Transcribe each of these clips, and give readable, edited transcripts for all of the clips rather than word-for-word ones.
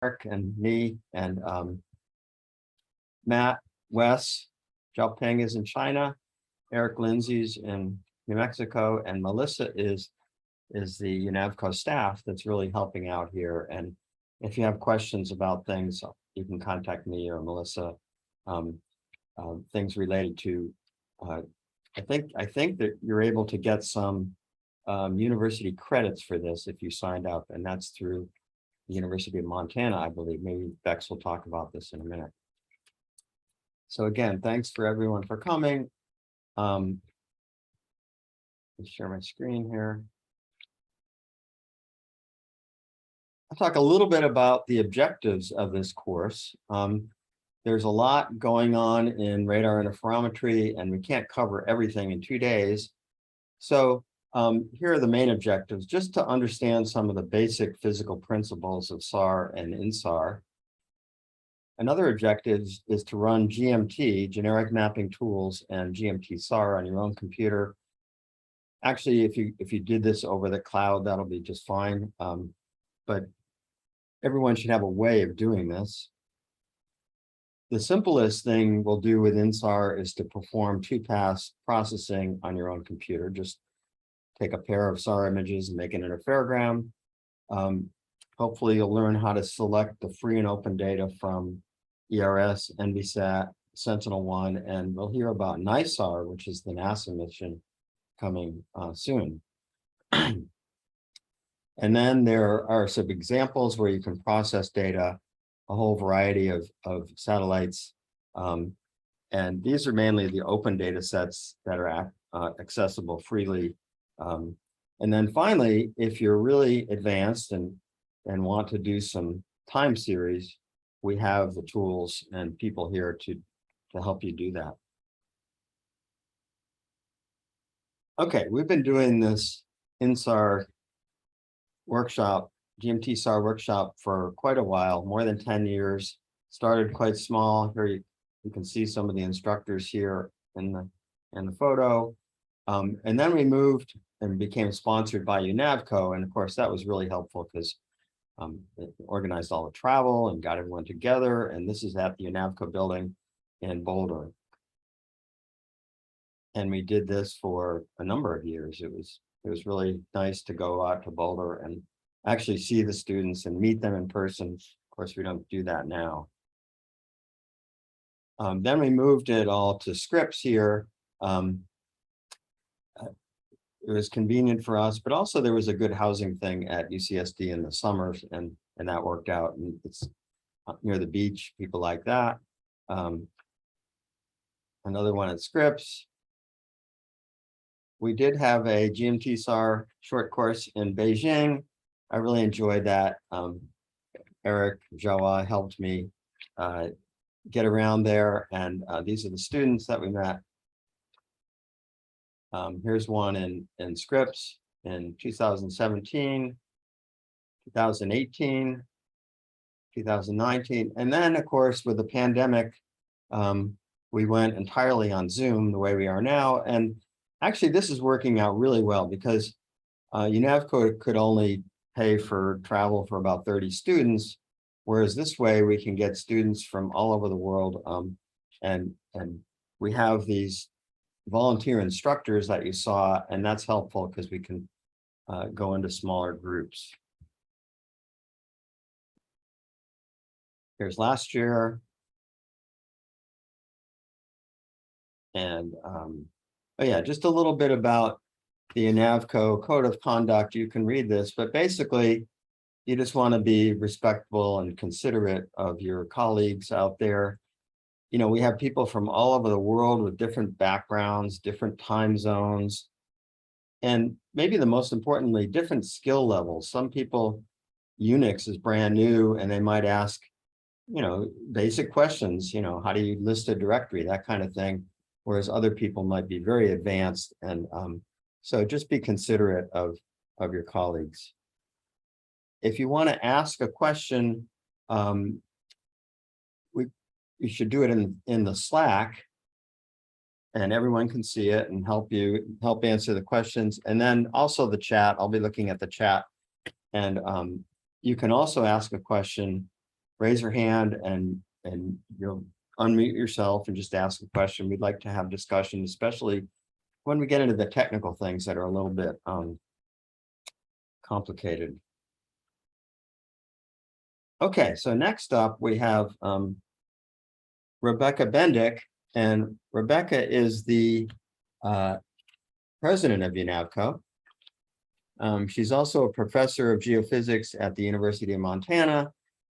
Eric and me and Matt, Wes, Xiaoping is in China, Eric Lindsay's in New Mexico, and Melissa is the Navco staff that's really helping out here. And if you have questions about things, you can contact me or Melissa. Things related to, I think that you're able to get some university credits for this if you signed up, and that's through the University of Montana, I believe. Maybe Bex will talk about this in a minute. So again, thanks for everyone for coming. Let's share my screen here. I'll talk a little bit about the objectives of this course. There's a lot going on in radar interferometry, and we can't cover everything in 2 days. So here are the main objectives, just to understand some of the basic physical principles of SAR and INSAR. Another objective is to run GMT, generic mapping tools, and Gmtsar on your own computer. Actually, if you did this over the cloud, that'll be just fine. But everyone should have a way of doing this. The simplest thing we'll do with INSAR is to perform 2-pass processing on your own computer. Just take a pair of SAR images and make an interferogram. Hopefully you'll learn how to select the free and open data from ERS, NVSat, Sentinel-1, and we'll hear about NISAR, which is the NASA mission coming soon. And then there are some examples where you can process data, a whole variety of satellites. And these are mainly the open data sets that are accessible freely. And then finally, if you're really advanced and want to do some time series, we have the tools and people here to help you do that. Okay, we've been doing this INSAR workshop, Gmtsar workshop, for quite a while, more than 10 years. Started quite small. Here you can see some of the instructors here in the photo. And then we moved and became sponsored by Navco, and of course that was really helpful because it organized all the travel and got everyone together. And this is at the Navco building in Boulder. And we did this for a number of years. It was really nice to go out to Boulder and actually see the students and meet them in person. Of course, we don't do that now. Then we moved it all to Scripps here. It was convenient for us, but also there was a good housing thing at UCSD in the summers, and that worked out. And it's near the beach, people like that. Another one at Scripps. We did have a Gmtsar short course in Beijing. I really enjoyed that. Eric Jawa helped me get around there, and these are the students that we met. Here's one in Scripps in 2017, 2018, 2019. And then, of course, with the pandemic, we went entirely on Zoom the way we are now. And actually, this is working out really well because Navco could only pay for travel for about 30 students, whereas this way we can get students from all over the world. And we have these volunteer instructors that you saw, and that's helpful because we can go into smaller groups. Here's last year. And oh yeah, just a little bit about the Navco Code of Conduct. You can read this, but basically you just want to be respectful and considerate of your colleagues out there. You know, we have people from all over the world with different backgrounds, different time zones, and maybe the most importantly, different skill levels. Some people, Unix is brand new, and they might ask, you know, basic questions, you know, how do you list a directory, that kind of thing, whereas other people might be very advanced. And so just be considerate of your colleagues. If you want to ask a question, you should do it in the Slack, and everyone can see it and help answer the questions. And then also the chat, I'll be looking at the chat, and you can also ask a question raise your hand and you'll unmute yourself and just ask a question. We'd like to have discussion, especially when we get into the technical things that are a little bit complicated. Okay, so next up we have Rebecca Bendick, and Rebecca is the president of Unavco. She's also a professor of geophysics at the University of Montana,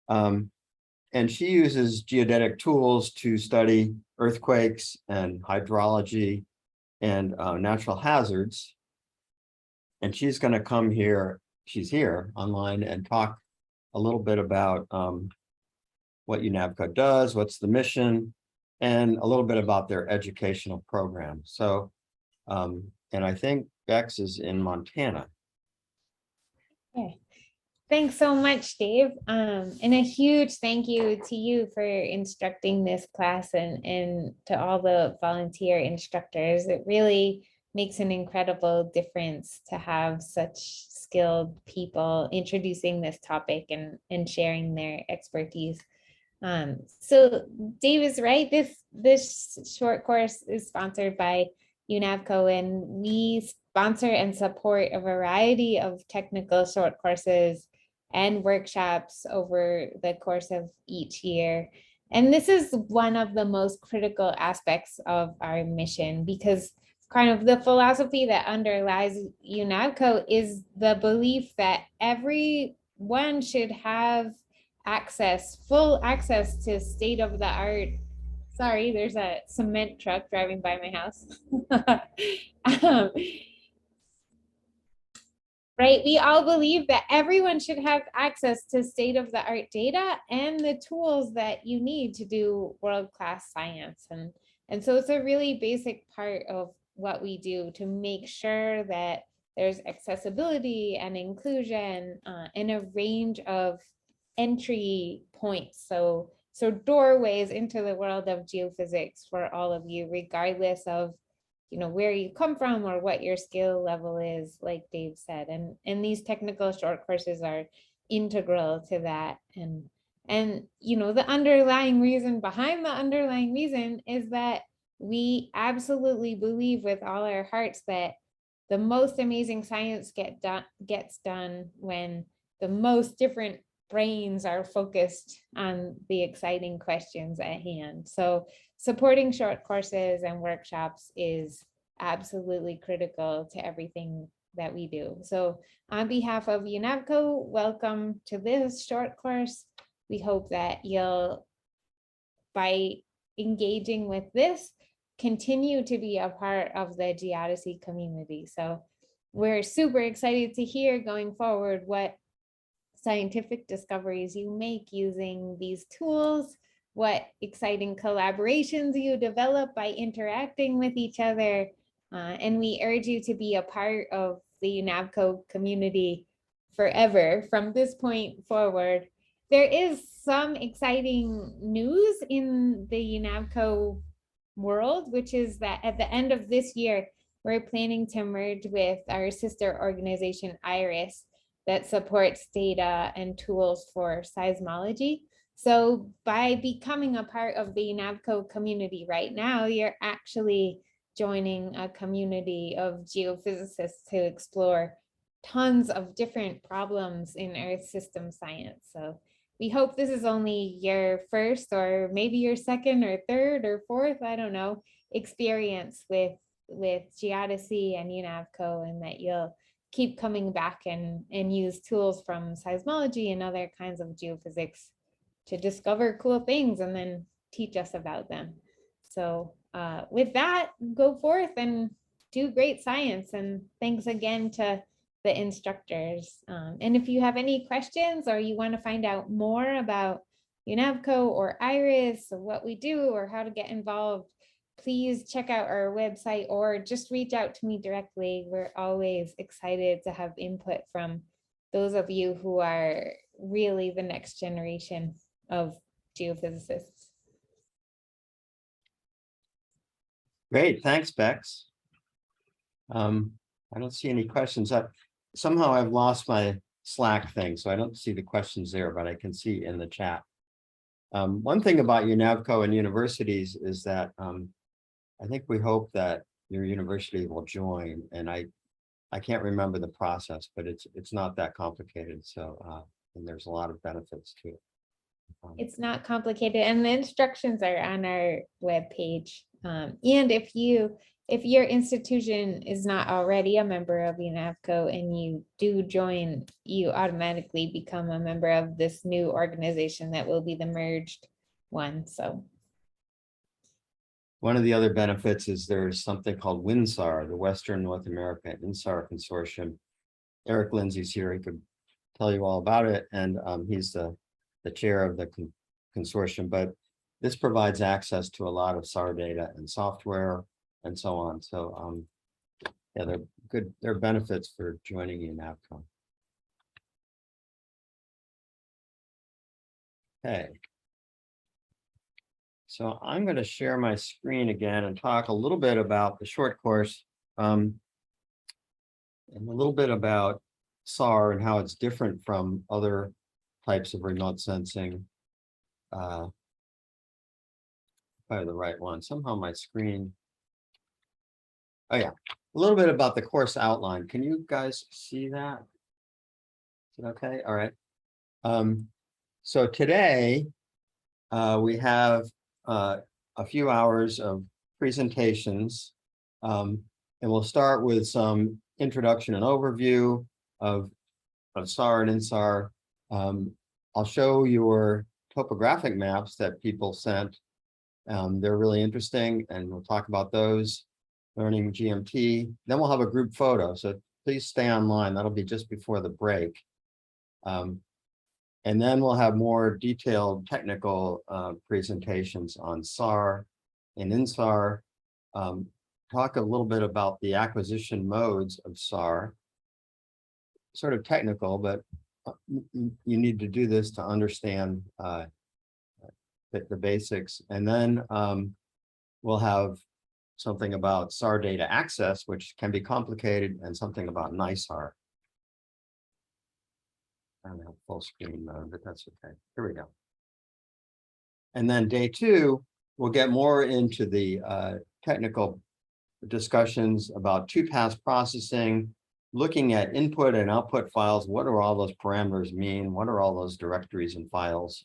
and she uses geodetic tools to study earthquakes and hydrology and natural hazards. And she's going to come here, she's here online, and talk a little bit about what Unavco does, what's the mission, and a little bit about their educational program. So, and I think Bex is in Montana. Okay. Thanks so much, Dave. And a huge thank you to you for instructing this class and to all the volunteer instructors. It really makes an incredible difference to have such skilled people introducing this topic and sharing their expertise. So Dave is right. This short course is sponsored by Unavco, and we sponsor and support a variety of technical short courses and workshops over the course of each year. And this is one of the most critical aspects of our mission, because kind of the philosophy that underlies Unavco is the belief that everyone should have full access to state-of-the-art. Sorry, there's a cement truck driving by my house. Right, we all believe that everyone should have access to state-of-the-art data and the tools that you need to do world-class science. And so it's a really basic part of what we do to make sure that there's accessibility and inclusion and a range of entry points. So doorways into the world of geophysics for all of you, regardless of where you come from or what your skill level is, like Dave said. And these technical short courses are integral to that. And the underlying reason behind the underlying reason is that we absolutely believe with all our hearts that the most amazing science gets done when the most different brains are focused on the exciting questions at hand. So supporting short courses and workshops is absolutely critical to everything that we do. So on behalf of Unavco, welcome to this short course. We hope that you'll, by engaging with this, continue to be a part of the geodesy community. So we're super excited to hear going forward what scientific discoveries you make using these tools, what exciting collaborations you develop by interacting with each other. And we urge you to be a part of the Unavco community forever from this point forward. There is some exciting news in the Unavco world, which is that at the end of this year, we're planning to merge with our sister organization, Aries, that supports data and tools for seismology. So by becoming a part of the Navco community right now, you're actually joining a community of geophysicists to explore tons of different problems in Earth system science. So we hope this is only your first or maybe your second or third or fourth, I don't know, experience with geodesy and Unavco, and that you'll keep coming back and use tools from seismology and other kinds of geophysics to discover cool things and then teach us about them. So with that, go forth and do great science. And thanks again to the instructors. And if you have any questions or you want to find out more about Unavco or Aries, or what we do or how to get involved, please check out our website or just reach out to me directly. We're always excited to have input from those of you who are really the next generation of geophysicists. Great, thanks, Bex. I don't see any questions up. Somehow I've lost my Slack thing, so I don't see the questions there, but I can see in the chat. One thing about Navco and universities is that I think we hope that your university will join, and I can't remember the process, but it's not that complicated. So and there's a lot of benefits to it. It's not complicated, and the instructions are on our webpage. And if your institution is not already a member of UNAVCO and you do join, you automatically become a member of this new organization that will be the merged one. So One of the other benefits is there's something called WinSAR, the Western North America INSAR Consortium. Eric Lindsay's here, he could tell you all about it, and he's the chair of the consortium, but this provides access to a lot of SAR data and software and so on. So yeah, they're good, there are benefits for joining UNAVCO. Okay. So I'm going to share my screen again and talk a little bit about the short course and a little bit about SAR and how it's different from other types of remote sensing. Probably the right one. Somehow my screen. Oh yeah, a little bit about the course outline. Can you guys see that? Is it okay? All right. So today we have a few hours of presentations, and we'll start with some introduction and overview of SAR and INSAR. I'll show your topographic maps that people sent. They're really interesting, and we'll talk about those, learning GMT. Then we'll have a group photo, so please stay online. That'll be just before the break. And then we'll have more detailed technical presentations on SAR and INSAR. Talk a little bit about the acquisition modes of SAR. Sort of technical, but you need to do this to understand the basics. And then we'll have something about SAR data access, which can be complicated, and something about NISAR. I don't have full screen mode, but that's okay. Here we go. And then day 2, we'll get more into the technical discussions about 2-pass processing, looking at input and output files. What do all those parameters mean? What are all those directories and files?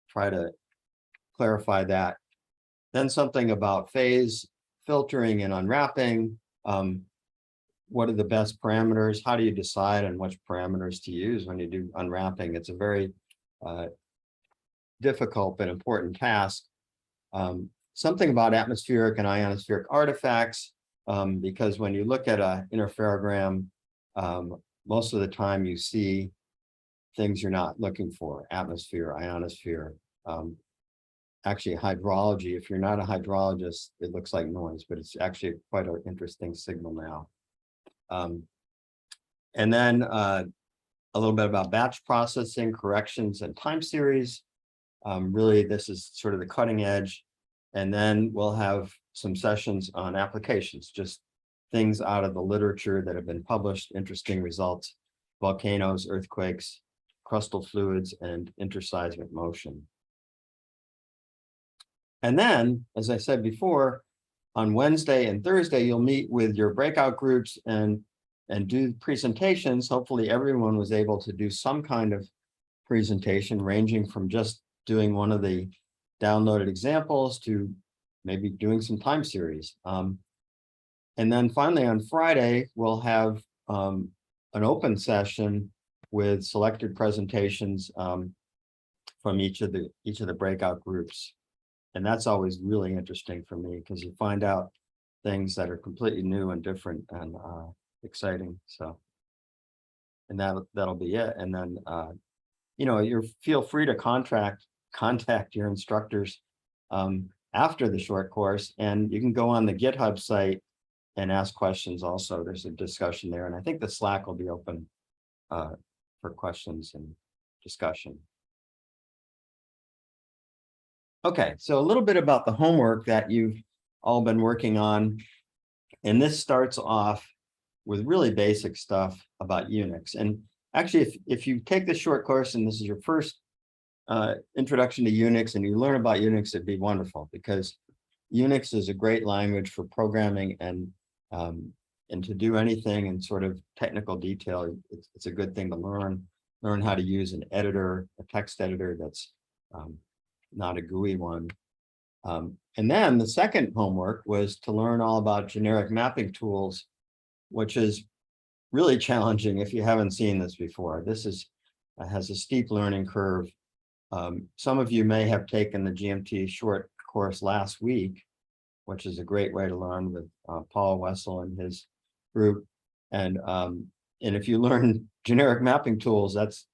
Try to clarify that. Then something about phase filtering and unwrapping. What are the best parameters? How do you decide on which parameters to use when you do unwrapping? It's a very difficult but important task. Something about atmospheric and ionospheric artifacts, because when you look at an interferogram, most of the time you see things you're not looking for: atmosphere, ionosphere. Actually, hydrology, if you're not a hydrologist, it looks like noise, but it's actually quite an interesting signal now. And then a little bit about batch processing, corrections, and time series. Really, this is sort of the cutting edge. And then we'll have some sessions on applications, just things out of the literature that have been published, interesting results: volcanoes, earthquakes, crustal fluids, and interseismic motion. And then, as I said before, on Wednesday and Thursday, you'll meet with your breakout groups and do presentations. Hopefully everyone was able to do some kind of presentation, ranging from just doing one of the downloaded examples to maybe doing some time series. And then finally on Friday, we'll have an open session with selected presentations from each of the breakout groups. And that's always really interesting for me, because you find out things that are completely new and different and exciting. So, and that'll be it. And then you know, feel free to contact your instructors after the short course, and you can go on the GitHub site and ask questions also. There's a discussion there, and I think the Slack will be open for questions and discussion. Okay, so a little bit about the homework that you've all been working on. And this starts off with really basic stuff about Unix. And actually, if you take this short course and this is your first introduction to Unix and you learn about Unix, it'd be wonderful because Unix is a great language for programming and to do anything in sort of technical detail. It's a good thing to learn how to use an editor, a text editor that's not a GUI one. And then the second homework was to learn all about generic mapping tools, which is really challenging if you haven't seen this before. This has a steep learning curve. Some of you may have taken the GMT short course last week, which is a great way to learn with Paul Wessel and his group. And if you learn generic mapping tools, that's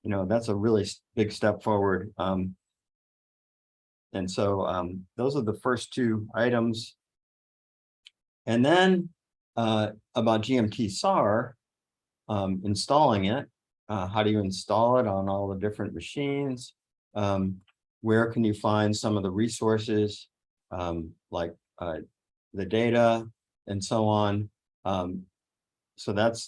a really big step forward. And so those are the first two items. And then about Gmtsar, installing it. How do you install it on all the different machines? Where can you find some of the resources like the data and so on? So that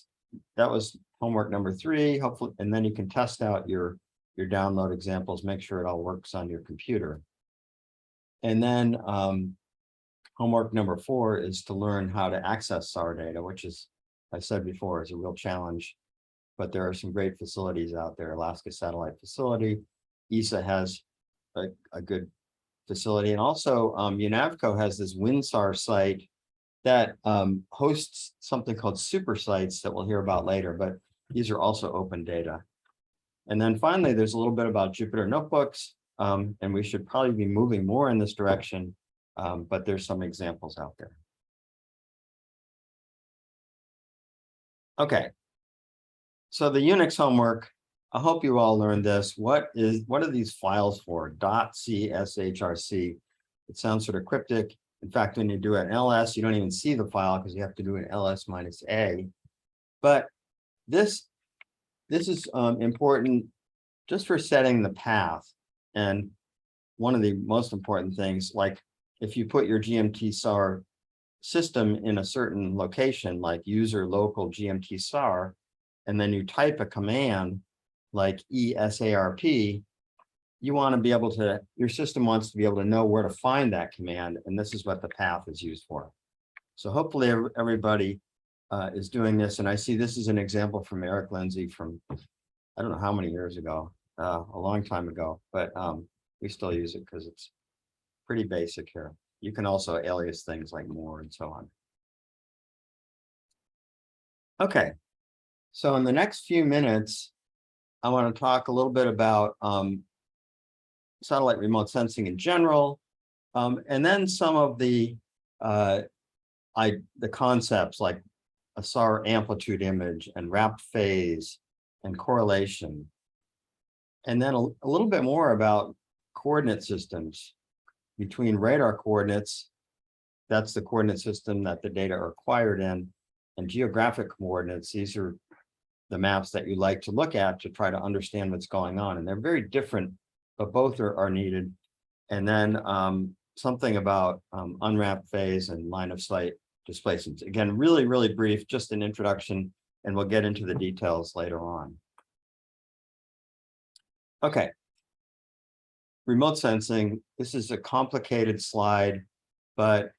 was homework number 3, hopefully, and then you can test out your download examples, make sure it all works on your computer. And then homework number 4 is to learn how to access SAR data, which is, I said before, is a real challenge. But there are some great facilities out there. Alaska Satellite Facility, ESA has a good facility, and also Navco has this WinSAR site that hosts something called super sites that we'll hear about later, but these are also open data. And then finally, there's a little bit about Jupyter Notebooks, and we should probably be moving more in this direction, but there's some examples out there. Okay, so the Unix homework, I hope you all learned this. What are these files for? .cshrc. It sounds sort of cryptic. In fact, when you do an ls, you don't even see the file because you have to do an ls-a. But this is important just for setting the path. And one of the most important things, like if you put your Gmtsar system in a certain location, like user local Gmtsar, and then you type a command like ESARP, you want to be able to, your system wants to be able to know where to find that command, and this is what the path is used for. So hopefully everybody is doing this, and I see this is an example from Eric Lindsay from, I don't know how many years ago, a long time ago, but we still use it because it's pretty basic here. You can also alias things like more and so on. Okay, so in the next few minutes, I want to talk a little bit about satellite remote sensing in general, and then some of the concepts like a SAR amplitude image and wrapped phase and correlation. And then a little bit more about coordinate systems between radar coordinates, that's the coordinate system that the data are acquired in, and geographic coordinates. These are the maps that you like to look at to try to understand what's going on. And they're very different, but both are needed. And then something about unwrapped phase and line of sight displacements. Again, really, really brief, just an introduction, and we'll get into the details later on. Okay. Remote sensing, this is a complicated slide, but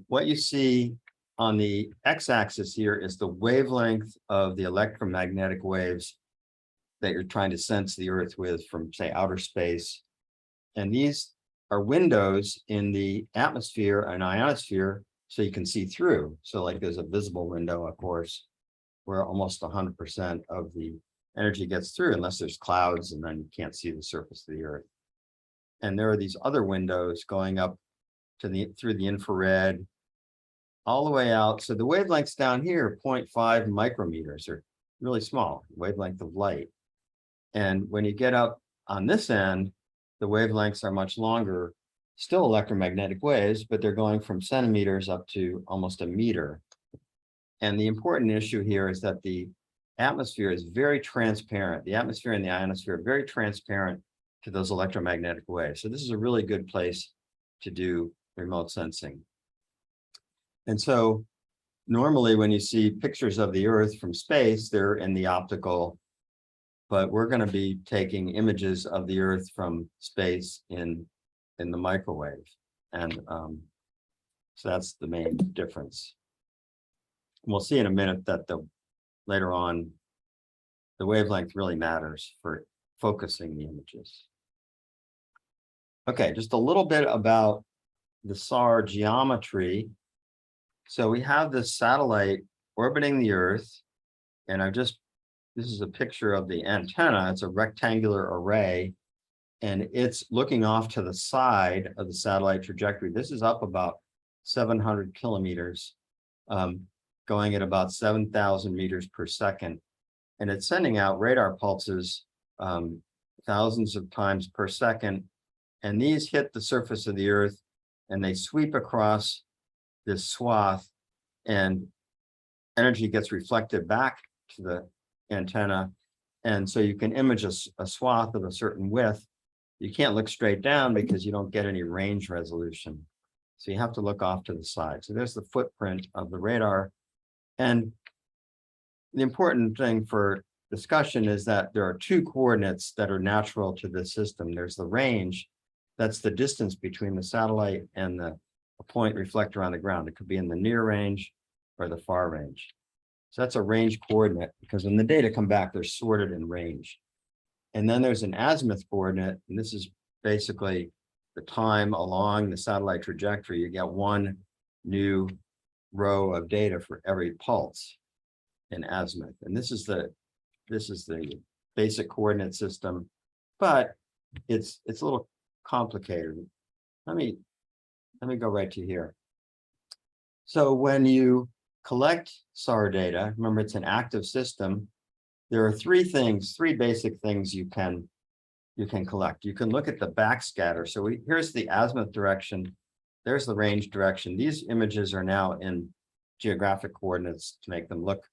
what you see on the x-axis here is the wavelength of the electromagnetic waves that you're trying to sense the Earth with from, say, outer space. And these are windows in the atmosphere and ionosphere, so you can see through. So like there's a visible window, of course, where almost 100% of the energy gets through, unless there's clouds, and then you can't see the surface of the Earth. And there are these other windows going up to through the infrared, all the way out. So the wavelengths down here, 0.5 micrometers, are really small, wavelength of light. And when you get up on this end, the wavelengths are much longer, still electromagnetic waves, but they're going from centimeters up to almost a meter. And the important issue here is that the atmosphere is very transparent. The atmosphere and the ionosphere are very transparent to those electromagnetic waves. So this is a really good place to do remote sensing. And so normally when you see pictures of the Earth from space, they're in the optical but we're going to be taking images of the Earth from space in the microwave. And so that's the main difference. And we'll see in a minute that later on, the wavelength really matters for focusing the images. Okay, just a little bit about the Sar geometry. So we have this satellite orbiting the Earth, and this is a picture of the antenna. It's a rectangular array, and it's looking off to the side of the satellite trajectory. This is up about 700 kilometers, going at about 7,000 meters per second. And it's sending out radar pulses thousands of times per second. And these hit the surface of the Earth, and they sweep across this swath, and energy gets reflected back to the antenna. And so you can image a swath of a certain width. You can't look straight down because you don't get any range resolution. So you have to look off to the side. So there's the footprint of the radar. And the important thing for discussion is that there are two coordinates that are natural to this system. There's the range. That's the distance between the satellite and a point reflector on the ground. It could be in the near range or the far range. So that's a range coordinate, because when the data come back, they're sorted in range. And then there's an azimuth coordinate, and this is basically the time along the satellite trajectory. You get one new row of data for every pulse in azimuth. And this is the basic coordinate system, but it's a little complicated. Let me go right to here. So when you collect SAR data, remember it's an active system, there are three basic things you can collect. You can look at the backscatter. So here's the azimuth direction, there's the range direction. These images are now in geographic coordinates to make them look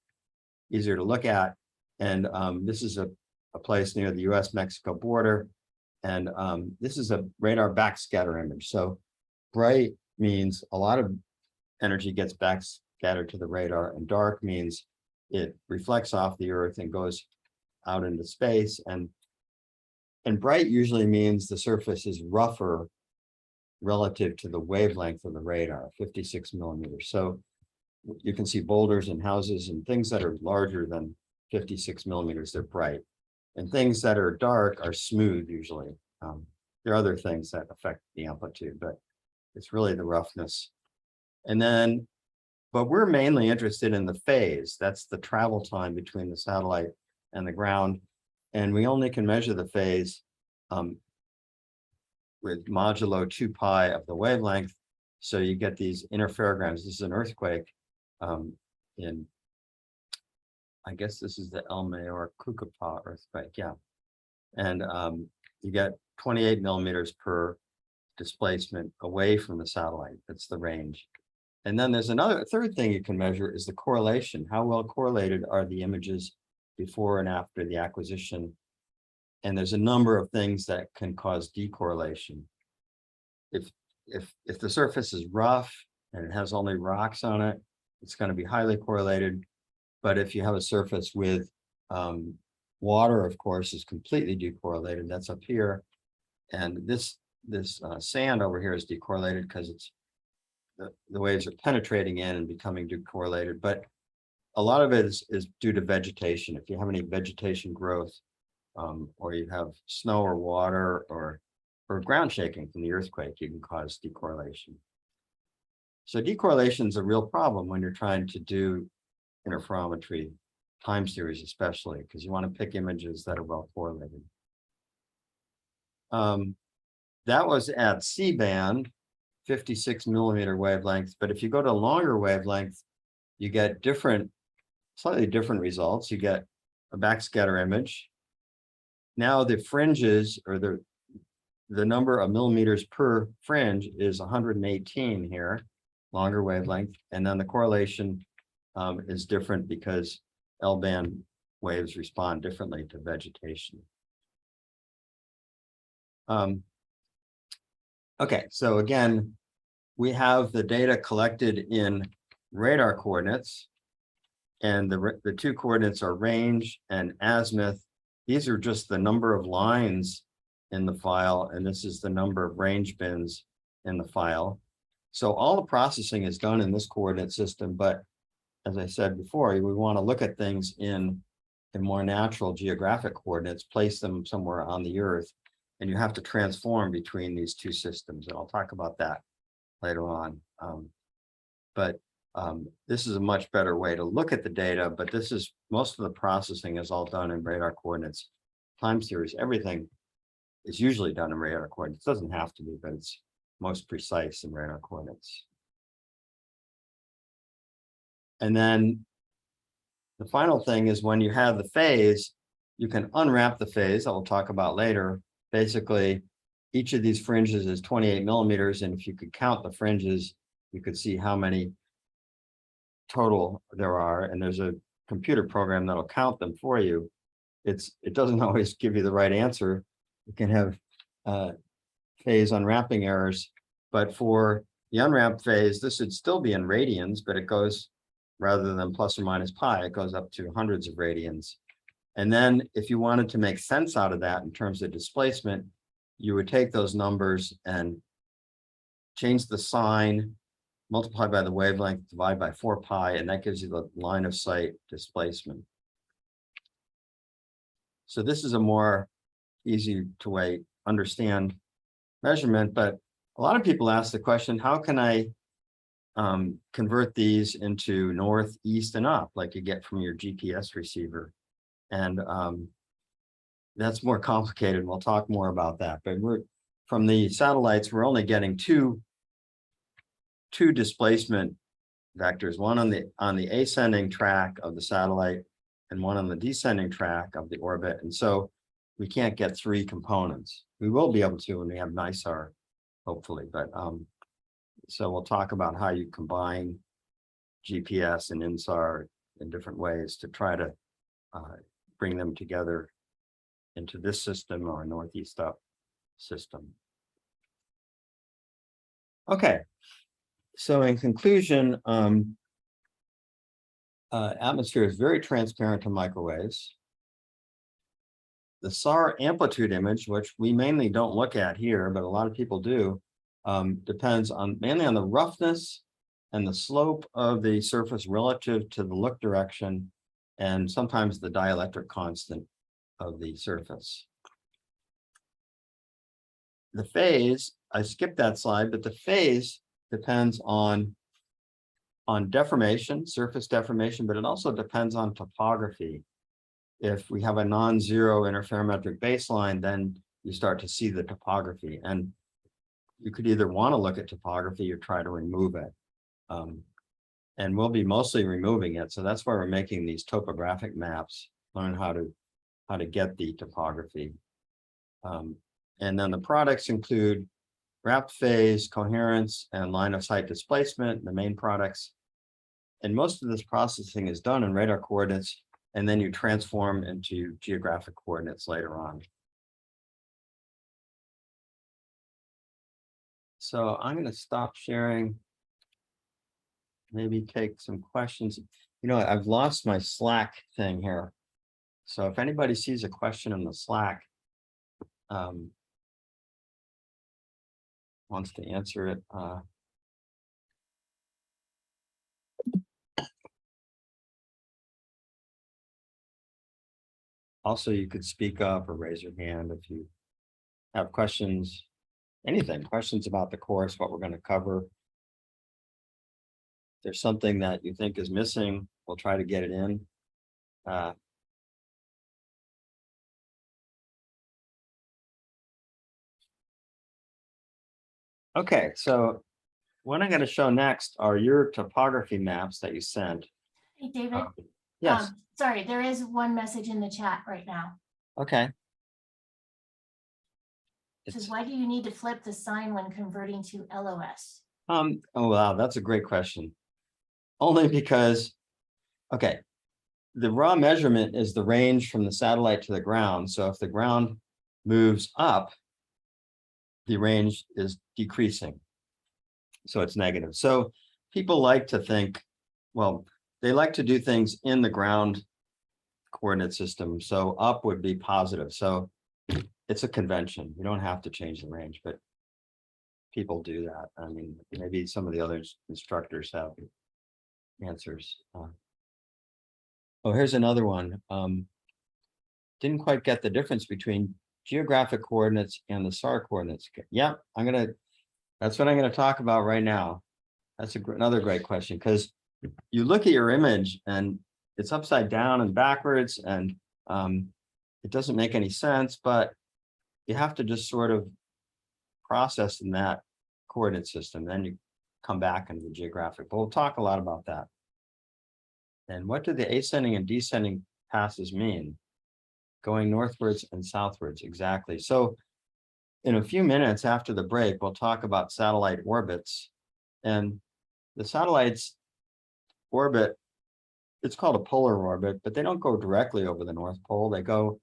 easier to look at. And this is a place near the US-Mexico border. And this is a radar backscatter image. So bright means a lot of energy gets backscattered to the radar, and dark means it reflects off the Earth and goes out into space. And bright usually means the surface is rougher relative to the wavelength of the radar, 56 millimeters. So you can see boulders and houses and things that are larger than 56 millimeters, they're bright. And things that are dark are smooth usually. There are other things that affect the amplitude, but it's really the roughness. And then, but we're mainly interested in the phase. That's the travel time between the satellite and the ground. And we only can measure the phase with modulo 2 pi of the wavelength. So you get these interferograms. This is an earthquake in, I guess this is the El Mayor Cucapa earthquake, yeah. And you get 28 millimeters per displacement away from the satellite. That's the range. And then there's a third thing you can measure is the correlation. How well correlated are the images before and after the acquisition? And there's a number of things that can cause decorrelation. If the surface is rough and it has only rocks on it, it's going to be highly correlated. But if you have a surface with water, of course, is completely decorrelated. That's up here. And this sand over here is decorrelated because it's the waves are penetrating in and becoming decorrelated. But a lot of it is due to vegetation. If you have any vegetation growth, or you have snow or water or ground shaking from the earthquake, you can cause decorrelation. So decorrelation is a real problem when you're trying to do interferometry time series, especially because you want to pick images that are well correlated. That was at C-band, 56 millimeter wavelengths. But if you go to longer wavelength, you get slightly different results. You get a backscatter image. Now the fringes, or the number of millimeters per fringe is 118 here, longer wavelength. And then the correlation is different because L-band waves respond differently to vegetation. Okay, so again, we have the data collected in radar coordinates, and the two coordinates are range and azimuth. these are just the number of lines in the file, and this is the number of range bins in the file. So all the processing is done in this coordinate system, but as I said before, we want to look at things in more natural geographic coordinates, place them somewhere on the Earth, and you have to transform between these two systems, and I'll talk about that later on. This is a much better way to look at the data, but this is most of the processing is all done in radar coordinates. Time series, everything is usually done in radar coordinates. It doesn't have to be, but it's most precise in radar coordinates. And then the final thing is when you have the phase, you can unwrap the phase that we'll talk about later. Basically, each of these fringes is 28 millimeters, and if you could count the fringes, you could see how many total there are, and there's a computer program that'll count them for you. It doesn't always give you the right answer. You can have phase unwrapping errors, but for the unwrapped phase, this would still be in radians, but it goes, rather than plus or minus pi, it goes up to hundreds of radians. And then if you wanted to make sense out of that in terms of displacement, you would take those numbers and change the sign, multiply by the wavelength, divide by 4 pi, and that gives you the line of sight displacement. So this is a more easy to way understand measurement, but a lot of people ask the question, how can I convert these into north, east, and up, like you get from your GPS receiver? And that's more complicated. We'll talk more about that. But from the satellites, we're only getting two displacement vectors, one on the ascending track of the satellite and one on the descending track of the orbit. And so we can't get 3 components. We will be able to when we have NISAR, hopefully. But so we'll talk about how you combine GPS and INSAR in different ways to try to bring them together into this system or a northeast up system. Okay, so in conclusion, atmosphere is very transparent to microwaves. The SAR amplitude image, which we mainly don't look at here, but a lot of people do, depends mainly on the roughness and the slope of the surface relative to the look direction, and sometimes the dielectric constant of the surface. The phase, I skipped that slide, but the phase depends on deformation, surface deformation, but it also depends on topography. If we have a non-zero interferometric baseline, then you start to see the topography, and you could either want to look at topography or try to remove it. And we'll be mostly removing it. So that's why we're making these topographic maps, learn how to get the topography. And then the products include wrapped phase, coherence, and line of sight displacement, the main products. And most of this processing is done in radar coordinates, and then you transform into geographic coordinates later on. So I'm going to stop sharing, maybe take some questions. You know, I've lost my Slack thing here. So if anybody sees a question in the Slack, wants to answer it. Also, you could speak up or raise your hand if you have questions, anything, questions about the course, what we're going to cover. If there's something that you think is missing, we'll try to get it in. Okay, so what I'm going to show next are your topography maps that you sent. Hey, David. Yes. Sorry, there is one message in the chat right now. Okay. It says, why do you need to flip the sign when converting to LOS? Oh, wow, that's a great question. Only because, okay, the raw measurement is the range from the satellite to the ground. So if the ground moves up, the range is decreasing. So it's negative. So people like to think, well, they like to do things in the ground coordinate system. So up would be positive. So it's a convention. You don't have to change the range, but people do that. I mean, maybe some of the other instructors have answers. Oh, here's another one. Didn't quite get the difference between geographic coordinates and the SAR coordinates. Yeah, that's what I'm gonna talk about right now. That's another great question, because you look at your image and it's upside down and backwards, and it doesn't make any sense, but you have to just sort of process in that coordinate system. Then you come back into the geographic, but we'll talk a lot about that. And what do the ascending and descending passes mean? Going northwards and southwards, exactly. So in a few minutes after the break, we'll talk about satellite orbits. And the satellites orbit, it's called a polar orbit, but they don't go directly over the North Pole. They go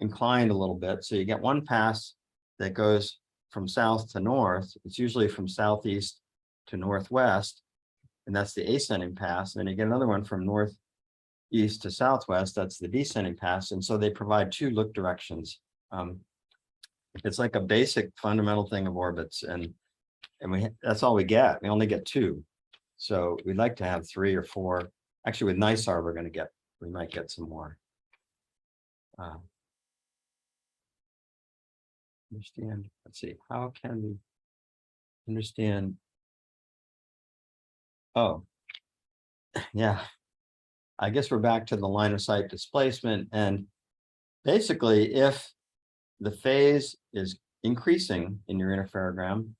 inclined a little bit. So you get one pass that goes from south to north. It's usually from southeast to northwest, and that's the ascending pass. And then you get another one from northeast to southwest. That's the descending pass. And so they provide two look directions. It's like a basic fundamental thing of orbits, and that's all we get. We only get two. So we'd like to have 3 or 4. Actually, with NISAR, we might get some more. Understand. Let's see. How can we understand? Oh, yeah. I guess we're back to the line of sight displacement. And basically, if the phase is increasing in your interferogram,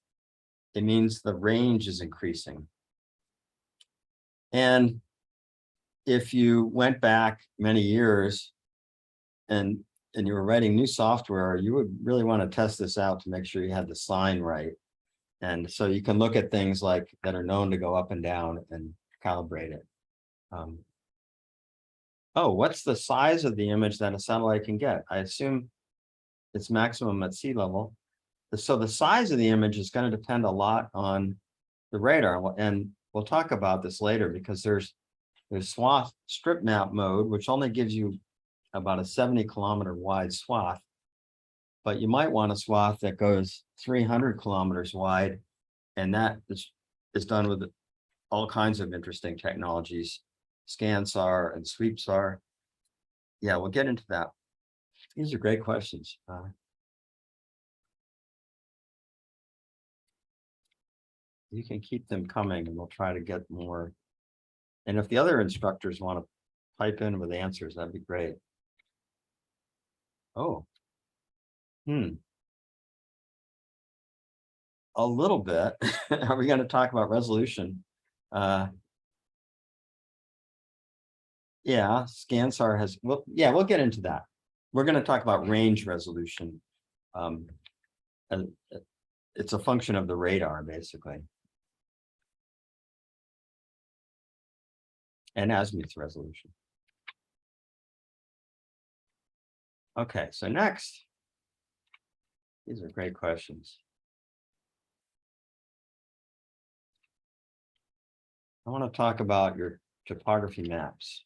it means the range is increasing. And if you went back many years and you were writing new software, you would really want to test this out to make sure you had the sign right. And so you can look at things like that are known to go up and down and calibrate it. Oh, what's the size of the image that a satellite can get? I assume it's maximum at sea level. So the size of the image is going to depend a lot on the radar. And we'll talk about this later, because there's swath strip map mode, which only gives you about a 70-kilometer wide swath. But you might want a swath that goes 300 kilometers wide. And that is done with all kinds of interesting technologies, ScanSAR and SweepSAR. Yeah, we'll get into that. These are great questions. You can keep them coming, and we'll try to get more. And if the other instructors want to pipe in with answers, that'd be great. Oh. A little bit. Are we going to talk about resolution? Yeah, ScanSAR has, well, yeah, we'll get into that. We're going to talk about range resolution. It's a function of the radar, basically. And azimuth resolution. Okay, so next. These are great questions. I want to talk about your topography maps.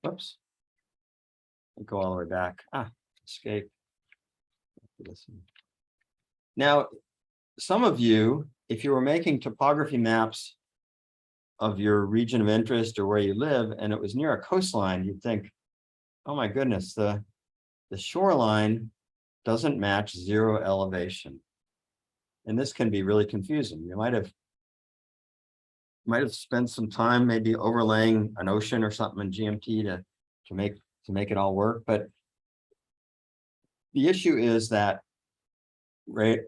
Whoops. I'll go all the way back. Escape. Now, some of you, if you were making topography maps of your region of interest or where you live, and it was near a coastline, you'd think, oh my goodness, the shoreline doesn't match 0 elevation. And this can be really confusing. You might have spent some time maybe overlaying an ocean or something in GMT to make it all work. But the issue is that radar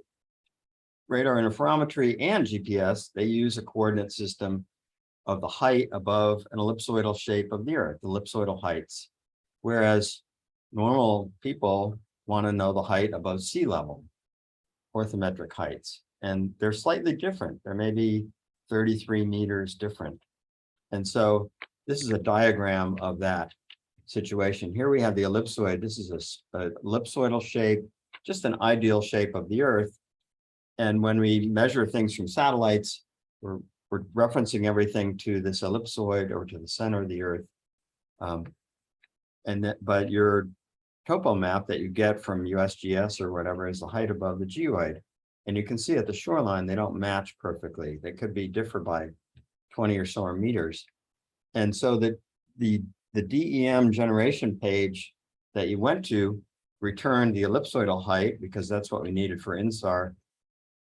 interferometry and GPS, they use a coordinate system of the height above an ellipsoidal shape of the Earth, ellipsoidal heights, whereas normal people want to know the height above sea level, orthometric heights, and they're slightly different. They're maybe 33 meters different. And so this is a diagram of that situation. Here we have the ellipsoid. This is a ellipsoidal shape, just an ideal shape of the Earth. And when we measure things from satellites, we're referencing everything to this ellipsoid or to the center of the Earth. but your topo map that you get from USGS or whatever is the height above the geoid. And you can see at the shoreline, they don't match perfectly. They could be differ by 20 or so meters. And so the DEM generation page that you went to returned the ellipsoidal height because that's what we needed for INSAR.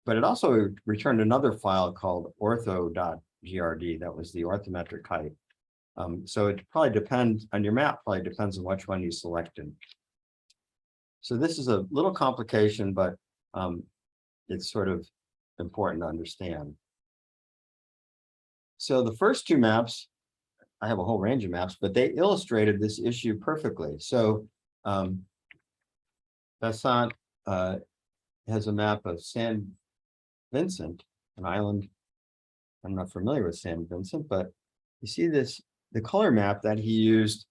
But it also returned another file called ortho.grd. That was the orthometric height. So it probably depends on your map, probably depends on which one you selected. So this is a little complication, but it's sort of important to understand. So the first two maps, I have a whole range of maps, but they illustrated this issue perfectly. So Besant has a map of San Vincent, an island. I'm not familiar with San Vincent, but you see this, the color map that he used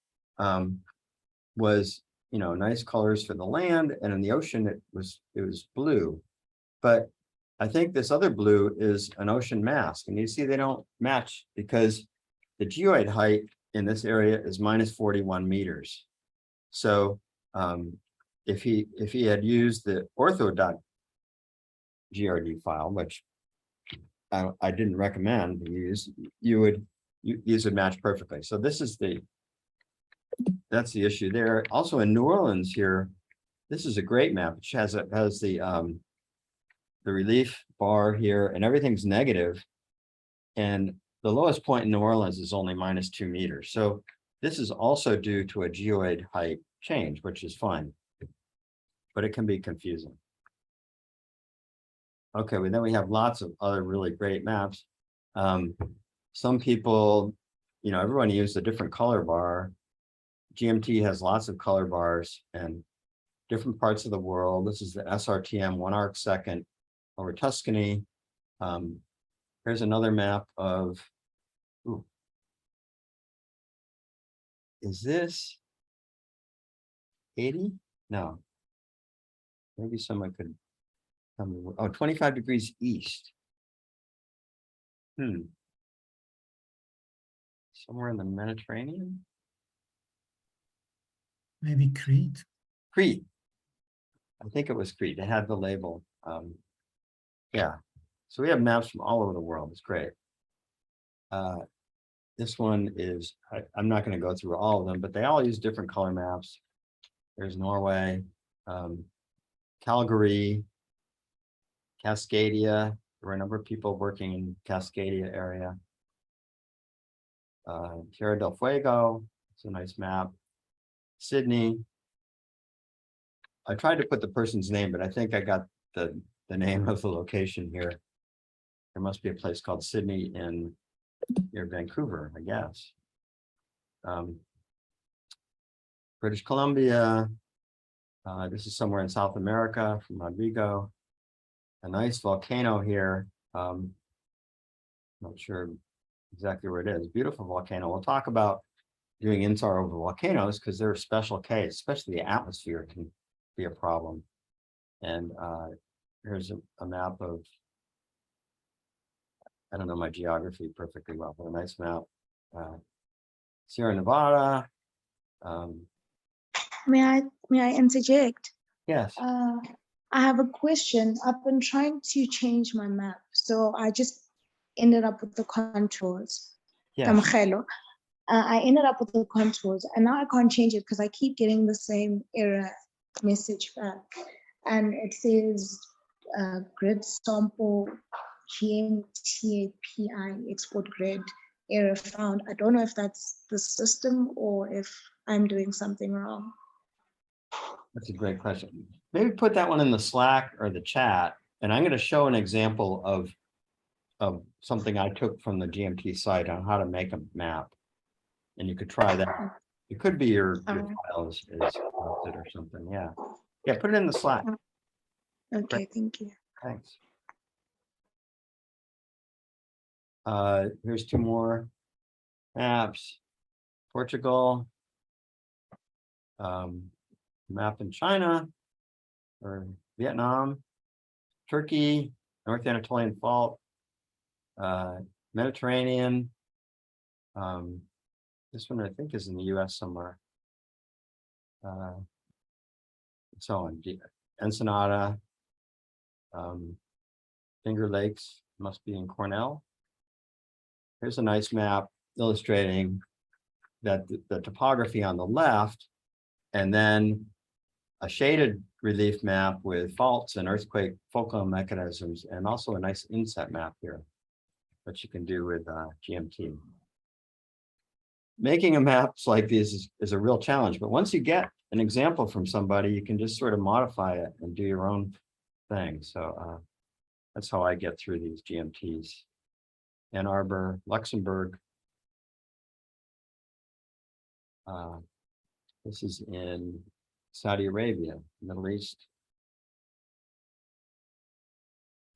was, you know, nice colors for the land, and in the ocean it was blue. But I think this other blue is an ocean mask, and you see they don't match because the geoid height in this area is minus 41 meters. So if he had used the ortho.grd file, which I didn't recommend to use, these would match perfectly. So this is that's the issue there. Also in New Orleans here, this is a great map, which has the relief bar here, and everything's negative. And the lowest point in New Orleans is only minus 2 meters. So this is also due to a geoid height change, which is fine, but it can be confusing. Okay, well, then we have lots of other really great maps. Some people, you know, everyone used a different color bar. GMT has lots of color bars and different parts of the world. This is the SRTM 1 arc second over Tuscany. Here's another map of, is this 80? No. Maybe someone could tell me. Oh, 25 degrees east. Somewhere in the Mediterranean? Maybe Crete. Crete. I think it was Crete. It had the label. Yeah. So we have maps from all over the world. It's great. This one is, I'm not going to go through all of them, but they all use different color maps. There's Norway, Calgary, Cascadia. There were a number of people working in Cascadia area. Tierra del Fuego. It's a nice map. Sydney. I tried to put the person's name, but I think I got the name of the location here. There must be a place called Sydney near Vancouver, I guess. British Columbia. This is somewhere in South America from Rodrigo. A nice volcano here. Not sure exactly where it is. Beautiful volcano. We'll talk about doing INSAR over volcanoes because they're a special case, especially the atmosphere can be a problem. And here's a map of, I don't know my geography perfectly well, but a nice map. Sierra Nevada. May I interject? Yes. I have a question. I've been trying to change my map, so I just ended up with the contours. Yes. I ended up with the contours, and now I can't change it because I keep getting the same error message back, and it says grid sample GMTAPI export grid error found. I don't know if that's the system or if I'm doing something wrong. That's a great question. Maybe put that one in the Slack or the chat, and I'm going to show an example of something I took from the GMT site on how to make a map, and you could try that. It could be your file is corrupted or something. Yeah, put it in the Slack. Okay, thank you. Thanks. Here's two more maps. Portugal. Map in China or Vietnam, Turkey, North Anatolian Fault, Mediterranean. This one I think is in the US somewhere. so on. Ensenada, Finger Lakes must be in Cornell. Here's a nice map illustrating that the topography on the left, and then a shaded relief map with faults and earthquake focal mechanisms, and also a nice inset map here, which you can do with GMT. Making a maps like these is a real challenge, but once you get an example from somebody, you can just sort of modify it and do your own thing. So that's how I get through these GMTs. Ann Arbor, Luxembourg. This is in Saudi Arabia, Middle East.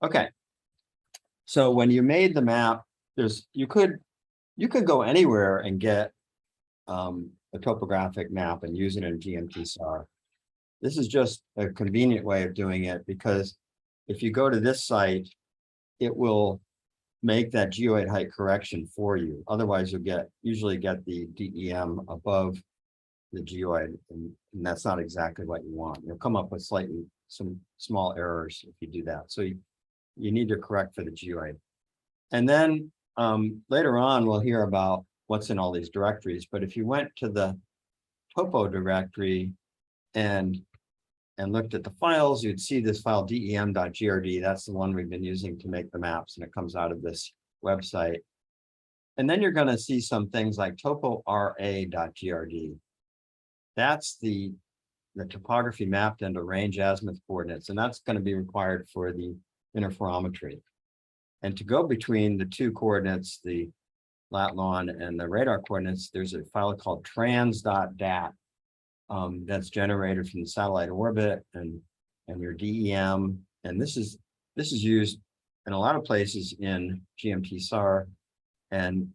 Okay. So when you made the map, you could go anywhere and get a topographic map and use it in Gmtsar. This is just a convenient way of doing it, because if you go to this site, it will make that geoid height correction for you. Otherwise, you'll usually get the DEM above the geoid, and that's not exactly what you want. You'll come up with some small errors if you do that. So you need to correct for the geoid. And then later on, we'll hear about what's in all these directories. But if you went to the topo directory and looked at the files, you'd see this file dem.grd. That's the one we've been using to make the maps, and it comes out of this website. And then you're going to see some things like topora.grd. That's the topography mapped into range azimuth coordinates, and that's going to be required for the interferometry. And to go between the two coordinates, the lat long and the radar coordinates, there's a file called trans.dat that's generated from the satellite orbit and your DEM. And this is used in a lot of places in Gmtsar, and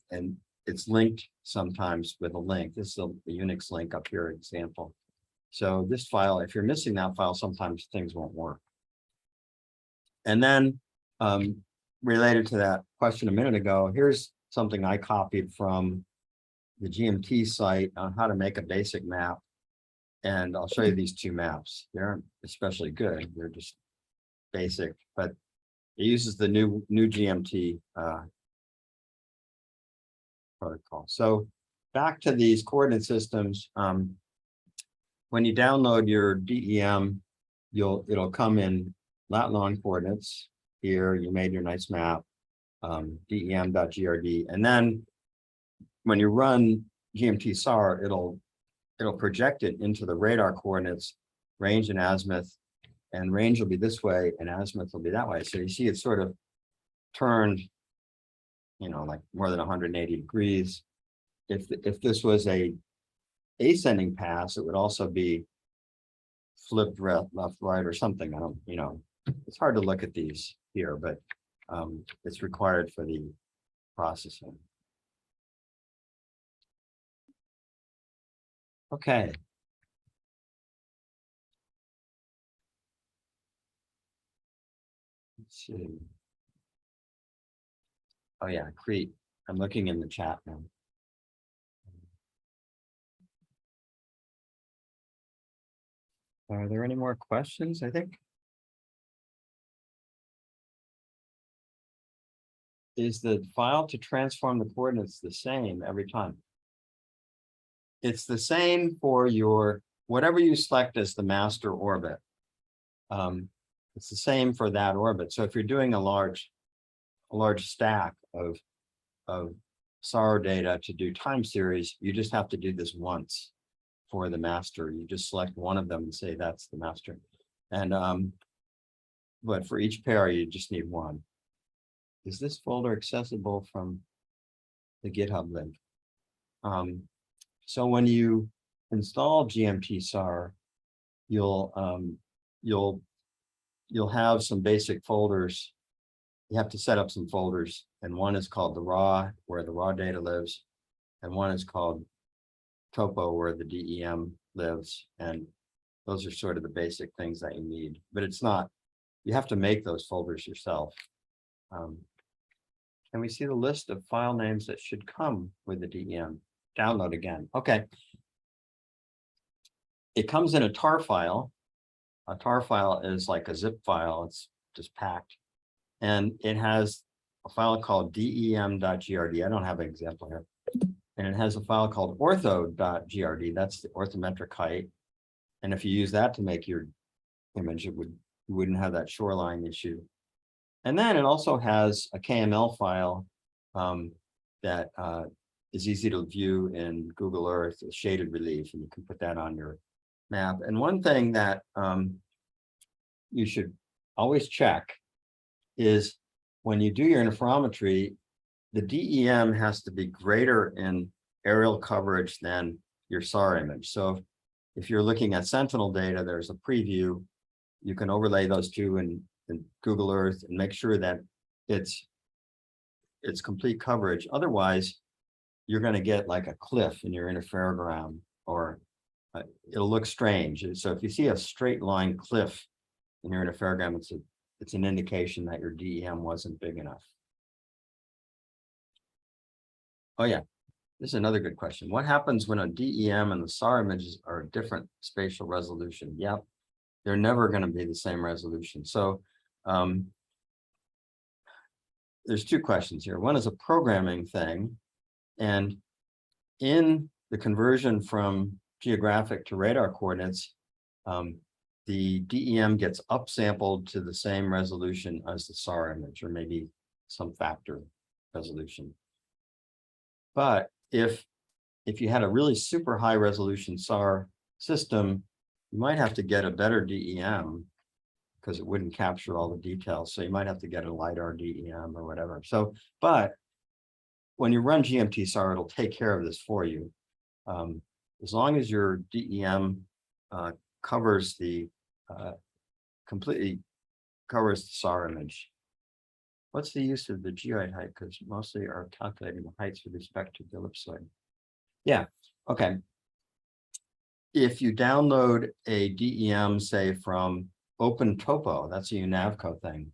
it's linked sometimes with a link. This is the Unix link up here example. So this file, if you're missing that file, sometimes things won't work. And then related to that question a minute ago, here's something I copied from the GMT site on how to make a basic map. And I'll show you these two maps. They aren't especially good. They're just basic, but it uses the new GMT protocol. So back to these coordinate systems. When you download your DEM, it'll come in lat long coordinates. Here, you made your nice map, dem.grd, and then when you run Gmtsar, it'll project it into the radar coordinates, range and azimuth, and range will be this way and azimuth will be that way. So you see it's sort of turned, like more than 180 degrees. If this was a ascending pass, it would also be flipped left, right, or something. I don't, it's hard to look at these here, but it's required for the processing. Okay. Let's see. Oh yeah, Crete. I'm looking in the chat now. Are there any more questions? I think. Is the file to transform the coordinates the same every time? It's the same for whatever you select as the master orbit. It's the same for that orbit. So if you're doing a large stack of SAR data to do time series, you just have to do this once for the master. You just select one of them and say that's the master. And but for each pair, you just need one. Is this folder accessible from the GitHub link? So when you install Gmtsar, you'll have some basic folders. You have to set up some folders, and one is called the raw, where the raw data lives, and one is called topo, where the DEM lives. And those are sort of the basic things that you need, but it's not, you have to make those folders yourself. Can we see the list of file names that should come with the DEM? Download again. Okay. it comes in a tar file. A tar file is like a zip file. It's just packed. And it has a file called dem.grd. I don't have an example here. And it has a file called ortho.grd. That's the orthometric height. And if you use that to make your image, you wouldn't have that shoreline issue. And then it also has a KML file that is easy to view in Google Earth, a shaded relief, and you can put that on your map. And one thing that you should always check is when you do your interferometry, the DEM has to be greater in aerial coverage than your SAR image. So if you're looking at Sentinel data, there's a preview. You can overlay those two in Google Earth and make sure that it's complete coverage. Otherwise, you're going to get like a cliff in your interferogram, or it'll look strange. So if you see a straight line cliff in your interferogram, it's an indication that your DEM wasn't big enough. Oh yeah, this is another good question. What happens when a DEM and the SAR images are a different spatial resolution? Yep, they're never going to be the same resolution. So there's two questions here. One is a programming thing, and in the conversion from geographic to radar coordinates, the DEM gets upsampled to the same resolution as the SAR image, or maybe some factor resolution. But if you had a really super high resolution SAR system, you might have to get a better DEM because it wouldn't capture all the details. So you might have to get a LiDAR DEM or whatever. So, but when you run Gmtsar, it'll take care of this for you. As long as your DEM covers the completely covers the SAR image. What's the use of the geoid height? Because mostly are calculating the heights with respect to the ellipsoid. Yeah, okay. If you download a DEM, say from Open Topo, that's a Navco thing,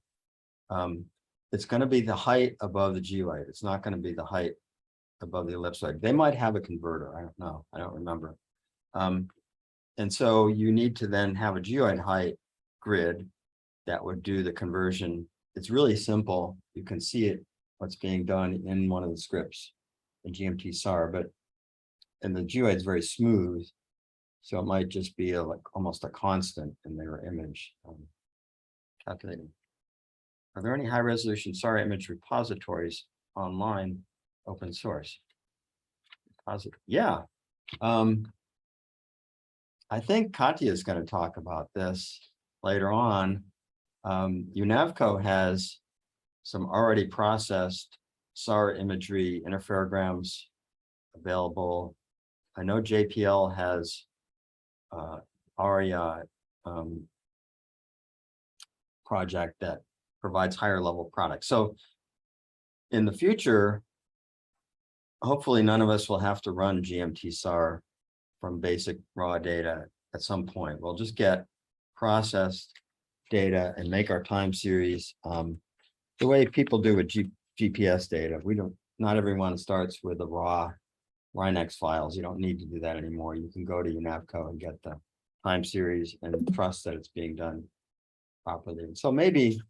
it's going to be the height above the geoid. It's not going to be the height above the ellipsoid. They might have a converter. I don't know. I don't remember. And so you need to then have a geoid height grid that would do the conversion. It's really simple. You can see it, what's being done in one of the scripts in Gmtsar, and the geoid is very smooth. So it might just be like almost a constant in their image calculating. Are there any high resolution SAR image repositories online, open source? Yeah. I think Katya is going to talk about this later on. Unavco has some already processed SAR imagery interferograms available. I know JPL has Aria project that provides higher level products. So in the future, hopefully none of us will have to run Gmtsar from basic raw data at some point. We'll just get processed data and make our time series the way people do with GPS data. Not everyone starts with the raw Rhinex files. You don't need to do that anymore. You can go to Unavco and get the time series and trust that it's being done properly. And so maybe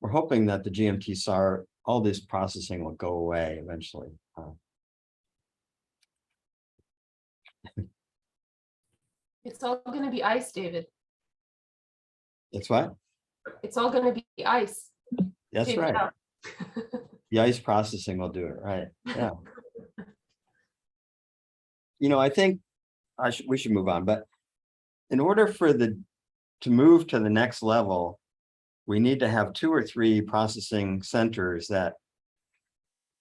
we're hoping that the Gmtsar, all this processing will go away eventually. It's all going to be ice, David. It's what? It's all going to be ice. That's Figure it right. out. The ice processing will do it, right? Yeah. I think we should move on, but in order for to move to the next level, we need to have 2 or 3 processing centers that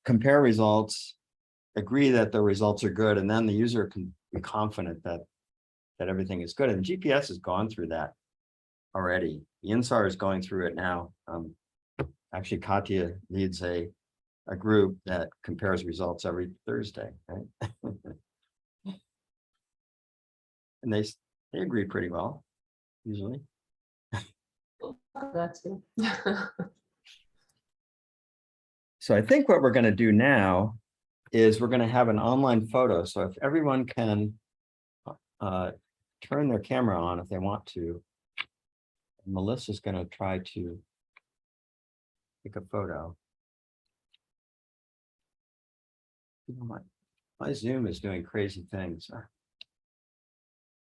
compare results, agree that the results are good, and then the user can be confident that everything is good. And GPS has gone through that already. The INSAR is going through it now. Actually, Katya leads a group that compares results every Thursday, right? And they agree pretty well, usually. That's good. So I think what we're going to do now is we're going to have an online photo. So if everyone can turn their camera on if they want to. Melissa's going to try to take a photo. My Zoom is doing crazy things.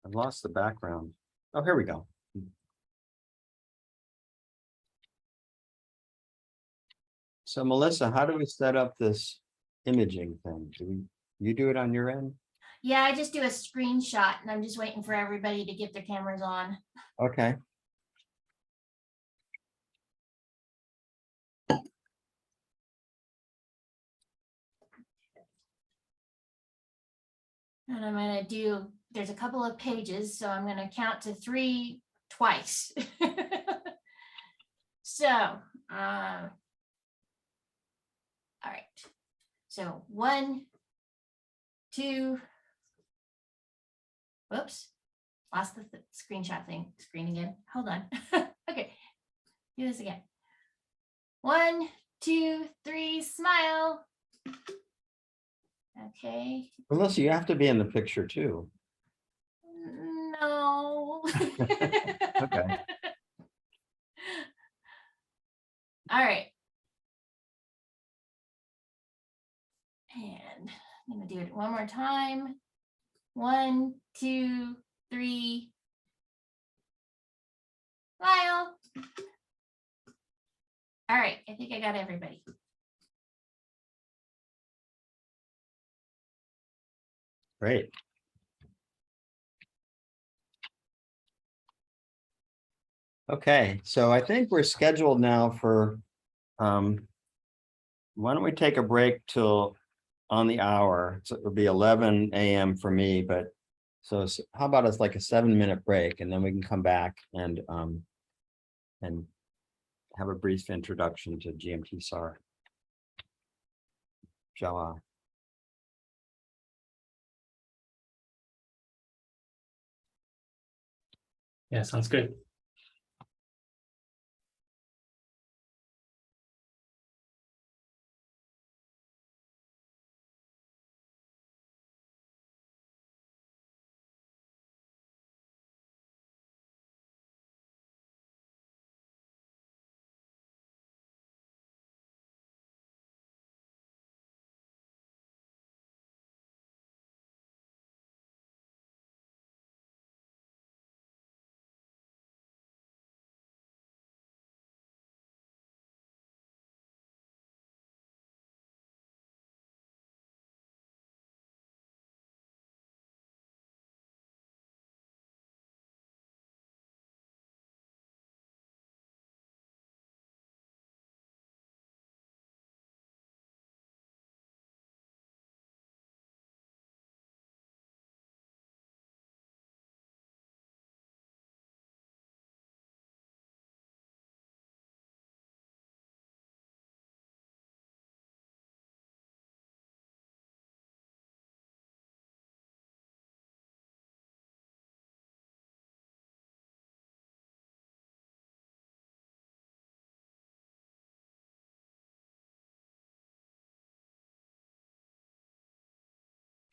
I've lost the background. Oh, here we go. So Melissa, how do we set up this imaging thing? You do it on your end? Yeah, I just do a screenshot and I'm just waiting for everybody to get their cameras on. Okay. And I'm gonna do, there's a couple of pages, so I'm gonna count to 3 twice. So, all right. So 1, 2, whoops, lost the screenshot screen again. Hold on. Okay, do this again. 1, 2, 3, smile. Okay. Melissa, you have to be in the picture too. No. Okay. All right. And I'm gonna do it one more time. 1, 2, 3. Smile. All right, I think I got everybody. Great. Okay, so I think we're scheduled now for, why don't we take a break till on the hour? So it'll be 11 a.m. for me, but so how about it's like a 7-minute break and then we can come back and have a brief introduction to Gmtsar. Java. Yeah, sounds good.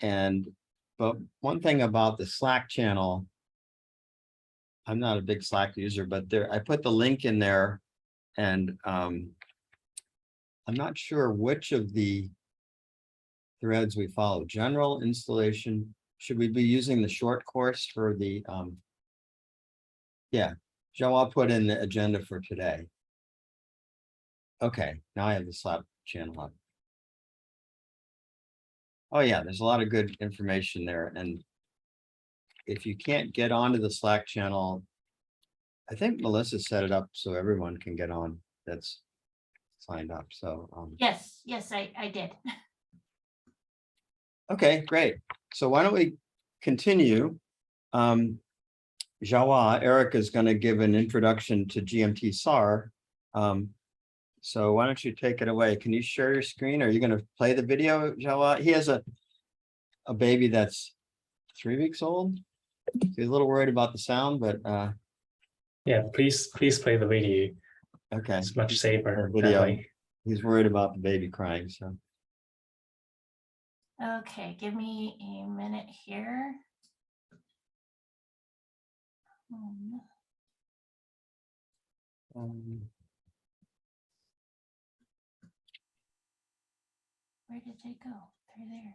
But one thing about the Slack channel, I'm not a big Slack user, but I put the link in there and I'm not sure which of the threads we follow. General, installation. Should we be using the short course for the yeah, Joe, I'll put in the agenda for today. Okay, now I have the Slack channel up. Oh yeah, there's a lot of good information there. And if you can't get onto the Slack channel, I think Melissa set it up so everyone can get on that's signed up. So Yes, I did. okay, great. So why don't we continue? Jawa, Eric is going to give an introduction to Gmtsar. So why don't you take it away? Can you share your screen? Are you going to play the video, Jawa? He has a baby that's 3 weeks old. He's a little worried about the sound, but Yeah, please play the video. okay. It's much safer. Video. That way. He's worried about the baby crying. So Okay, give me a minute here. Where did they go? They're there.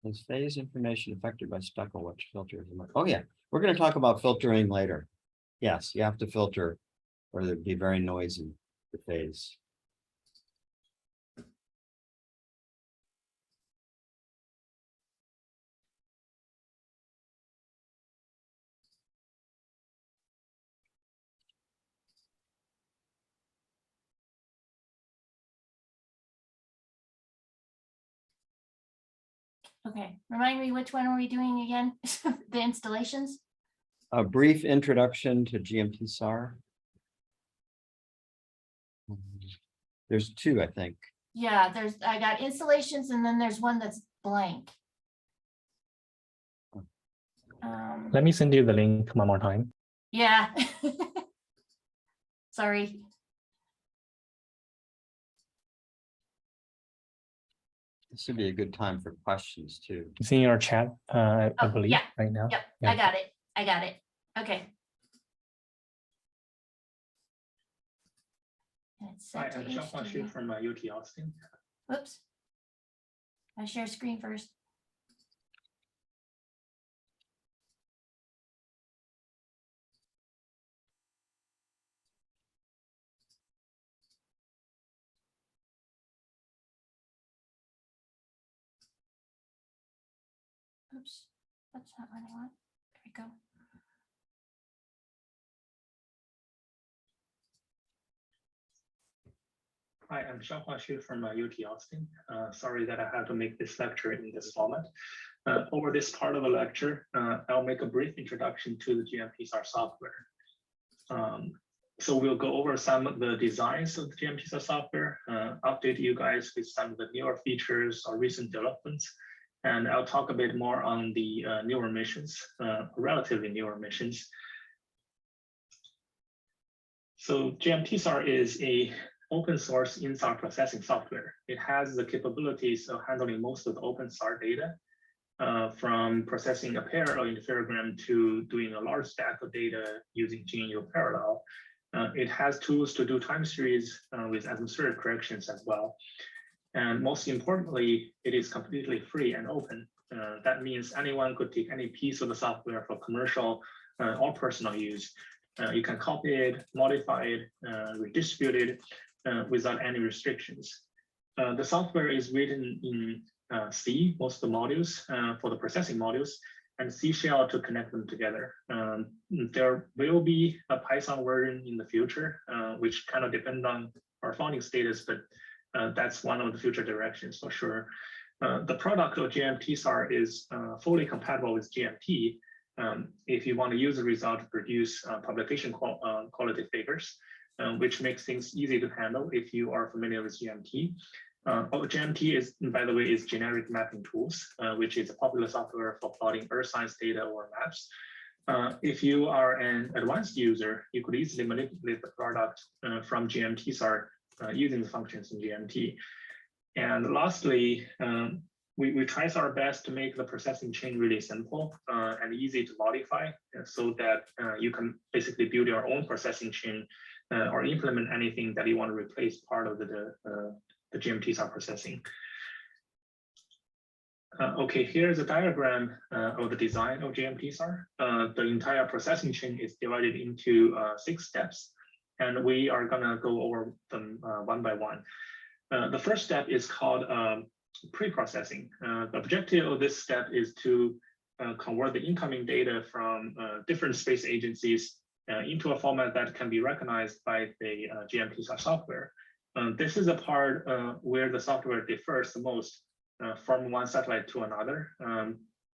Is phase information affected by speckle? Which filters? Oh yeah, we're going to talk about filtering later. Yes, you have to filter, or it'd be very noisy. The phase. Okay, remind me, which one are we doing again? The installations? A brief introduction to Gmtsar. There's two, I think. Yeah, I got installations and then there's one that's blank. Let me send you the link one more time. Yeah. Sorry. This would be a good time for questions too. It's in your chat, I Oh, believe, yeah. right now. Yep, Yeah. I got it. I got it. Okay. And it's set to HTML. from UT Austin. Whoops. I share screen first. Oops, that's not what I want. There we go. Hi, I'm Xiaohua Xu from UT Austin. Sorry that I have to make this lecture in this format. Over this part of the lecture, I'll make a brief introduction to the Gmtsar software. So we'll go over some of the designs of the Gmtsar software, update you guys with some of the newer features or recent developments, and I'll talk a bit more on the newer missions, relatively newer missions. So Gmtsar is a open source in-SAR processing software. It has the capabilities of handling most of the open SAR data, from processing a pair or interferogram to doing a large stack of data using GNU parallel. It has tools to do time series with atmospheric corrections as well. And most importantly, it is completely free and open. That means anyone could take any piece of the software for commercial or personal use. You can copy it, modify it, redistribute it without any restrictions. The software is written in C, most of the modules for the processing modules, and C shell to connect them together. There will be a Python version in the future, which kind of depends on our founding status, but that's one of the future directions for sure. The product of Gmtsar is fully compatible with GMT. If you want to use the result to produce publication quality figures, which makes things easy to handle if you are familiar with GMT. GMT is, by the way, is generic mapping tools, which is a popular software for plotting earth science data or maps. If you are an advanced user, you could easily manipulate the product from Gmtsar using the functions in GMT. And lastly, we try our best to make the processing chain really simple and easy to modify, so that you can basically build your own processing chain or implement anything that you want to replace part of the Gmtsar processing. Okay, here's a diagram of the design of Gmtsar. The entire processing chain is divided into 6 steps, and we are gonna go over them one by one. The first step is called pre-processing. The objective of this step is to convert the incoming data from different space agencies into a format that can be recognized by the Gmtsar software. This is a part where the software differs the most from one satellite to another.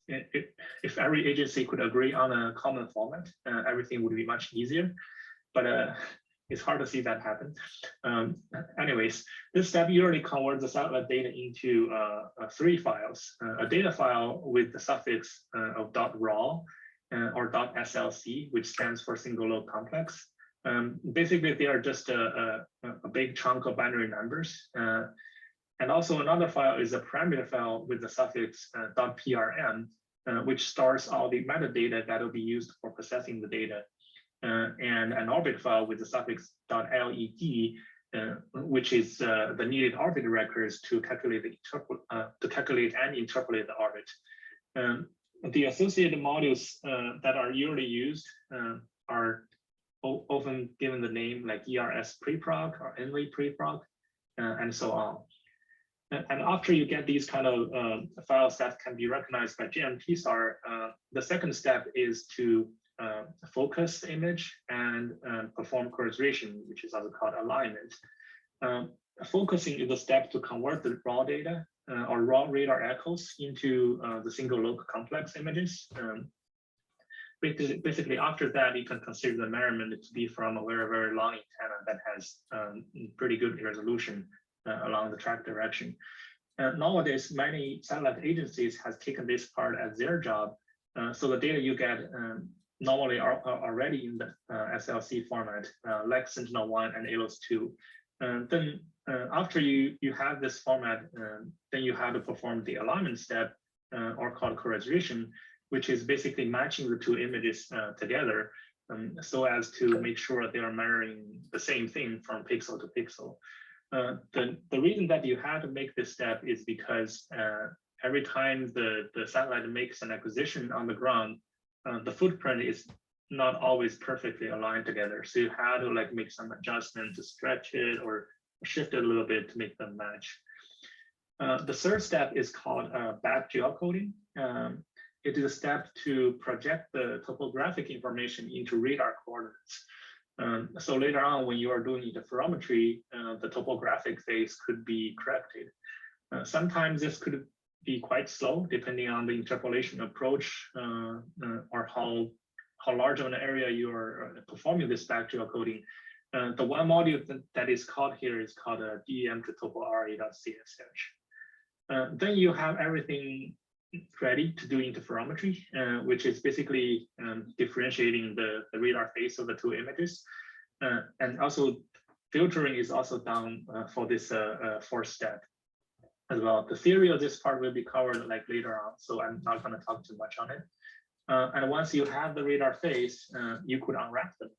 If every agency could agree on a common format, everything would be much easier, but it's hard to see that happen. Anyways, this step usually converts the satellite data into 3 files, a data file with the suffix of .raw or .slc, which stands for single log complex. Basically, they are just a big chunk of binary numbers. And also another file is a parameter file with the suffix .prm, which stores all the metadata that will be used for processing the data, and an orbit file with the suffix .led, which is the needed orbit records to calculate and interpolate the orbit. The associated modules that are usually used are often given the name like ERS preprog or NV preprog, and so on. And after you get these kind of files that can be recognized by Gmtsar, the second step is to focus the image and perform curvature, which is also called alignment. Focusing is a step to convert the raw data or raw radar echoes into the single local complex images. Basically, after that, you can consider the measurement to be from a very, very long antenna that has pretty good resolution along the track direction. Nowadays, many satellite agencies has taken this part as their job. So the data you get normally are already in the SLC format, like Sentinel-1 and ALOS-2. Then after you have this format, then you have to perform the alignment step, or called curvature, which is basically matching the two images together, so as to make sure they are measuring the same thing from pixel to pixel. The reason that you have to make this step is because every time the satellite makes an acquisition on the ground, the footprint is not always perfectly aligned together. So you have to like make some adjustment to stretch it or shift it a little bit to make them match. The third step is called back geocoding. It is a step to project the topographic information into radar coordinates. So later on, when you are doing interferometry, the topographic phase could be corrected. Sometimes this could be quite slow, depending on the interpolation approach or how large of an area you are performing this back geocoding. The one module that is called here is called DEM to topo.RE.CSH. Then you have everything ready to do interferometry, which is basically differentiating the radar phase of the two images. And also filtering is also done for this fourth step as well. The theory of this part will be covered like later on, so I'm not going to talk too much on it. And once you have the radar phase, you could unwrap them.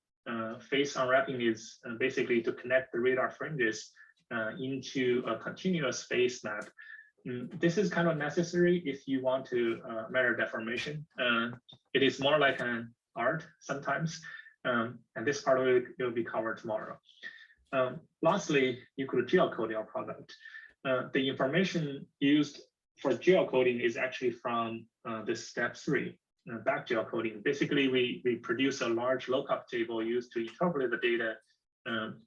Phase unwrapping is basically to connect the radar fringes into a continuous phase map. This is kind of necessary if you want to measure deformation. It is more like an art sometimes, and this part will be covered tomorrow. Lastly, you could geocode your product. The information used for geocoding is actually from this step 3, back geocoding. Basically, we produce a large lookup table used to interpolate the data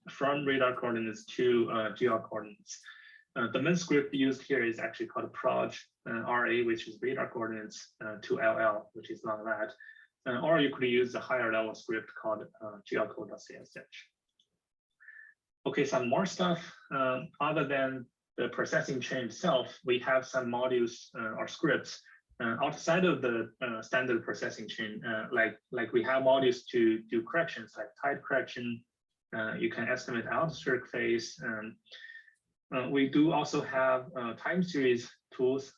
from radar coordinates to geo coordinates. The main script used here is actually called proj RA, which is radar coordinates, to LL, which is long lat. Or you could use a higher level script called geocode.csh. Okay, some more stuff. Other than the processing chain itself, we have some modules or scripts outside of the standard processing chain. Like we have modules to do corrections like tide correction. You can estimate atmospheric phase. We do also have time series tools,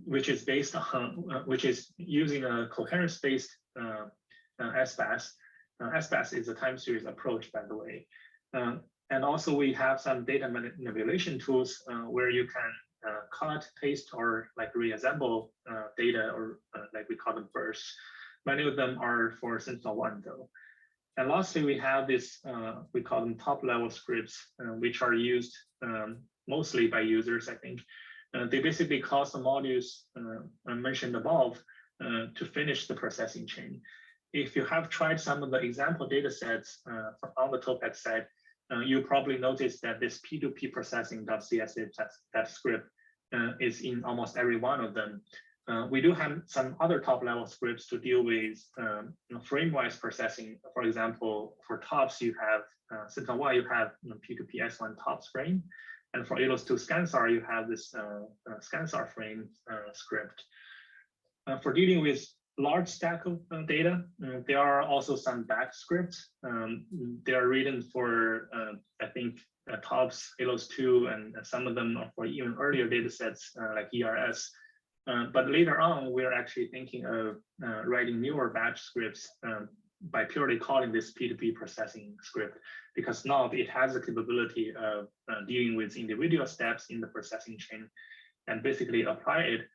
which is based on, which is using a coherence-based SBAS. SBAS is a time series approach, by the way. And also we have some data manipulation tools where you can cut, paste, or like reassemble data, or like we call them bursts. Many of them are for Sentinel-1 though. And lastly, we have this, we call them top level scripts, which are used mostly by users, I think. They basically cause the modules mentioned above to finish the processing chain. If you have tried some of the example data sets on the Topaz side, you probably noticed that this P2P processing.csh, that script is in almost every one of them. We do have some other top level scripts to deal with frame-wise processing. For example, for tops, you have Sentinel-1, you have P2P S1 tops frame. And for ALOS2 ScanSAR, you have this ScanSAR frame script. For dealing with large stack of data, there are also some back scripts. They are written for, I think, tops, ALOS2, and some of them are for even earlier data sets like ERS. But later on, we're actually thinking of writing newer batch scripts by purely calling this P2P processing script, because now it has the capability of dealing with individual steps in the processing chain and basically apply it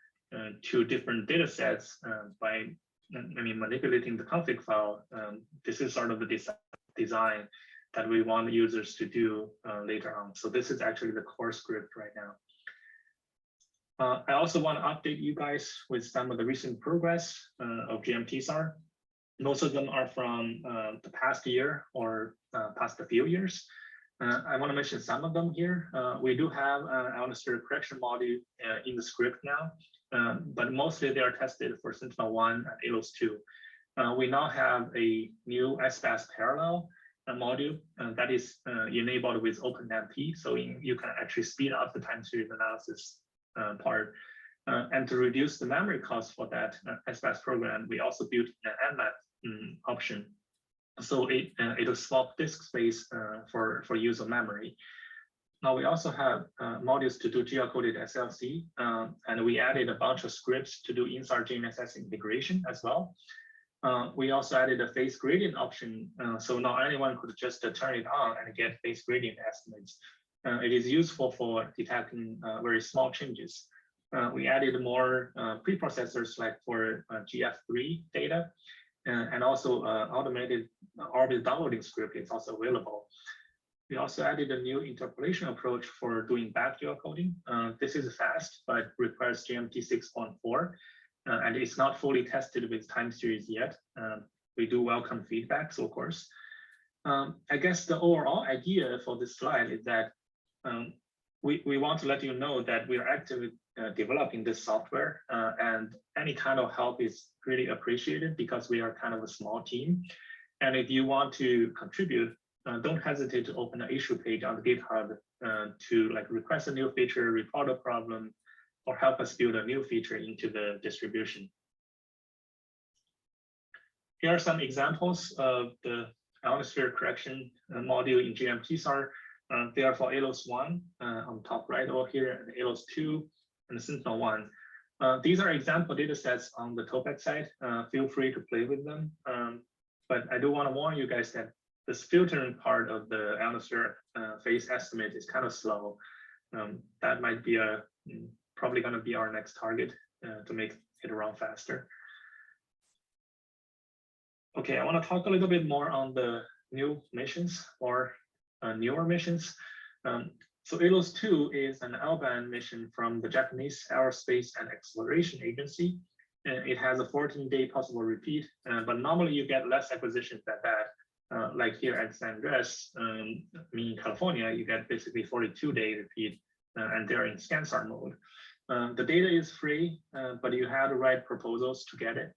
to different data sets by manipulating the config file. This is sort of the design that we want users to do later on. So this is actually the core script right now. I also want to update you guys with some of the recent progress of Gmtsar. Most of them are from the past year or past a few years. I want to mention some of them here. We do have an Ionosphere correction module in the script now, but mostly they are tested for Sentinel-1 and ALOS-2. We now have a new SPAS parallel module that is enabled with OpenMP, so you can actually speed up the time series analysis part. And to reduce the memory cost for that SPAS program, we also built an nmap option. So it'll swap disk space for use of memory. Now we also have modules to do geocoded SLC, and we added a bunch of scripts to do in-Sar GNSS integration as well. We also added a phase gradient option, so now anyone could just turn it on and get phase gradient estimates. It is useful for detecting very small changes. We added more preprocessors like for GF3 data, and also automated orbit downloading script is also available. We also added a new interpolation approach for doing back geocoding. This is fast, but requires GMT 6.4, and it's not fully tested with time series yet. We do welcome feedbacks, of course. I guess the overall idea for this slide is that we want to let you know that we are actively developing this software, and any kind of help is really appreciated because we are kind of a small team. And if you want to contribute, don't hesitate to open an issue page on the GitHub to like request a new feature, report a problem, or help us build a new feature into the distribution. Here are some examples of the Ionosphere correction module in Gmtsar. They are for ALOS-1 on top right over here, and ALOS-2 and Sentinel-1. These are example data sets on the Topac side. Feel free to play with them. But I do want to warn you guys that this filtering part of the Ionosphere phase estimate is kind of slow. That might be probably going to be our next target to make it run faster. Okay, I want to talk a little bit more on the new missions or newer missions. So ALOS-2 is an L-band mission from the Japanese Aerospace and Exploration Agency. It has a 14-day possible repeat, but normally you get less acquisitions than that. Like here at San Andreas, in California, you get basically 42-day repeat, and they're in ScanSAR mode. The data is free, but you have to write proposals to get it.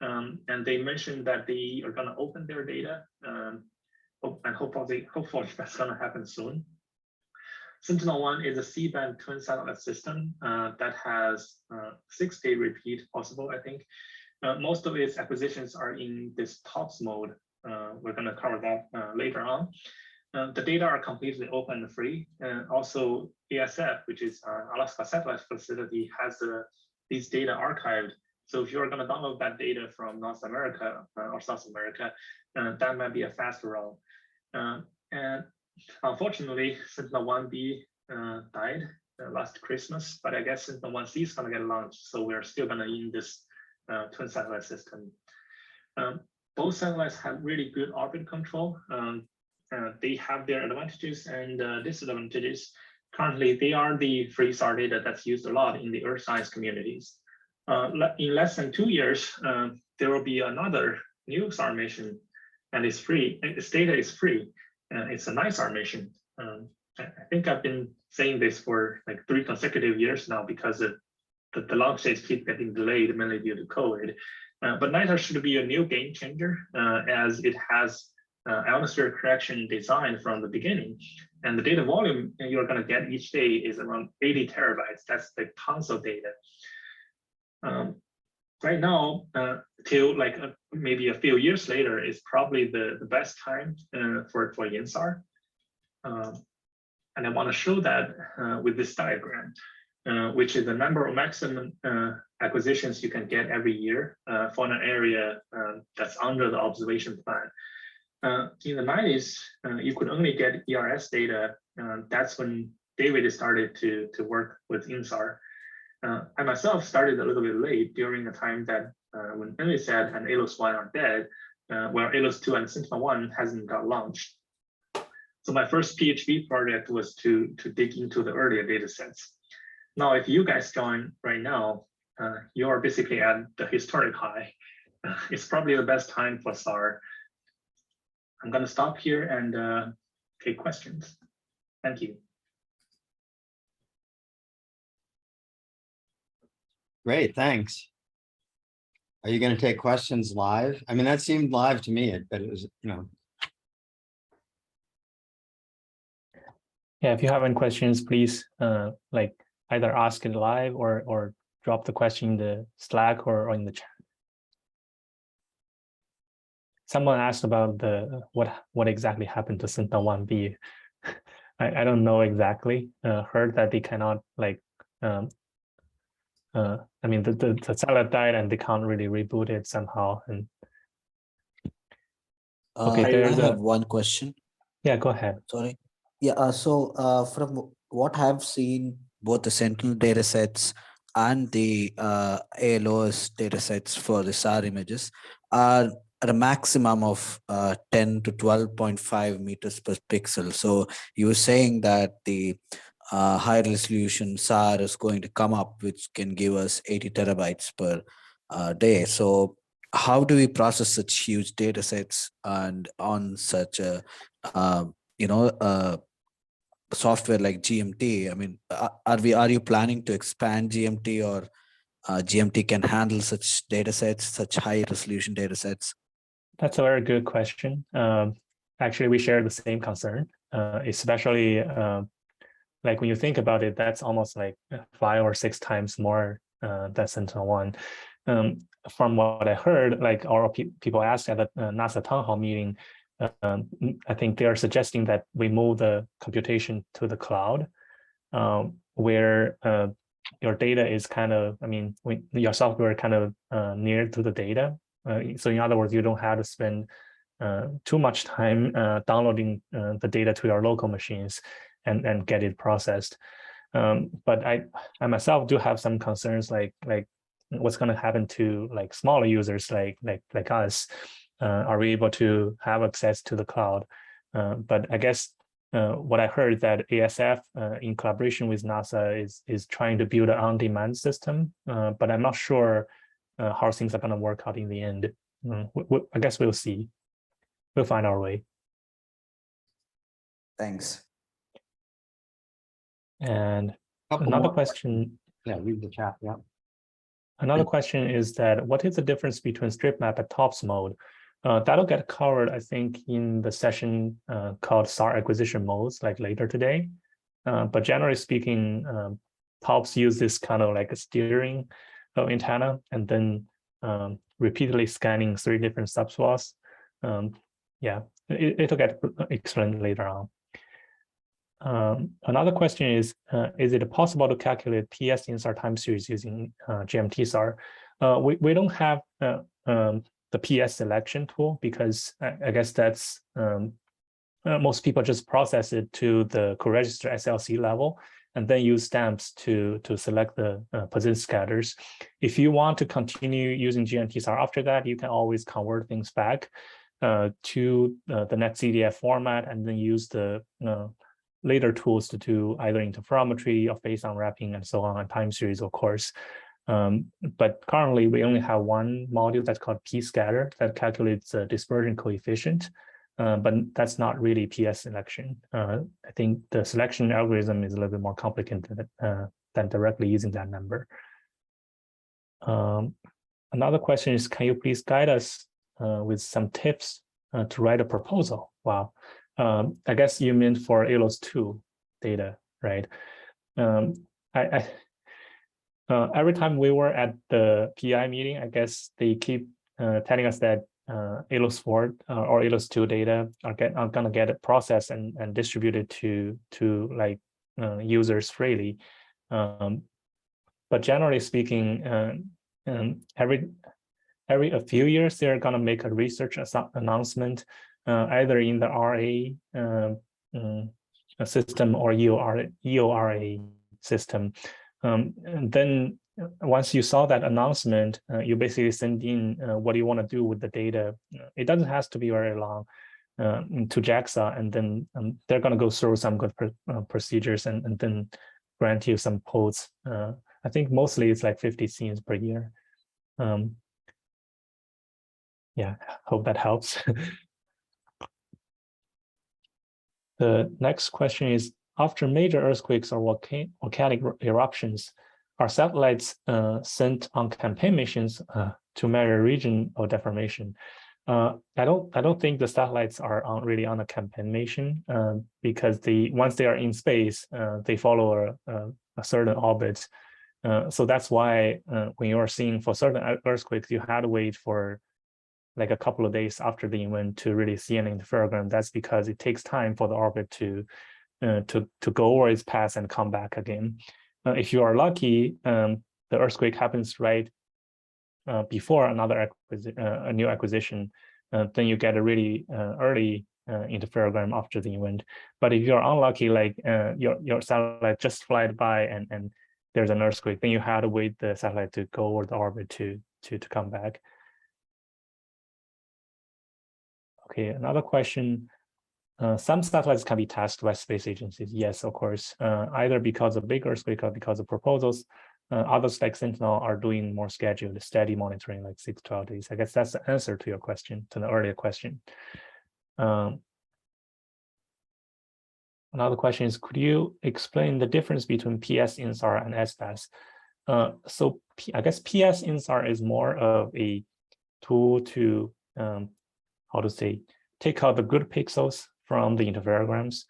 And they mentioned that they are going to open their data, and hopefully that's going to happen soon. Sentinel-1 is a C-band twin satellite system that has 6-day repeat possible, I think. Most of its acquisitions are in this TOPS mode. We're going to cover that later on. The data are completely open and free. Also, ASF, which is Alaska Satellite Facility, has these data archived. So if you're going to download that data from North America or South America, that might be a faster route. And unfortunately, Sentinel-1B died last Christmas, but I guess Sentinel-1C is going to get launched. So we're still going to use this twin satellite system. Both satellites have really good orbit control. They have their advantages and disadvantages. Currently, they are the free SAR data that's used a lot in the Earth science communities. In less than 2 years, there will be another new SAR mission, and it's free. Its data is free. It's a NISAR mission. I think I've been saying this for like 3 consecutive years now because the launch dates keep getting delayed, mainly due to COVID. But NISAR should be a new game changer as it has Ionosphere correction design from the beginning. And the data volume you're going to get each day is around 80 terabytes. That's like tons of data. Right now, till like maybe a few years later, is probably the best time for InSAR. And I want to show that with this diagram. which is the number of maximum acquisitions you can get every year for an area that's under the observation plan. In the 90s, you could only get ERS data. That's when David started to work with INSAR. I myself started a little bit late during the time that when Landsat and ALOS-1 are dead, where ALOS-2 and Sentinel-1 hasn't got launched. So my first PhD project was to dig into the earlier data sets. Now, if you guys join right now, you are basically at the historic high. It's probably the best time for SAR. I'm going to stop here and take questions. Thank you. Great, thanks. Are you going to take questions live? I mean, that seemed live to me, but it was, Yeah, if you have any questions, please like either ask it live or drop the question in the Slack or in the chat. Someone asked about the what exactly happened to Sentinel-1B. I don't know exactly. Heard that they cannot like I mean the satellite died and they can't really reboot it somehow. And okay, I have one question. Yeah, go ahead. Sorry. Yeah. So from what I've seen, both the Sentinel data sets and the ALOS data sets for the SAR images are at a maximum of 10 to 12.5 meters per pixel. So you were saying that the high resolution SAR is going to come up, which can give us 80 terabytes per day. So how do we process such huge data sets and on such a software like GMT? I mean, are you planning to expand GMT, or GMT can handle such data sets, such high resolution data sets? That's a very good question. Actually, we share the same concern, especially like when you think about it, that's almost like 5 or 6 times more than Sentinel-1. From what I heard, like our people asked at the NASA town hall meeting, I think they are suggesting that we move the computation to the cloud, where your data is kind of, I mean, your software kind of near to the data. So in other words, you don't have to spend too much time downloading the data to your local machines and get it processed. But I myself do have some concerns, like what's going to happen to like smaller users like us. Are we able to have access to the cloud? But I guess what I heard that ASF in collaboration with NASA is trying to build an on-demand system, but I'm not sure how things are going to work out in the end. I guess we'll see. We'll find our way. Thanks. And another question. Yeah, read the chat. Yeah. Another question is that what is the difference between strip map and TOPS mode? That'll get covered, I think, in the session called SAR acquisition modes, like later today. But generally speaking, TOPS use this kind of like a steering antenna and then repeatedly scanning 3 different subswaths. Yeah, it'll get explained later on. Another question is it possible to calculate PS INSAR time series using Gmtsar? We don't have the PS selection tool because I guess that's most people just process it to the co-register SLC level and then use stamps to select the position scatters. If you want to continue using Gmtsar after that, you can always convert things back to the NetCDF format and then use the later tools to do either interferometry or phase unwrapping and so on, and time series, of course. But currently, we only have one module that's called p-scatter that calculates the dispersion coefficient, but that's not really PS selection. I think the selection algorithm is a little bit more complicated than directly using that number. Another question is, can you please guide us with some tips to write a proposal? Wow. I guess you meant for ALOS-2 data, right? Every time we were at the PI meeting, I guess they keep telling us that ALOS-4 or ALOS-2 data are going to get processed and distributed to like users freely. but generally speaking, every a few years they're gonna make a research announcement, either in the RA system or EORA system. And then once you saw that announcement, you basically send in what you want to do with the data. It doesn't have to be very long to JAXA, and then they're going to go through some good procedures and then grant you some codes. I think mostly it's like 50 scenes per year. Yeah, hope that helps. The next question is, after major earthquakes or volcanic eruptions, are satellites sent on campaign missions to measure region of deformation? I don't think the satellites are really on a campaign mission because once they are in space, they follow a certain orbit. So that's why when you are seeing for certain earthquakes, you had to wait for like a couple of days after the event to really see an interferogram. That's because it takes time for the orbit to go over its path and come back again. If you are lucky, the earthquake happens right before a new acquisition, then you get a really early interferogram after the event. But if you're unlucky, like your satellite just flies by and there's an earthquake, then you have to wait the satellite to go over the orbit to come back. Okay, another question. Some satellites can be tasked by space agencies. Yes, of course, either because of big earthquake or because of proposals. Others like Sentinel are doing more scheduled, steady monitoring, like 6 to 12 days. I guess that's the answer to your question, to the earlier question. Another question is, could you explain the difference between PS INSAR and SBAS? So I guess PS INSAR is more of a tool to, how to say, take out the good pixels from the interferograms.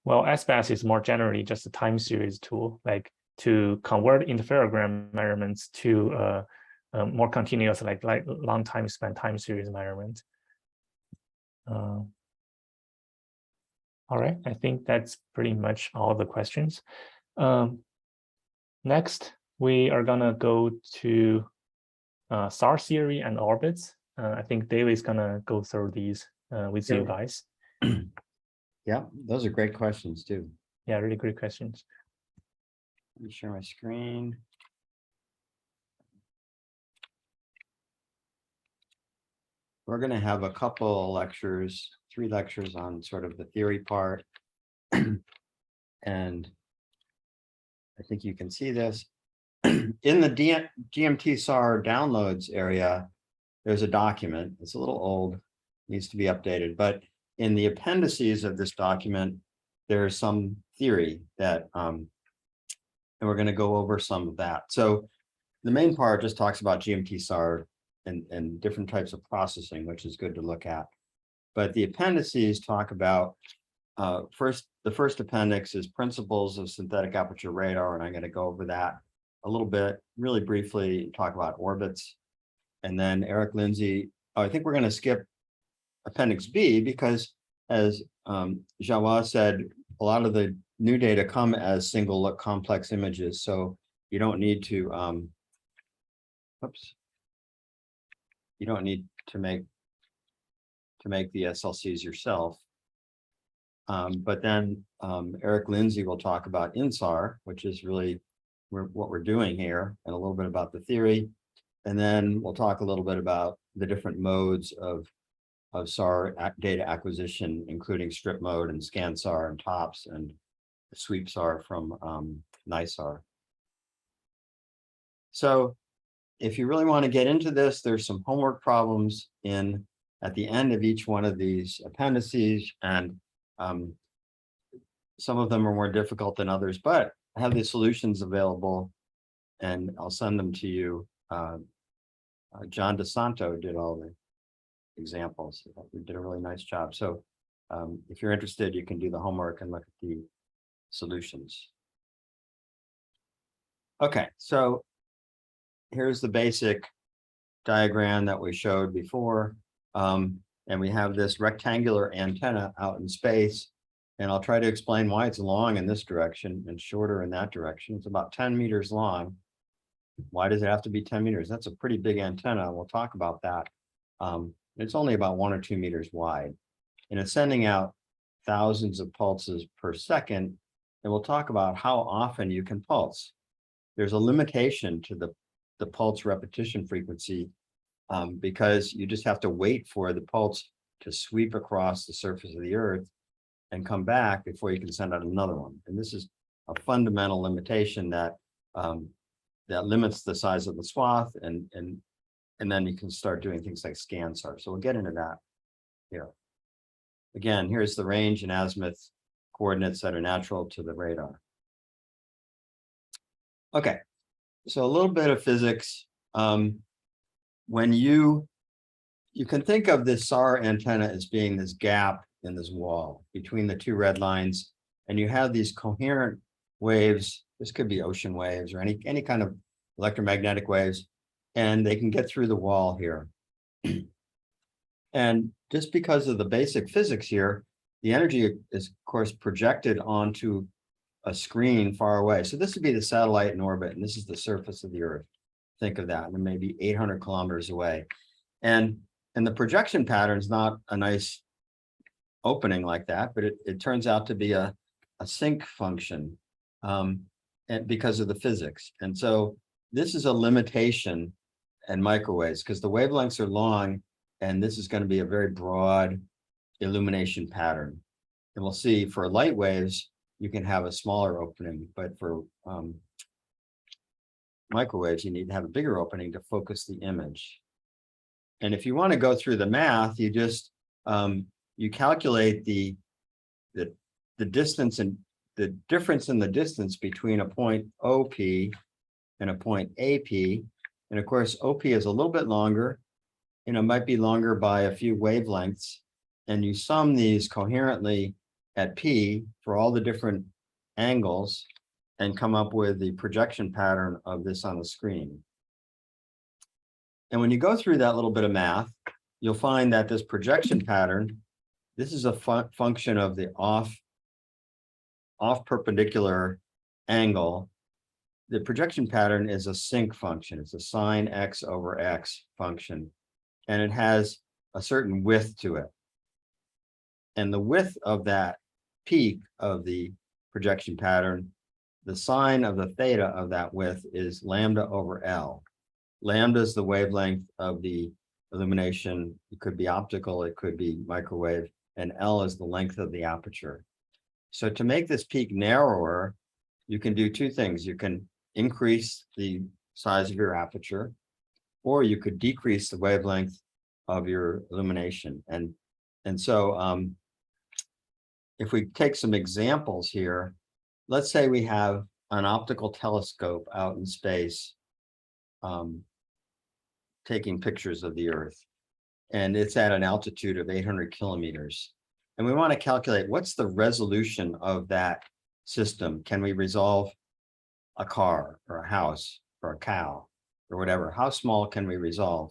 Well, SBAS is more generally just a time series tool, like to convert interferogram measurements to more continuous, like long time span time series measurement. All right, I think that's pretty much all the questions. Next, we are gonna go to SAR theory and orbits. I think David is gonna go through these with you guys. Yeah, those are great questions too. Yeah, really great questions. Let me share my screen. We're going to have a couple lectures, 3 lectures on sort of the theory part. And I think you can see this. In the Gmtsar downloads area, there's a document. It's a little old, needs to be updated. But in the appendices of this document, there's some theory that, and we're going to go over some of that. So the main part just talks about Gmtsar and different types of processing, which is good to look at. But the appendices talk about, the first appendix is principles of synthetic aperture radar, and I'm going to go over that a little bit, really briefly talk about orbits. And then Eric Lindsay, I think we're going to skip Appendix B because, as Jawa said, a lot of the new data come as single look complex images, so you don't need to you don't need to make the SLCs yourself. But then Eric Lindsay will talk about INSAR, which is really what we're doing here, and a little bit about the theory. And then we'll talk a little bit about the different modes of SAR data acquisition, including strip mode and ScanSAR and TOPS and sweep SAR from NISAR. So if you really want to get into this, there's some homework problems at the end of each one of these appendices, and some of them are more difficult than others, but I have the solutions available and I'll send them to you. John DeSanto did all the examples. We did a really nice job. So if you're interested, you can do the homework and look at the solutions. Okay, so here's the basic diagram that we showed before. And we have this rectangular antenna out in space. And I'll try to explain why it's long in this direction and shorter in that direction. It's about 10 meters long. Why does it have to be 10 meters? That's a pretty big antenna. We'll talk about that. It's only about 1 or 2 meters wide, and it's sending out thousands of pulses per second. And we'll talk about how often you can pulse. There's a limitation to the pulse repetition frequency because you just have to wait for the pulse to sweep across the surface of the Earth and come back before you can send out another one. And this is a fundamental limitation that that limits the size of the swath, and then you can start doing things like Scansar. So we'll get into that here. Again, here's the range and azimuth coordinates that are natural to the radar. Okay, so a little bit of physics. When you can think of this SAR antenna as being this gap in this wall between the two red lines, and you have these coherent waves. This could be ocean waves or any kind of electromagnetic waves, and they can get through the wall here. And just because of the basic physics here, the energy is, of course, projected onto a screen far away. So this would be the satellite in orbit, and this is the surface of the Earth. Think of that, and maybe 800 kilometers away. And the projection pattern is not a nice opening like that, but it turns out to be a sync function and because of the physics. And so this is a limitation in microwaves because the wavelengths are long, and this is going to be a very broad illumination pattern. And we'll see for light waves, you can have a smaller opening, but for microwaves, you need to have a bigger opening to focus the image. And if you want to go through the math, you just you calculate the distance and the difference in the distance between a point OP and a point AP. And of course, OP is a little bit longer, you know, might be longer by a few wavelengths. And you sum these coherently at P for all the different angles and come up with the projection pattern of this on the screen. And when you go through that little bit of math, you'll find that this projection pattern, this is a function of the off perpendicular angle. The projection pattern is a sync function. It's a sine x over x function, and it has a certain width to it. And the width of that peak of the projection pattern, the sine of the theta of that width is lambda over L. Lambda is the wavelength of the illumination. It could be optical, it could be microwave, and L is the length of the aperture. So to make this peak narrower, you can do two things. You can increase the size of your aperture, or you could decrease the wavelength of your illumination. And so if we take some examples here, let's say we have an optical telescope out in space taking pictures of the Earth, and it's at an altitude of 800 kilometers. And we want to calculate what's the resolution of that system. Can we resolve a car or a house or a cow or whatever? How small can we resolve?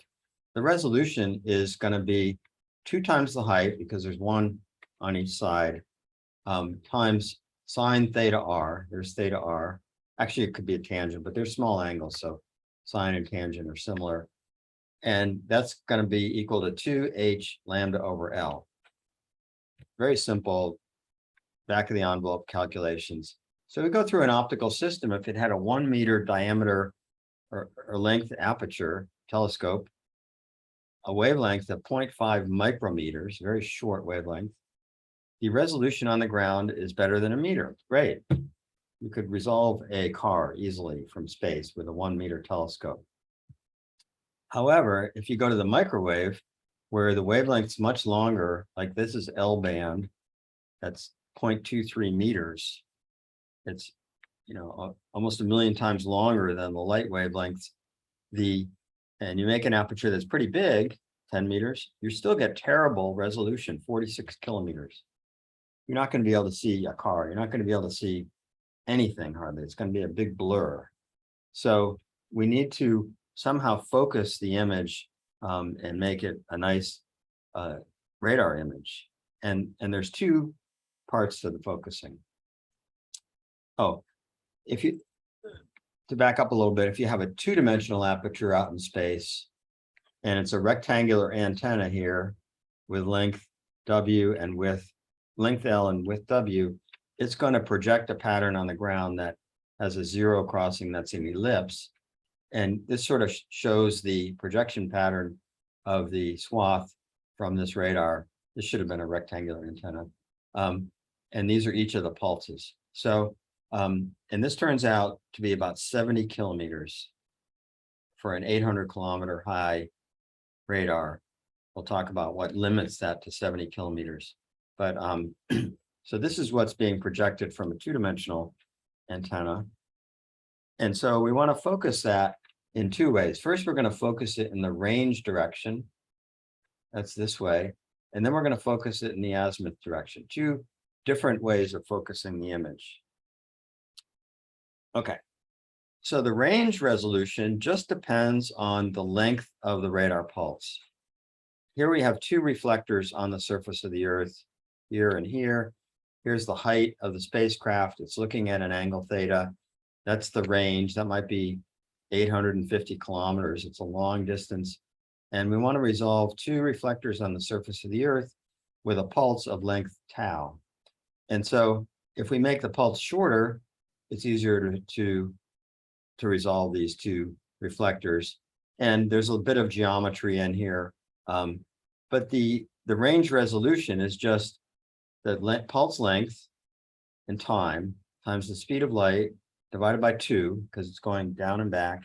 The resolution is going to be 2 times the height, because there's one on each side, times sine theta r. There's theta r. Actually, it could be a tangent, but they're small angles, so sine and tangent are similar. And that's going to be equal to 2h lambda over L. Very simple back of the envelope calculations. So we go through an optical system. If it had a 1 meter diameter or length aperture telescope, a wavelength of 0.5 micrometers, very short wavelength, the resolution on the ground is better than a meter. Great. You could resolve a car easily from space with a 1 meter telescope. However, if you go to the microwave, where the wavelength's much longer, like this is L band, that's 0.23 meters. It's, you know, almost 1 million times longer than the light wavelengths. And you make an aperture that's pretty big, 10 meters, you still get terrible resolution, 46 kilometers. You're not going to be able to see a car. You're not going to be able to see anything hardly. It's going to be a big blur. So we need to somehow focus the image and make it a nice radar image. And there's 2 parts to the focusing. Oh, if you to back up a little bit, if you have a two-dimensional aperture out in space, and it's a rectangular antenna here with length W and width, length L and width W, it's going to project a pattern on the ground that has a zero crossing that's an ellipse. And this sort of shows the projection pattern of the swath from this radar. This should have been a rectangular antenna. And these are each of the pulses. So, and this turns out to be about 70 kilometers for an 800 kilometer high radar. We'll talk about what limits that to 70 kilometers. But so this is what's being projected from a two-dimensional antenna. And so we want to focus that in two ways. First, we're going to focus it in the range direction. That's this way. And then we're going to focus it in the azimuth direction. Two different ways of focusing the image. Okay. So the range resolution just depends on the length of the radar pulse. Here we have two reflectors on the surface of the Earth, here and here. Here's the height of the spacecraft. It's looking at an angle theta. That's the range. That might be 850 kilometers. It's a long distance. And we want to resolve two reflectors on the surface of the Earth with a pulse of length tau. And so if we make the pulse shorter, it's easier to resolve these two reflectors. And there's a bit of geometry in here. But the range resolution is just the pulse length in time times the speed of light divided by 2, because it's going down and back,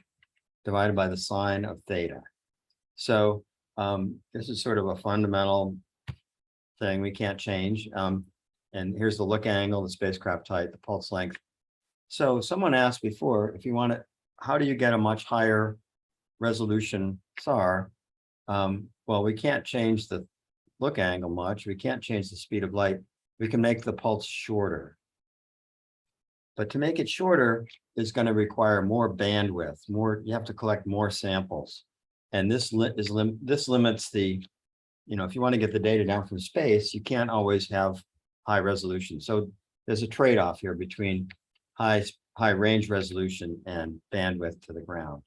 divided by the sine of theta. So this is sort of a fundamental thing we can't change. And here's the look angle, the spacecraft height, the pulse length. So someone asked before, if you want to, how do you get a much higher resolution SAR? Well, we can't change the look angle much. We can't change the speed of light. We can make the pulse shorter. But to make it shorter is going to require more bandwidth, you have to collect more samples. And this limits the, if you want to get the data down from space, you can't always have high resolution. So there's a trade-off here between high range resolution and bandwidth to the ground.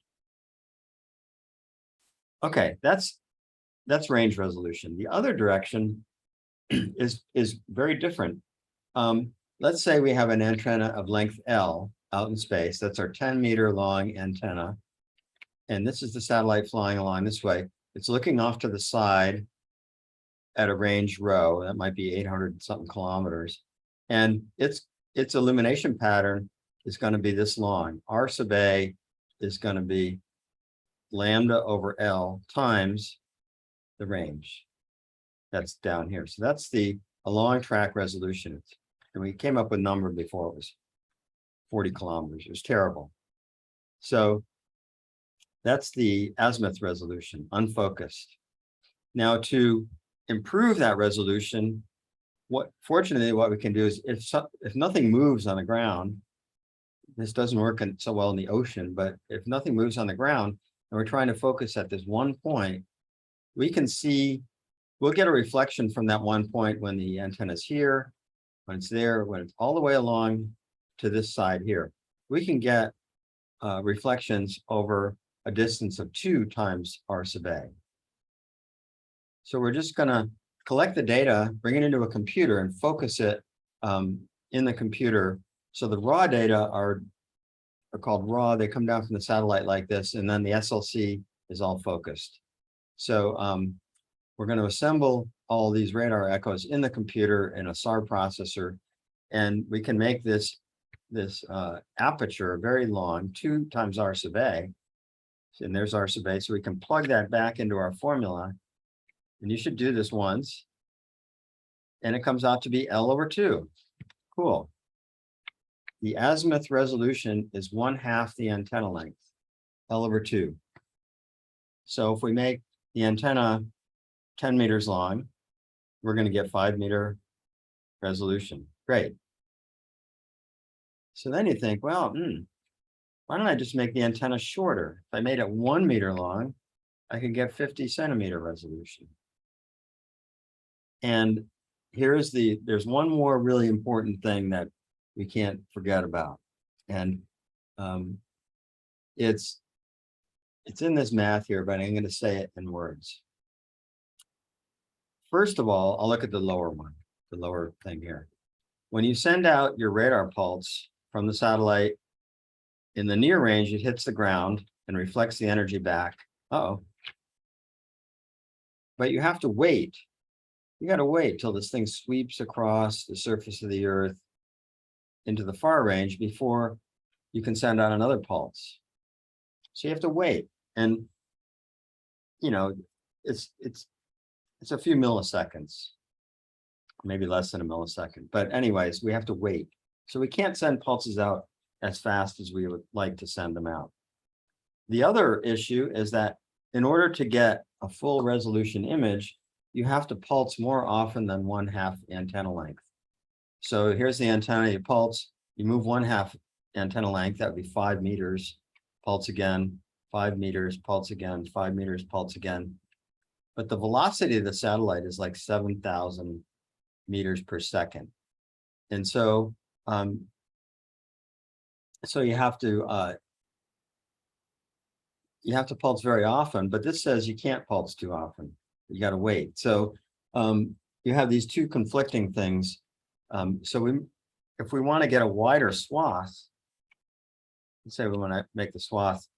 Okay, that's range resolution. The other direction is very different. Let's say we have an antenna of length L out in space. That's our 10-meter long antenna. And this is the satellite flying along this way. It's looking off to the side at a range rho. That might be 800 something kilometers. And its illumination pattern is going to be this long. R sub A is going to be lambda over L times the range. That's down here. So that's a long track resolution. And we came up with a number before, it was 40 kilometers. It was terrible. So that's the azimuth resolution, unfocused. Now to improve that resolution, fortunately what we can do is if nothing moves on the ground, this doesn't work so well in the ocean, but if nothing moves on the ground and we're trying to focus at this one point, we can see, we'll get a reflection from that one point when the antenna is here, when it's there, when it's all the way along to this side here. We can get reflections over a distance of 2 times R sub A. So we're just going to collect the data, bring it into a computer and focus it in the computer. So the raw data are called raw. They come down from the satellite like this, and then the SLC is all focused. So we're going to assemble all these radar echoes in the computer in a SAR processor, and we can make this aperture very long, 2 times R sub A. And there's R sub A. So we can plug that back into our formula. And you should do this once. And it comes out to be L over 2. Cool. The azimuth resolution is 1/2 the antenna length, L over 2. So if we make the antenna 10 meters long, we're going to get 5-meter resolution. Great. So then you think, well, why don't I just make the antenna shorter? If I made it 1 meter long, I could get 50 centimeter resolution. And there's one more really important thing that we can't forget about. And it's in this math here, but I'm going to say it in words. First of all, I'll look at the lower one, the lower thing here. When you send out your radar pulse from the satellite in the near range, it hits the ground and reflects the energy back. Uh-oh. But you have to wait. You got to wait till this thing sweeps across the surface of the Earth into the far range before you can send out another pulse. So you have to wait. And, you know, it's a few milliseconds, maybe less than a millisecond. But anyways, we have to wait. So we can't send pulses out as fast as we would like to send them out. The other issue is that in order to get a full resolution image, you have to pulse more often than 1/2 antenna length. So here's the antenna, you pulse, you move 1/2 antenna length, that would be 5 meters, pulse again, 5 meters, pulse again, 5 meters, pulse again. But the velocity of the satellite is like 7,000 meters per second. And so, so you have to pulse very often, but this says you can't pulse too often. You got to wait. So you have these two conflicting things. So if we want to get a wider swath, let's say we want to make the swath,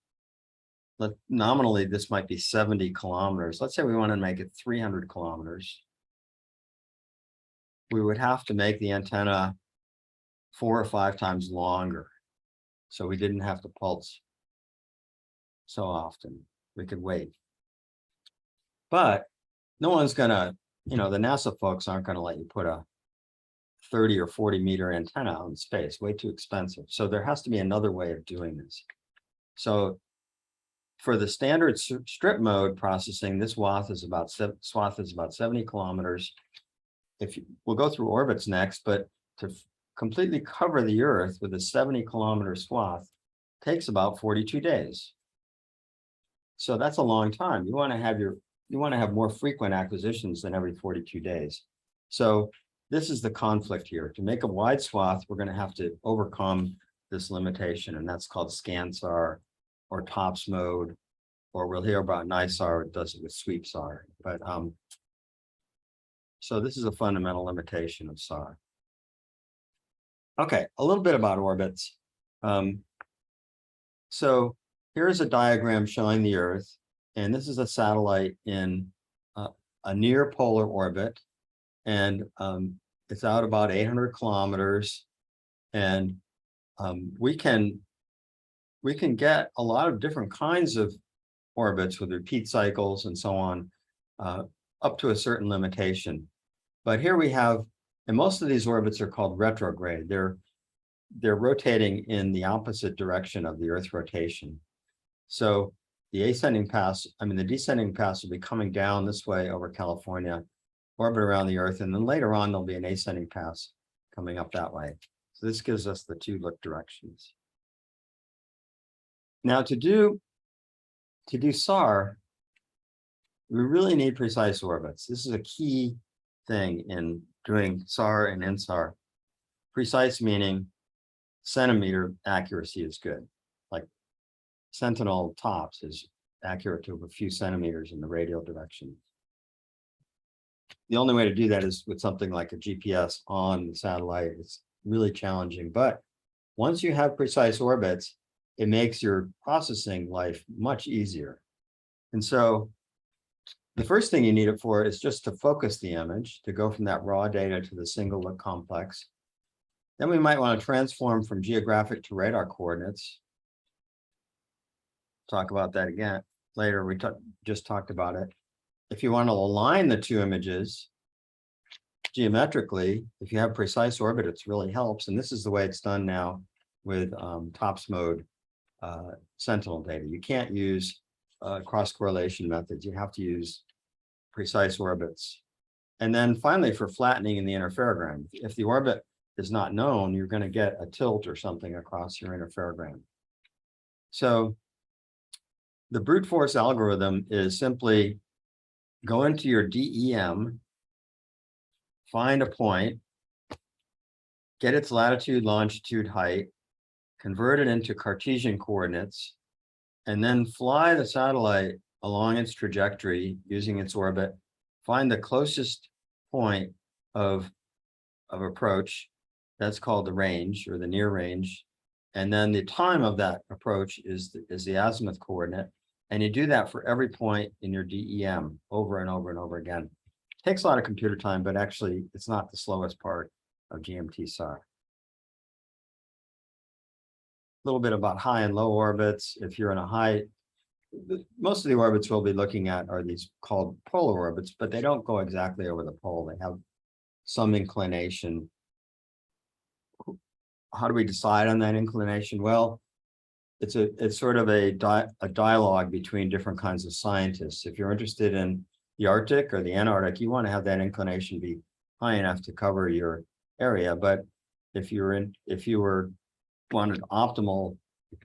nominally this might be 70 kilometers. Let's say we want to make it 300 kilometers. We would have to make the antenna 4 or 5 times longer. So we didn't have to pulse so often. We could wait. But no one's gonna, you know, the NASA folks aren't gonna let you put a 30 or 40 meter antenna out in space, way too expensive. So there has to be another way of doing this. So for the standard strip mode processing, this swath is about 70 kilometers. We'll go through orbits next, but to completely cover the Earth with a 70 kilometer swath takes about 42 days. So that's a long time. You want to have more frequent acquisitions than every 42 days. So this is the conflict here. To make a wide swath, we're going to have to overcome this limitation, and that's called Scansar or TOPS mode, or we'll hear about NISAR, it does it with SweepSAR. But so this is a fundamental limitation of SAR. Okay, a little bit about orbits. So here's a diagram showing the Earth, and this is a satellite in a near polar orbit, and it's out about 800 kilometers, and we can get a lot of different kinds of orbits with repeat cycles and so on, up to a certain limitation. But here we have, and most of these orbits are called retrograde. They're rotating in the opposite direction of the Earth's rotation. So the descending pass will be coming down this way over California, orbit around the Earth, and then later on there'll be an ascending pass coming up that way. So this gives us the two look directions. Now to do SAR, we really need precise orbits. This is a key thing in doing SAR and INSAR. Precise meaning centimeter accuracy is good. Like Sentinel TOPS is accurate to a few centimeters in the radial direction. The only way to do that is with something like a GPS on the satellite. It's really challenging, but once you have precise orbits, it makes your processing life much easier. And so the first thing you need it for is just to focus the image, to go from that raw data to the single look complex. Then we might want to transform from geographic to radar coordinates. Talk about that again later. We just talked about it. If you want to align the two images geometrically, if you have precise orbit, it really helps. And this is the way it's done now with TOPS mode Sentinel data. You can't use cross correlation methods. You have to use precise orbits. And then finally, for flattening in the interferogram, if the orbit is not known, you're going to get a tilt or something across your interferogram. So the brute force algorithm is simply go into your DEM, find a point, get its latitude, longitude, height, convert it into Cartesian coordinates, and then fly the satellite along its trajectory using its orbit, find the closest point of approach. That's called the range or the near range. And then the time of that approach is the azimuth coordinate. And you do that for every point in your DEM over and over and over again. Takes a lot of computer time, but actually it's not the slowest part of Gmtsar. A little bit about high and low orbits. If you're in a high, most of the orbits we'll be looking at are these called polar orbits, but they don't go exactly over the pole. They have some inclination. How do we decide on that inclination? Well, it's sort of a dialogue between different kinds of scientists. If you're interested in the Arctic or the Antarctic, you want to have that inclination be high enough to cover your area. But if you wanted optimal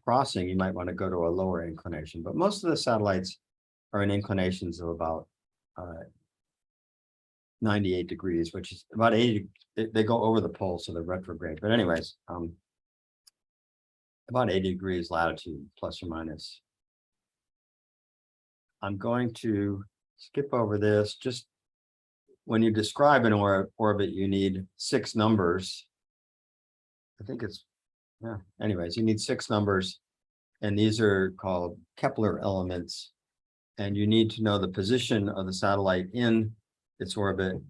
crossing, you might want to go to a lower inclination. But most of the satellites are in inclinations of about 98 degrees, which is about 80. They go over the pole, so they're retrograde. But anyways, about 80 degrees latitude, plus or minus. I'm going to skip over this. Just when you describe an orbit, you need 6 numbers. I think it's, yeah, anyways, you need 6 numbers, and these are called Kepler elements. And you need to know the position of the satellite in its orbit.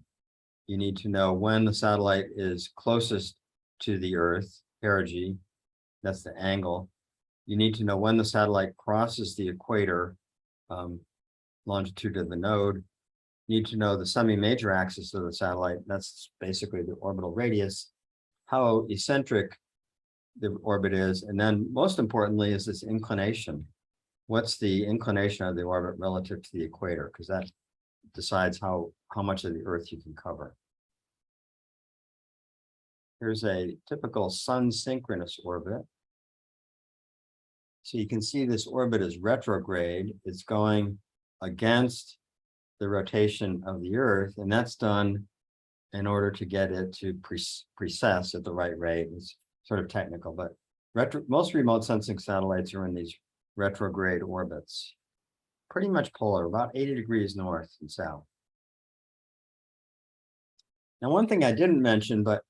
You need to know when the satellite is closest to the Earth, perigee. That's the angle. You need to know when the satellite crosses the equator, longitude of the node. You need to know the semi-major axis of the satellite. That's basically the orbital radius, how eccentric the orbit is. And then most importantly is this inclination. What's the inclination of the orbit relative to the equator? Because that decides how much of the Earth you can cover. Here's a typical sun synchronous orbit. So you can see this orbit is retrograde. It's going against the rotation of the Earth, and that's done in order to get it to precess at the right rate. It's sort of technical, but most remote sensing satellites are in these retrograde orbits. Pretty much polar, about 80 degrees north and south. Now, one thing I didn't mention, but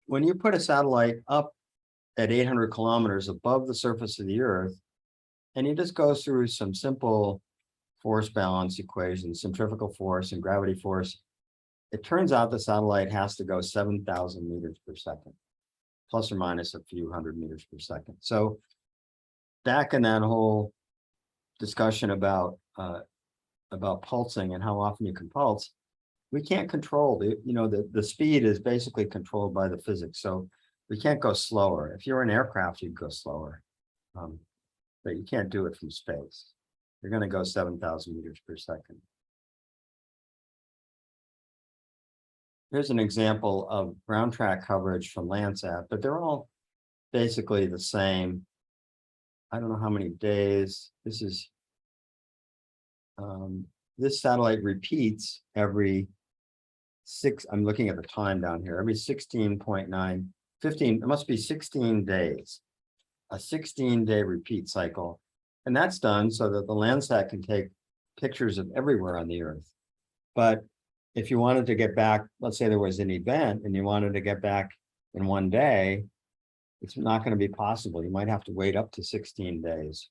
when you put a satellite up at 800 kilometers above the surface of the Earth, and you just go through some simple force balance equations, centrifugal force and gravity force, it turns out the satellite has to go 7,000 meters per second, plus or minus a few hundred meters per second. So back in that whole discussion about pulsing and how often you can pulse, we can't control the speed is basically controlled by the physics. So we can't go slower. If you're an aircraft, you'd go slower, but you can't do it from space. You're going to go 7,000 meters per second. Here's an example of ground track coverage from Landsat, but they're all basically the same. I don't know how many days. This is this satellite repeats every 6. I'm looking at the time down here. Every 16.9, 15. It must be 16 days. A 16-day repeat cycle, and that's done so that the Landsat can take pictures of everywhere on the Earth. But if you wanted to get back, let's say there was an event and you wanted to get back in one day, it's not going to be possible. You might have to wait up to 16 days.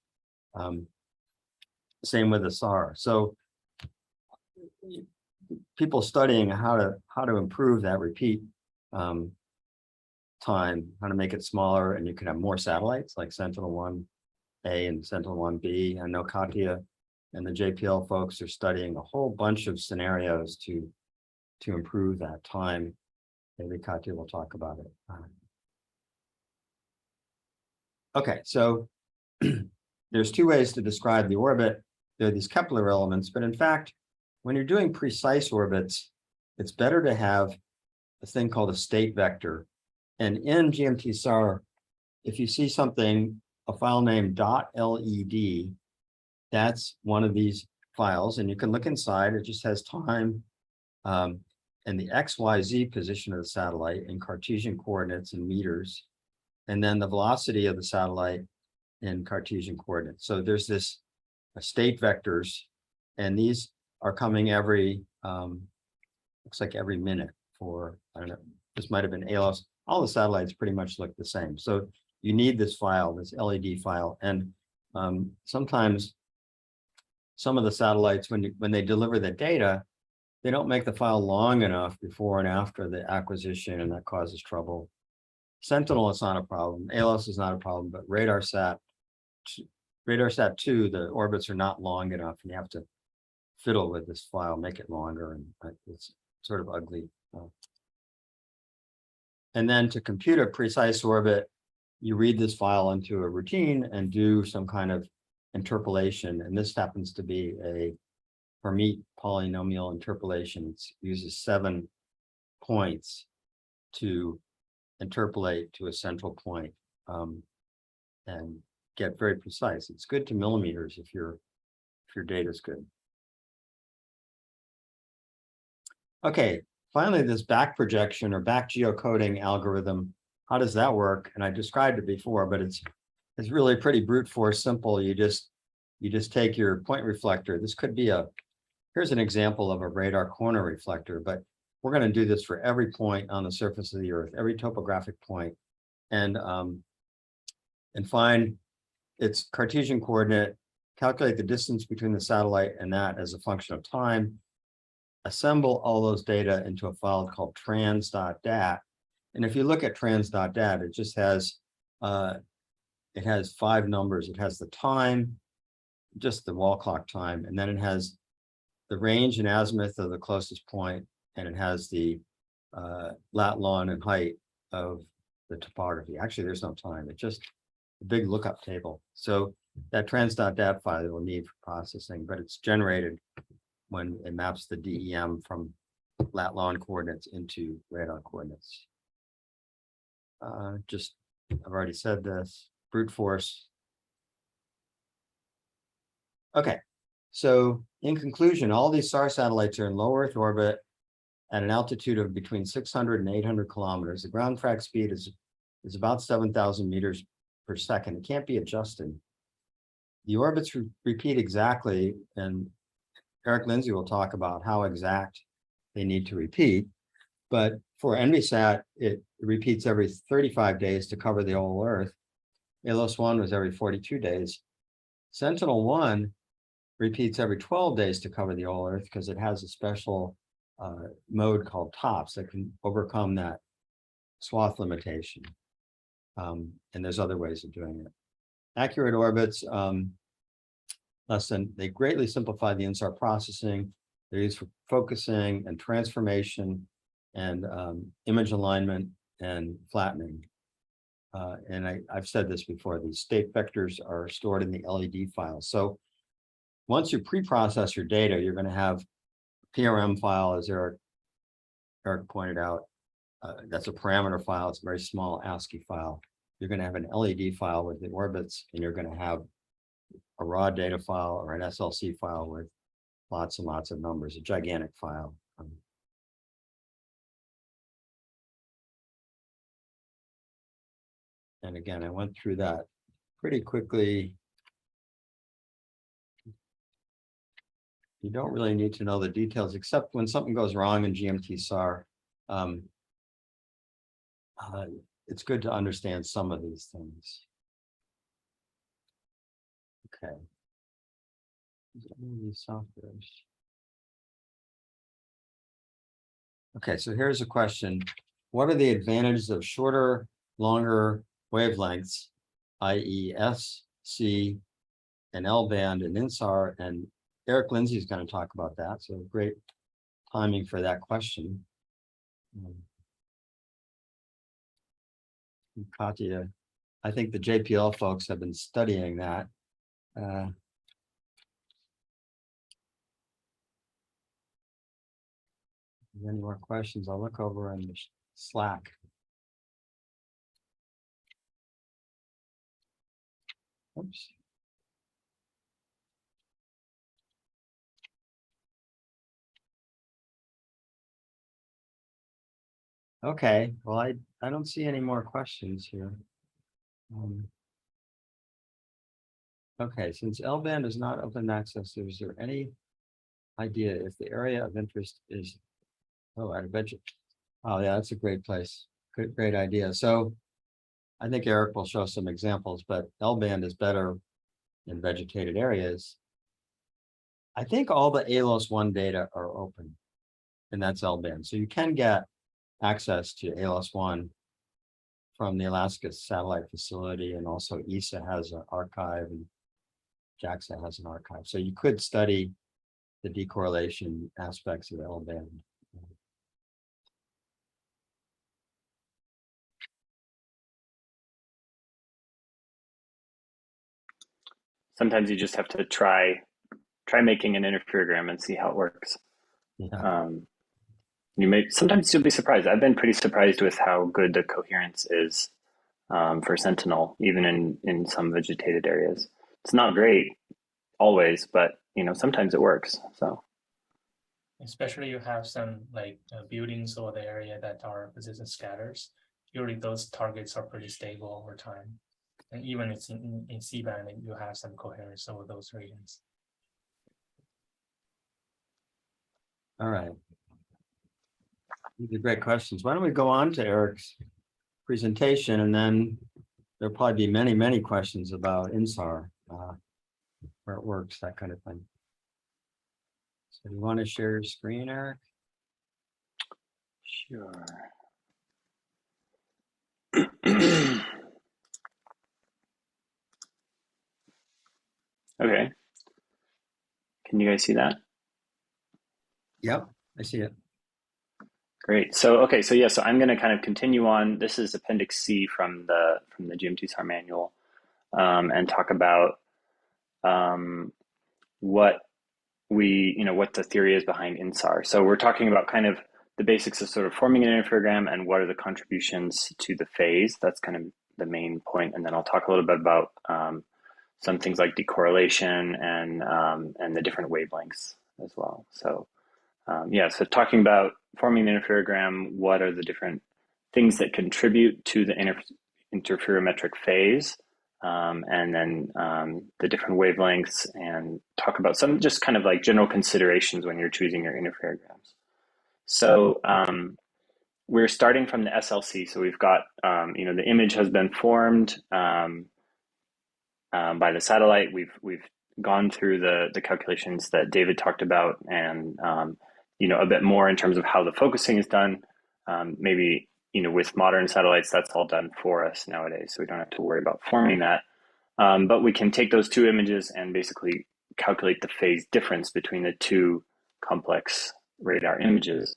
Same with the SAR. So people studying how to improve that repeat time, how to make it smaller, and you can have more satellites like Sentinel-1A and Sentinel-1B. I know Katya and the JPL folks are studying a whole bunch of scenarios to improve that time. Maybe Katya will talk about it. Okay, so there's 2 ways to describe the orbit. There are these Kepler elements, but in fact, when you're doing precise orbits, it's better to have a thing called a state vector. And in Gmtsar, if you see something, a file name .led, that's one of these files, and you can look inside. It just has time and the XYZ position of the satellite in Cartesian coordinates and meters, and then the velocity of the satellite in Cartesian coordinates. So there's this state vectors, and these are coming every, looks like every minute for, I don't know, this might have been ALOS. All the satellites pretty much look the same. So you need this file, this LED file. And sometimes some of the satellites, when they deliver the data, they don't make the file long enough before and after the acquisition, and that causes trouble. Sentinel is not a problem. ALOS is not a problem, but RadarSat 2, the orbits are not long enough, and you have to fiddle with this file, make it longer, and it's sort of ugly. And then to compute a precise orbit, you read this file into a routine and do some kind of interpolation. And this happens to be a Hermite polynomial interpolation. It uses 7 points to interpolate to a central point and get very precise. It's good to millimeters if your data is good. Okay, finally, this back projection or back geocoding algorithm, how does that work? And I described it before, but it's really pretty brute force simple. You just take your point reflector. This could be here's an example of a radar corner reflector, but we're going to do this for every point on the surface of the Earth, every topographic point, and find its Cartesian coordinate, calculate the distance between the satellite and that as a function of time, assemble all those data into a file called trans.dat. And if you look at trans.dat, it just has, it has 5 numbers. It has the time, just the wall clock time, and then it has the range and azimuth of the closest point, and it has the lat, long, and height of the topography. Actually, there's no time. It's just a big lookup table. So that trans.dat file will need for processing, but it's generated when it maps the DEM from lat, long coordinates into radar coordinates. I've already said this, brute force. Okay, so in conclusion, all these SAR satellites are in low Earth orbit at an altitude of between 600 and 800 kilometers. The ground frag speed is about 7,000 meters per second. It can't be adjusted. The orbits repeat exactly, and Eric Lindsay will talk about how exact they need to repeat. But for NVSat, it repeats every 35 days to cover the whole Earth. ALOS-1 was every 42 days. Sentinel-1 repeats every 12 days to cover the whole Earth because it has a special mode called TOPS that can overcome that swath limitation. And there's other ways of doing it. Accurate orbits, they greatly simplify the INSAR processing. They're used for focusing and transformation and image alignment and flattening. And I've said this before, these state vectors are stored in the LED file. So once you pre-process your data, you're going to have PRM file, as Eric pointed out. That's a parameter file. It's a very small ASCII file. You're going to have an LED file with the orbits, and you're going to have a raw data file or an SLC file with lots and lots of numbers, a gigantic file. And again, I went through that pretty quickly. You don't really need to know the details, except when something goes wrong in Gmtsar. It's good to understand some of these things. Okay. These softwares. Okay, so here's a question. What are the advantages of shorter, longer wavelengths, i.e. S, C, and L band and INSAR? And Eric Lindsay is going to talk about that. So great timing for that question. Katya, I think the JPL folks have been studying that. Any more questions? I'll look over in the Slack. Oops. Okay, well, I don't see any more questions here. Okay, since L-band is not open access, is there any idea if the area of interest is, oh, I bet you, oh yeah, that's a great place. Great idea. So I think Eric will show some examples, but L-band is better in vegetated areas. I think all the ALOS 1 data are open, and that's L-band. So you can get access to ALOS 1 from the Alaska Satellite Facility, and also ESA has an archive and JAXA has an archive. So you could study the decorrelation aspects of L-band. Sometimes you just have to try making an interferogram and see how it works. Yeah. Sometimes you'll be surprised. I've been pretty surprised with how good the coherence is for Sentinel, even in some vegetated areas. It's not great always, but sometimes it works. So Especially you have some like buildings or the area that are position scatters. Usually those targets are pretty stable over time. And even it's in C-band, you have some coherence over those regions. All right. These are great questions. Why don't we go on to Eric's presentation, and then there'll probably be many, many questions about INSAR, where it works, that kind of thing. So you want to share your screen, Eric? sure. Okay. Can you guys see that? Yep, I see it. Great. So okay, so I'm going to kind of continue on. This is Appendix C from the Gmtsar manual, and talk about what what the theory is behind INSAR. So we're talking about kind of the basics of sort of forming an interferogram and what are the contributions to the phase. That's kind of the main point, and then I'll talk a little bit about some things like decorrelation and the different wavelengths as well. So so talking about forming the interferogram, what are the different things that contribute to the interferometric phase, and then the different wavelengths, and talk about some just kind of like general considerations when you're choosing your interferograms. So we're starting from the SLC. So we've got, the image has been formed by the satellite. We've gone through the calculations that David talked about, and a bit more in terms of how the focusing is done. Maybe with modern satellites, that's all done for us nowadays, so we don't have to worry about forming that. But we can take those two images and basically calculate the phase difference between the two complex radar images.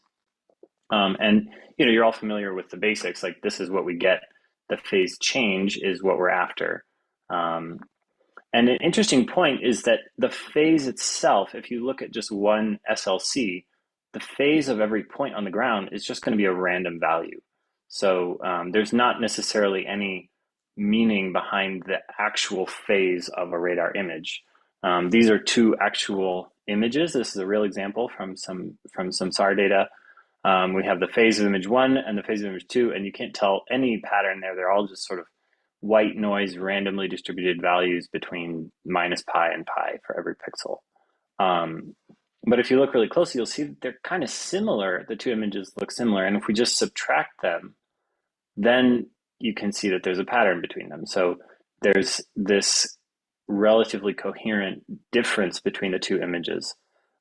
And you're all familiar with the basics. Like, this is what we get. The phase change is what we're after. And an interesting point is that the phase itself, if you look at just one SLC, the phase of every point on the ground is just going to be a random value. So there's not necessarily any meaning behind the actual phase of a radar image. These are two actual images. This is a real example from some SAR data. We have the phase of image 1 and the phase of image 2, and you can't tell any pattern there. They're all just sort of white noise, randomly distributed values between minus pi and pi for every pixel. But if you look really closely, you'll see that they're kind of similar. The two images look similar. And if we just subtract them, then you can see that there's a pattern between them. So there's this relatively coherent difference between the two images.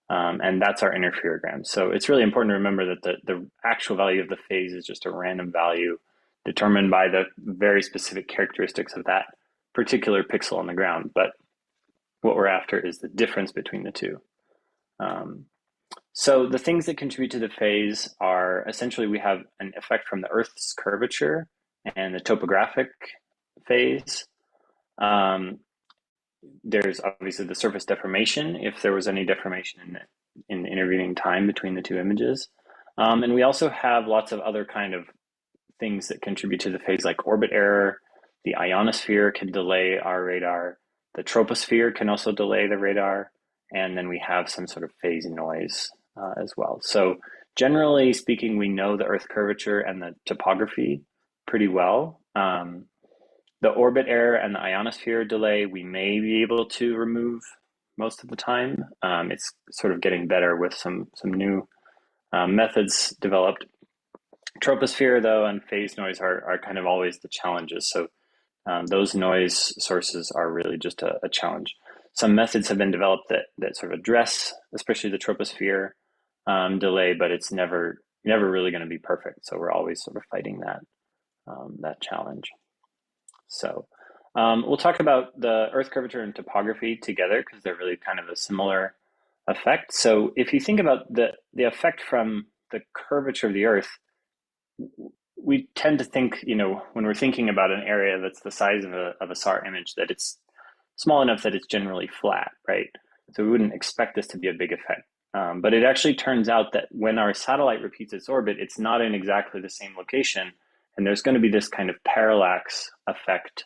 And that's our interferogram. So it's really important to remember that the actual value of the phase is just a random value determined by the very specific characteristics of that particular pixel on the ground. But what we're after is the difference between the two. So the things that contribute to the phase are essentially, we have an effect from the Earth's curvature and the topographic phase. There's obviously the surface deformation, if there was any deformation in the intervening time between the two images. And we also have lots of other kind of things that contribute to the phase, like orbit error. The ionosphere can delay our radar. The troposphere can also delay the radar. And then we have some sort of phase noise as well. So generally speaking, we know the Earth curvature and the topography pretty well. The The orbit error and the ionosphere delay, we may be able to remove most of the time. It's sort of getting better with some new methods developed. Troposphere, though, and phase noise are kind of always the challenges. So those noise sources are really just a challenge. Some methods have been developed that sort of address, especially the troposphere delay, but it's never really going to be perfect. So we're always sort of fighting that challenge. So we'll talk about the Earth curvature and topography together because they're really kind of a similar effect. So if you think about the effect from the curvature of the Earth, we tend to think, when we're thinking about an area that's the size of a SAR image, that it's small enough that it's generally flat, right? So we wouldn't expect this to be a big effect. But it actually turns out that when our satellite repeats its orbit, it's not in exactly the same location. And there's going to be this kind of parallax effect.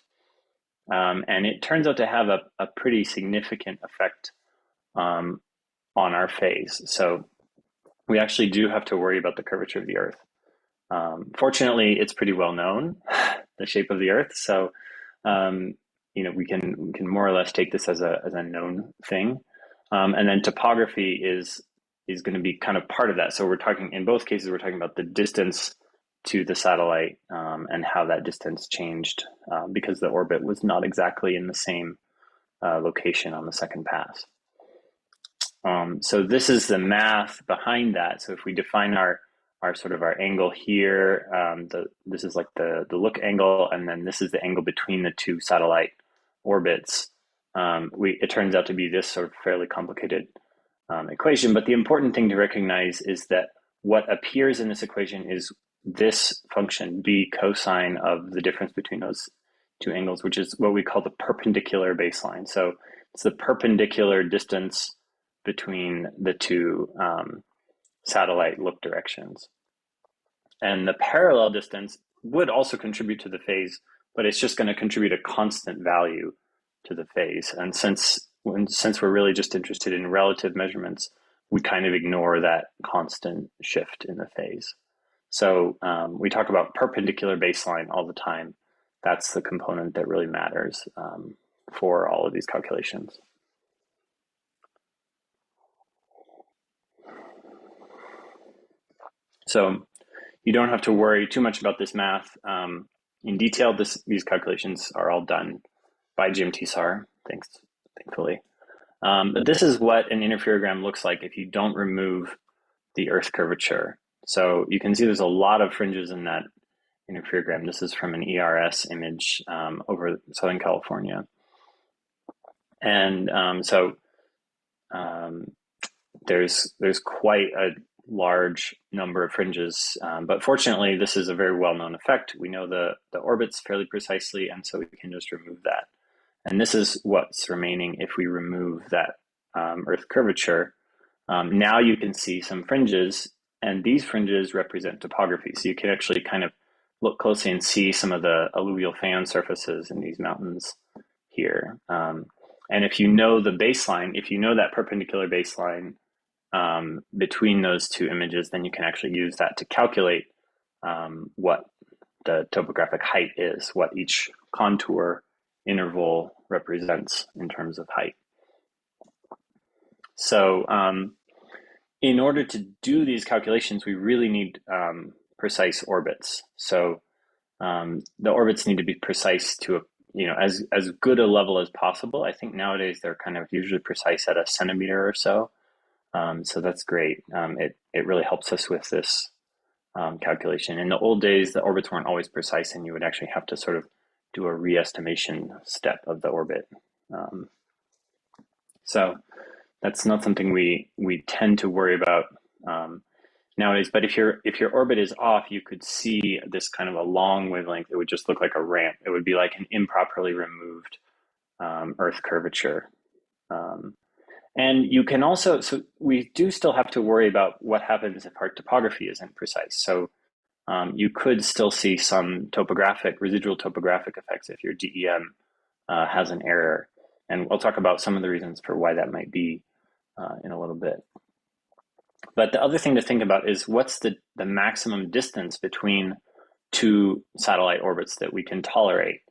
And it turns out to have a pretty significant effect on our phase. So we actually do have to worry about the curvature of the Earth. Fortunately, it's pretty well known, the shape of the Earth. So, we can more or less take this as a known thing. And then topography is going to be kind of part of that. So in both cases, we're talking about the distance to the satellite and how that distance changed because the orbit was not exactly in the same location on the second pass. So this is the math behind that. So if we define our angle here, this is like the look angle, and then this is the angle between the two satellite orbits. It turns out to be this sort of fairly complicated equation, but the important thing to recognize is that what appears in this equation is this function, b cosine of the difference between those two angles, which is what we call the perpendicular baseline. So it's the perpendicular distance between the two satellite look directions. And the parallel distance would also contribute to the phase, but it's just going to contribute a constant value to the phase. And since we're really just interested in relative measurements, we kind of ignore that constant shift in the phase. So we talk about perpendicular baseline all the time. That's the component that really matters for all of these calculations. So you don't have to worry too much about this math in detail. These calculations are all done by Gmtsar, thankfully. But this is what an interferogram looks like if you don't remove the Earth curvature. So you can see there's a lot of fringes in that interferogram. This is from an ERS image over Southern California. And there's quite a large number of fringes, but fortunately this is a very well-known effect. We know the orbits fairly precisely, and so we can just remove that. And this is what's remaining if we remove that Earth curvature. Now you can see some fringes, and these fringes represent topography. So you can actually kind of look closely and see some of the alluvial fan surfaces in these mountains here. And if you know the baseline, if you know that perpendicular baseline between those two images, then you can actually use that to calculate what the topographic height is, what each contour interval represents in terms of height. So in order to do these calculations, we really need precise orbits. So the orbits need to be precise to as good a level as possible. I think nowadays they're kind of usually precise at a centimeter or so. So that's great. It really helps us with this calculation. In the old days, the orbits weren't always precise, and you would actually have to sort of do a re-estimation step of the orbit. So that's not something we tend to worry about nowadays. But if your orbit is off, you could see this kind of a long wavelength. It would just look like a ramp. It would be like an improperly removed Earth curvature. And you can also, so we do still have to worry about what happens if our topography isn't precise. So you could still see some residual topographic effects if your DEM has an error. And we'll talk about some of the reasons for why that might be in a little bit. But the other thing to think about is what's the maximum distance between two satellite orbits that we can tolerate.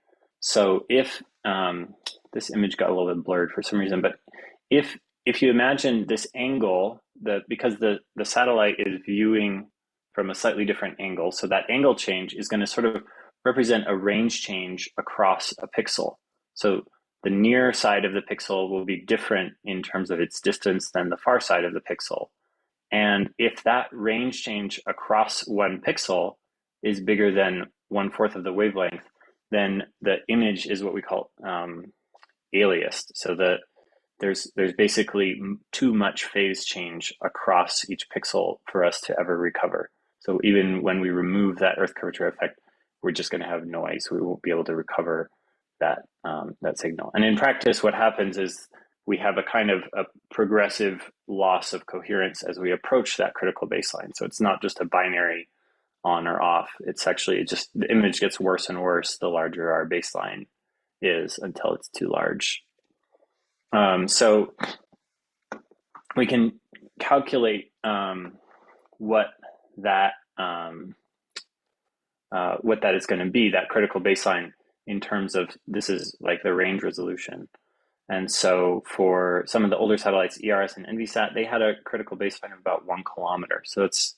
So if this image got a little bit blurred for some reason, but if you imagine this angle, because the satellite is viewing from a slightly different angle, so that angle change is going to sort of represent a range change across a pixel. So the near side of the pixel will be different in terms of its distance than the far side of the pixel. And if that range change across one pixel is bigger than 1/4 of the wavelength, then the image is what we call aliased. So that there's basically too much phase change across each pixel for us to ever recover. So even when we remove that Earth curvature effect, we're just going to have noise. We won't be able to recover that signal. And in practice, what happens is we have a kind of a progressive loss of coherence as we approach that critical baseline. So it's not just a binary on or off. It's actually just the image gets worse and worse the larger our baseline is until it's too large. So we can calculate what that is going to be, that critical baseline, in terms of, this is like the range resolution. And so for some of the older satellites, ERS and NVSat, they had a critical baseline of about 1 kilometer. So it's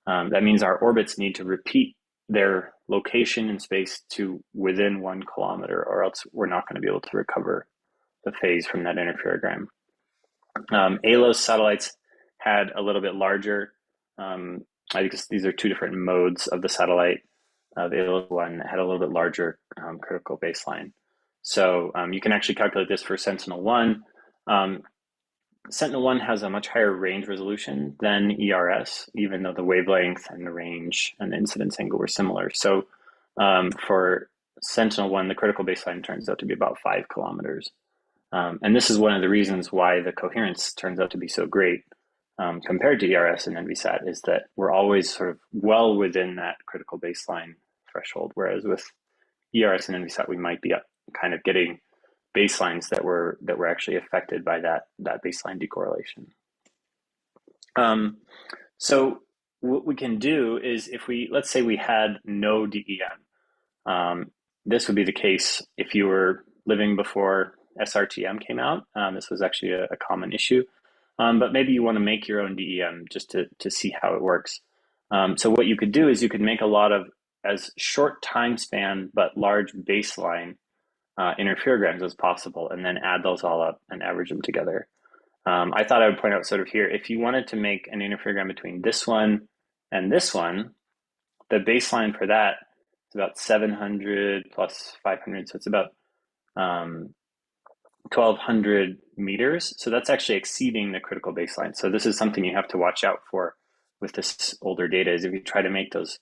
that means our orbits need to repeat their location in space to within 1 kilometer, or else we're not going to be able to recover the phase from that interferogram. ALOS satellites had a little bit larger, I think these are two different modes of the satellite. The ALOS one had a little bit larger critical baseline. So you can actually calculate this for Sentinel-1. Sentinel-1 has a much higher range resolution than ERS, even though the wavelength and the range and the incidence angle were similar. So for Sentinel-1, the critical baseline turns out to be about 5 kilometers. And this is one of the reasons why the coherence turns out to be so great compared to ERS and NVSat, is that we're always sort of well within that critical baseline threshold, whereas with ERS and NVSat, we might be kind of getting baselines that were actually affected by that baseline decorrelation. So what we can do is, if let's say we had no DEM, this would be the case if you were living before SRTM came out. This was actually a common issue, but maybe you want to make your own DEM just to see how it works. So what you could do is you could make a lot of as short time span but large baseline interferograms as possible, and then add those all up and average them together. I thought I would point out sort of here, if you wanted to make an interferogram between this one and this one, the baseline for that is about 700 plus 500, so it's about 1,200 meters. So that's actually exceeding the critical baseline. So this is something you have to watch out for with this older data, is if you try to make those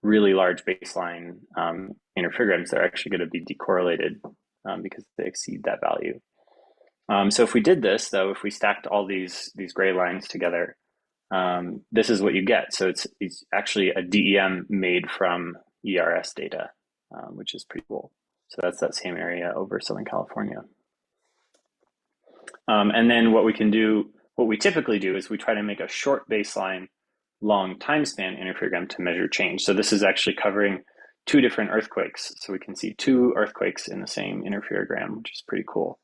really large baseline interferograms, they're actually going to be decorrelated because they exceed that value. So if we did this, though, if we stacked all these gray lines together, this is what you get. So it's actually a DEM made from ERS data, which is pretty cool. So that's that same area over Southern California. And then what we typically do is we try to make a short baseline, long time span interferogram to measure change. So this is actually covering 2 different earthquakes. So we can see 2 earthquakes in the same interferogram, which is pretty cool.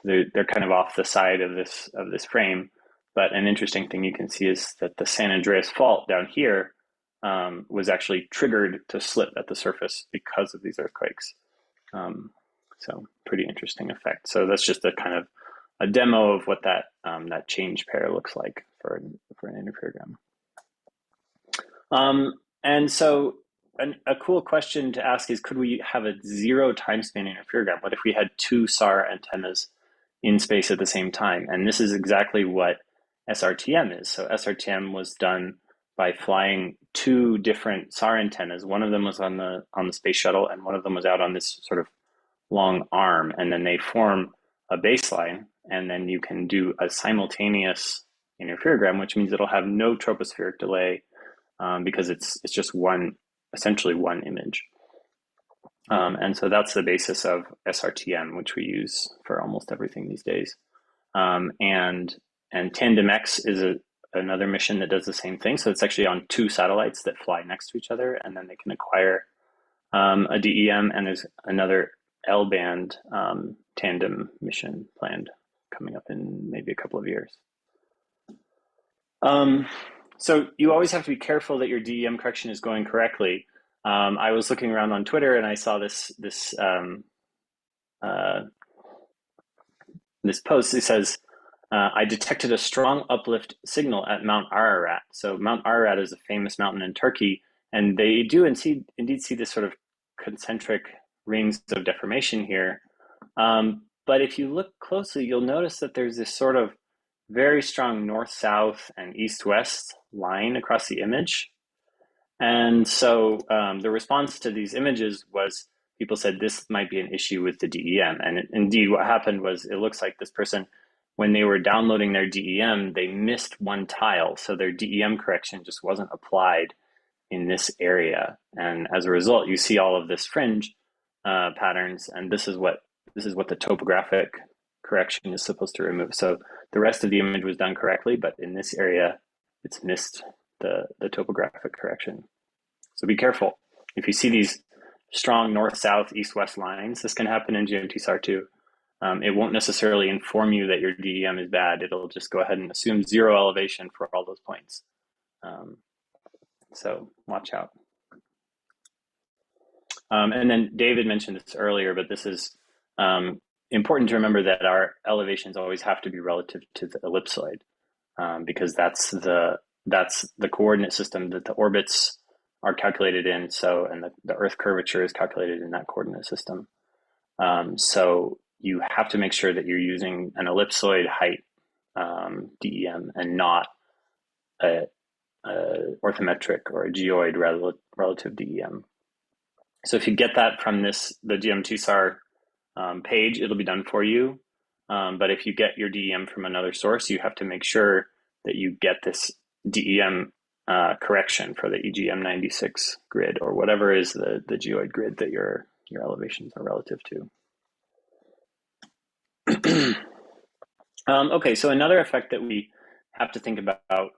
They're kind of off the side of this frame, but an interesting thing you can see is that the San Andreas fault down here was actually triggered to slip at the surface because of these earthquakes. So pretty interesting effect. So that's just a kind of a demo of what that change pair looks like for an interferogram. And so a cool question to ask is, could we have a 0 time span interferogram? What if we had 2 SAR antennas in space at the same time? And this is exactly what SRTM is. So SRTM was done by flying 2 different SAR antennas. One of them was on the space shuttle, and one of them was out on this sort of long arm. And then they form a baseline, and then you can do a simultaneous interferogram, which means it'll have no tropospheric delay because it's just essentially one image. And so that's the basis of SRTM, which we use for almost everything these days. And TandemX is another mission that does the same thing. So it's actually on 2 satellites that fly next to each other, and then they can acquire a DEM. And there's another L-band tandem mission planned coming up in maybe a couple of years. So you always have to be careful that your DEM correction is going correctly. I was looking around on Twitter and I saw this post. It says, I detected a strong uplift signal at Mount Ararat. So Mount Ararat is a famous mountain in Turkey, and they do indeed see this sort of concentric rings of deformation here. But if you look closely, you'll notice that there's this sort of very strong north-south and east-west line across the image. And so the response to these images was people said this might be an issue with the DEM. And indeed what happened was it looks like this person, when they were downloading their DEM, they missed one tile. So their DEM correction just wasn't applied in this area. And as a result, you see all of this fringe patterns. And this is what the topographic correction is supposed to remove. So the rest of the image was done correctly, but in this area, it's missed the topographic correction. So be careful. If you see these strong north, south, east, west lines, this can happen in Gmtsar too. It won't necessarily inform you that your DEM is bad. It'll just go ahead and assume zero elevation for all those points. So watch out. And then David mentioned this earlier, but this is important to remember that our elevations always have to be relative to the ellipsoid, because that's the coordinate system that the orbits are calculated in. So, and the Earth curvature is calculated in that coordinate system. So you have to make sure that you're using an ellipsoid height DEM and not a orthometric or a geoid relative DEM. So if you get that from the Gmtsar page, it'll be done for you. But if you get your DEM from another source, you have to make sure that you get this DEM correction for the EGM96 grid or whatever is the geoid grid that your elevations are relative to. Okay, so another effect that we have to think about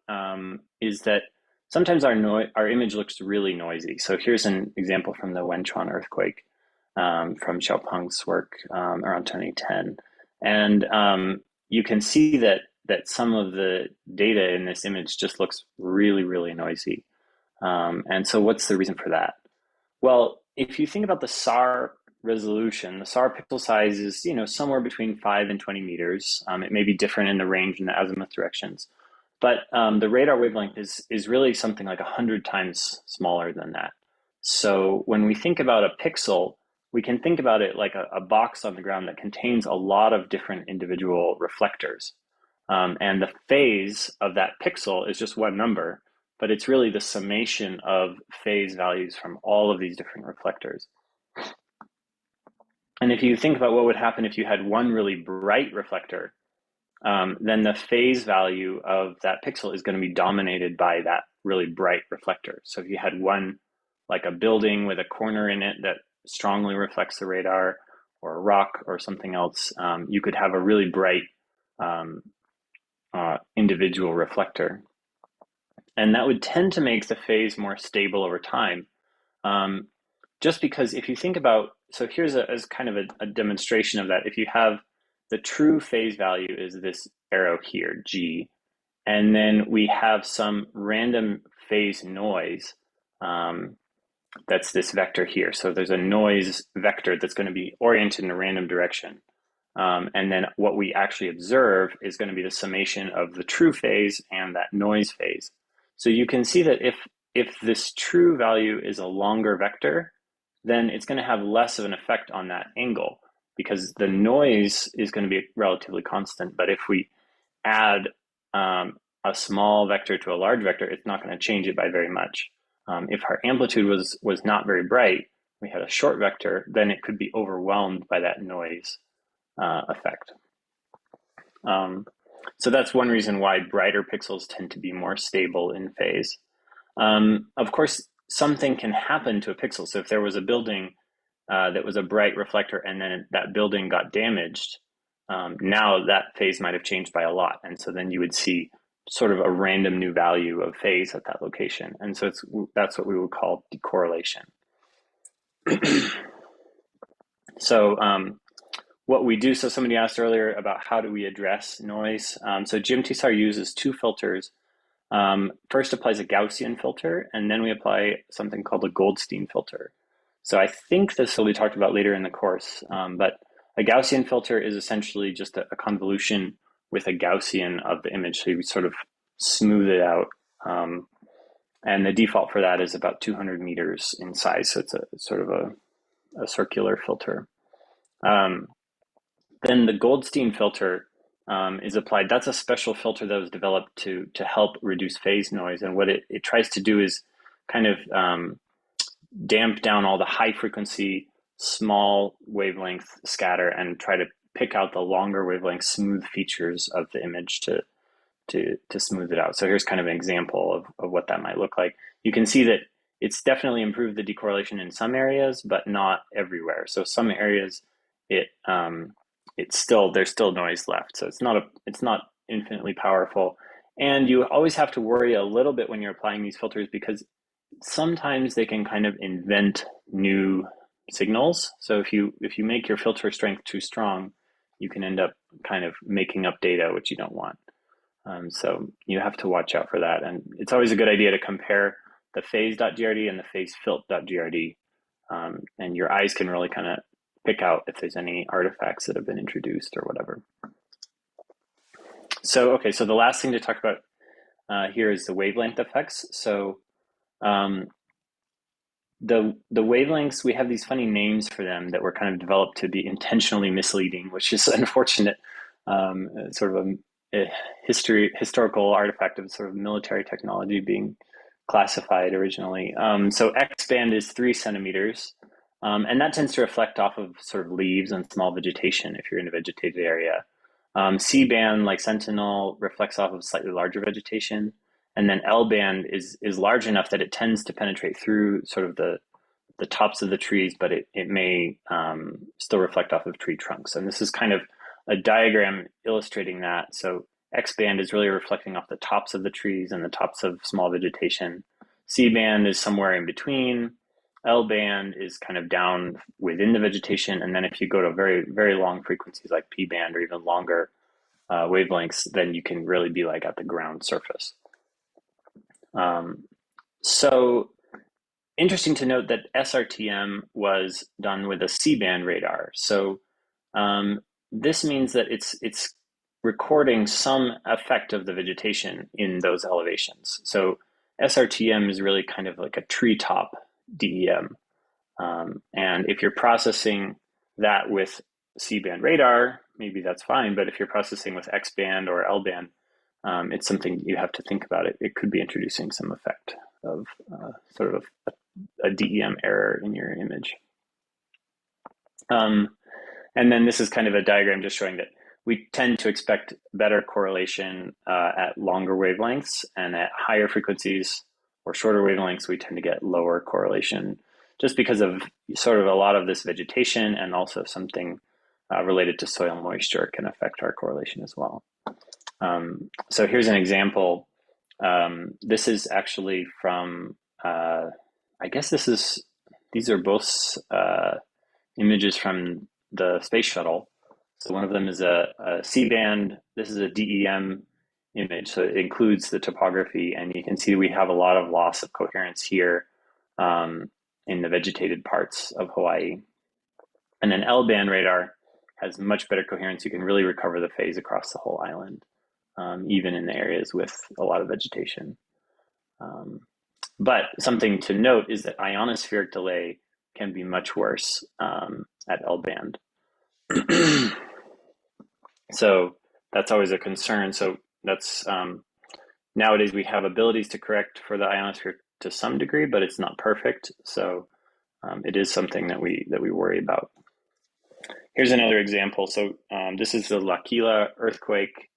is that sometimes our image looks really noisy. So here's an example from the Wenchuan earthquake from Xiaopeng's work around 2010. And you can see that some of the data in this image just looks really, really noisy. And so what's the reason for that? Well, if you think about the SAR resolution, the SAR pixel size is, somewhere between 5 and 20 meters. It may be different in the range and the azimuth directions, but the radar wavelength is really something like 100 times smaller than that. So when we think about a pixel, we can think about it like a box on the ground that contains a lot of different individual reflectors. And the phase of that pixel is just one number, but it's really the summation of phase values from all of these different reflectors. And if you think about what would happen if you had one really bright reflector, then the phase value of that pixel is going to be dominated by that really bright reflector. So if you had one, like a building with a corner in it that strongly reflects the radar, or a rock or something else, you could have a really bright individual reflector. And that would tend to make the phase more stable over time. Just because if you think about, so here's as kind of a demonstration of that. If you have the true phase value is this arrow here, G, and then we have some random phase noise, that's this vector here. So there's a noise vector that's going to be oriented in a random direction. And then what we actually observe is going to be the summation of the true phase and that noise phase. So you can see that if this true value is a longer vector, then it's going to have less of an effect on that angle because the noise is going to be relatively constant. But if we add a small vector to a large vector, it's not going to change it by very much. If our amplitude was not very bright, we had a short vector, then it could be overwhelmed by that noise effect. So that's one reason why brighter pixels tend to be more stable in phase. Of course, something can happen to a pixel. So if there was a building that was a bright reflector and then that building got damaged, now that phase might have changed by a lot. And so then you would see sort of a random new value of phase at that location. And so that's what we would call decorrelation. So what we do, so somebody asked earlier about how do we address noise. So Gmtsar uses two filters. First applies a Gaussian filter, and then we apply something called a Goldstein filter. So I think this will be talked about later in the course, but a Gaussian filter is essentially just a convolution with a Gaussian of the image. So you sort of smooth it out. And the default for that is about 200 meters in size. So it's a sort of a circular filter. Then the Goldstein filter is applied. That's a special filter that was developed to help reduce phase noise. And what it tries to do is kind of damp down all the high frequency, small wavelength scatter and try to pick out the longer wavelength smooth features of the image to smooth it out. So here's kind of an example of what that might look like. You can see that it's definitely improved the decorrelation in some areas, but not everywhere. So some areas there's still noise left. So it's not infinitely powerful. And you always have to worry a little bit when you're applying these filters because sometimes they can kind of invent new signals. So if you make your filter strength too strong, you can end up kind of making up data which you don't want. So you have to watch out for that. And it's always a good idea to compare the phase.grd and the phase-filter.grd. And your eyes can really kind of pick out if there's any artifacts that have been introduced or whatever. So, okay, so the last thing to talk about here is the wavelength effects. So the wavelengths, we have these funny names for them that were kind of developed to be intentionally misleading, which is unfortunate, sort of a historical artifact of sort of military technology being classified originally. So X band is 3 centimeters, and that tends to reflect off of sort of leaves and small vegetation if you're in a vegetated area. C band, like Sentinel, reflects off of slightly larger vegetation. And then L band is large enough that it tends to penetrate through sort of the tops of the trees, but it may still reflect off of tree trunks. And this is kind of a diagram illustrating that. So X band is really reflecting off the tops of the trees and the tops of small vegetation. C band is somewhere in between. L band is kind of down within the vegetation. And then if you go to very, very long frequencies like P band or even longer wavelengths, then you can really be like at the ground surface. So interesting to note that SRTM was done with a C-band radar. So this means that it's recording some effect of the vegetation in those elevations. So SRTM is really kind of like a treetop DEM. And if you're processing that with C-band radar, maybe that's fine. But if you're processing with X-band or L-band, it's something you have to think about. It could be introducing some effect of sort of a DEM error in your image. And then this is kind of a diagram just showing that we tend to expect better correlation at longer wavelengths, and at higher frequencies or shorter wavelengths, we tend to get lower correlation just because of sort of a lot of this vegetation, and also something related to soil moisture can affect our correlation as well. So here's an example. This is actually from, I guess these are both images from the space shuttle. So one of them is a C-band, this is a DEM image, so it includes the topography, and you can see we have a lot of loss of coherence here in the vegetated parts of Hawaii. And then L-band radar has much better coherence. You can really recover the phase across the whole island, even in the areas with a lot of vegetation. But something to note is that ionospheric delay can be much worse at L-band. So that's always a concern. So that's nowadays we have abilities to correct for the ionosphere to some degree, but it's not perfect. So it is something that we worry about. Here's another example. So this is the L'Aquila earthquake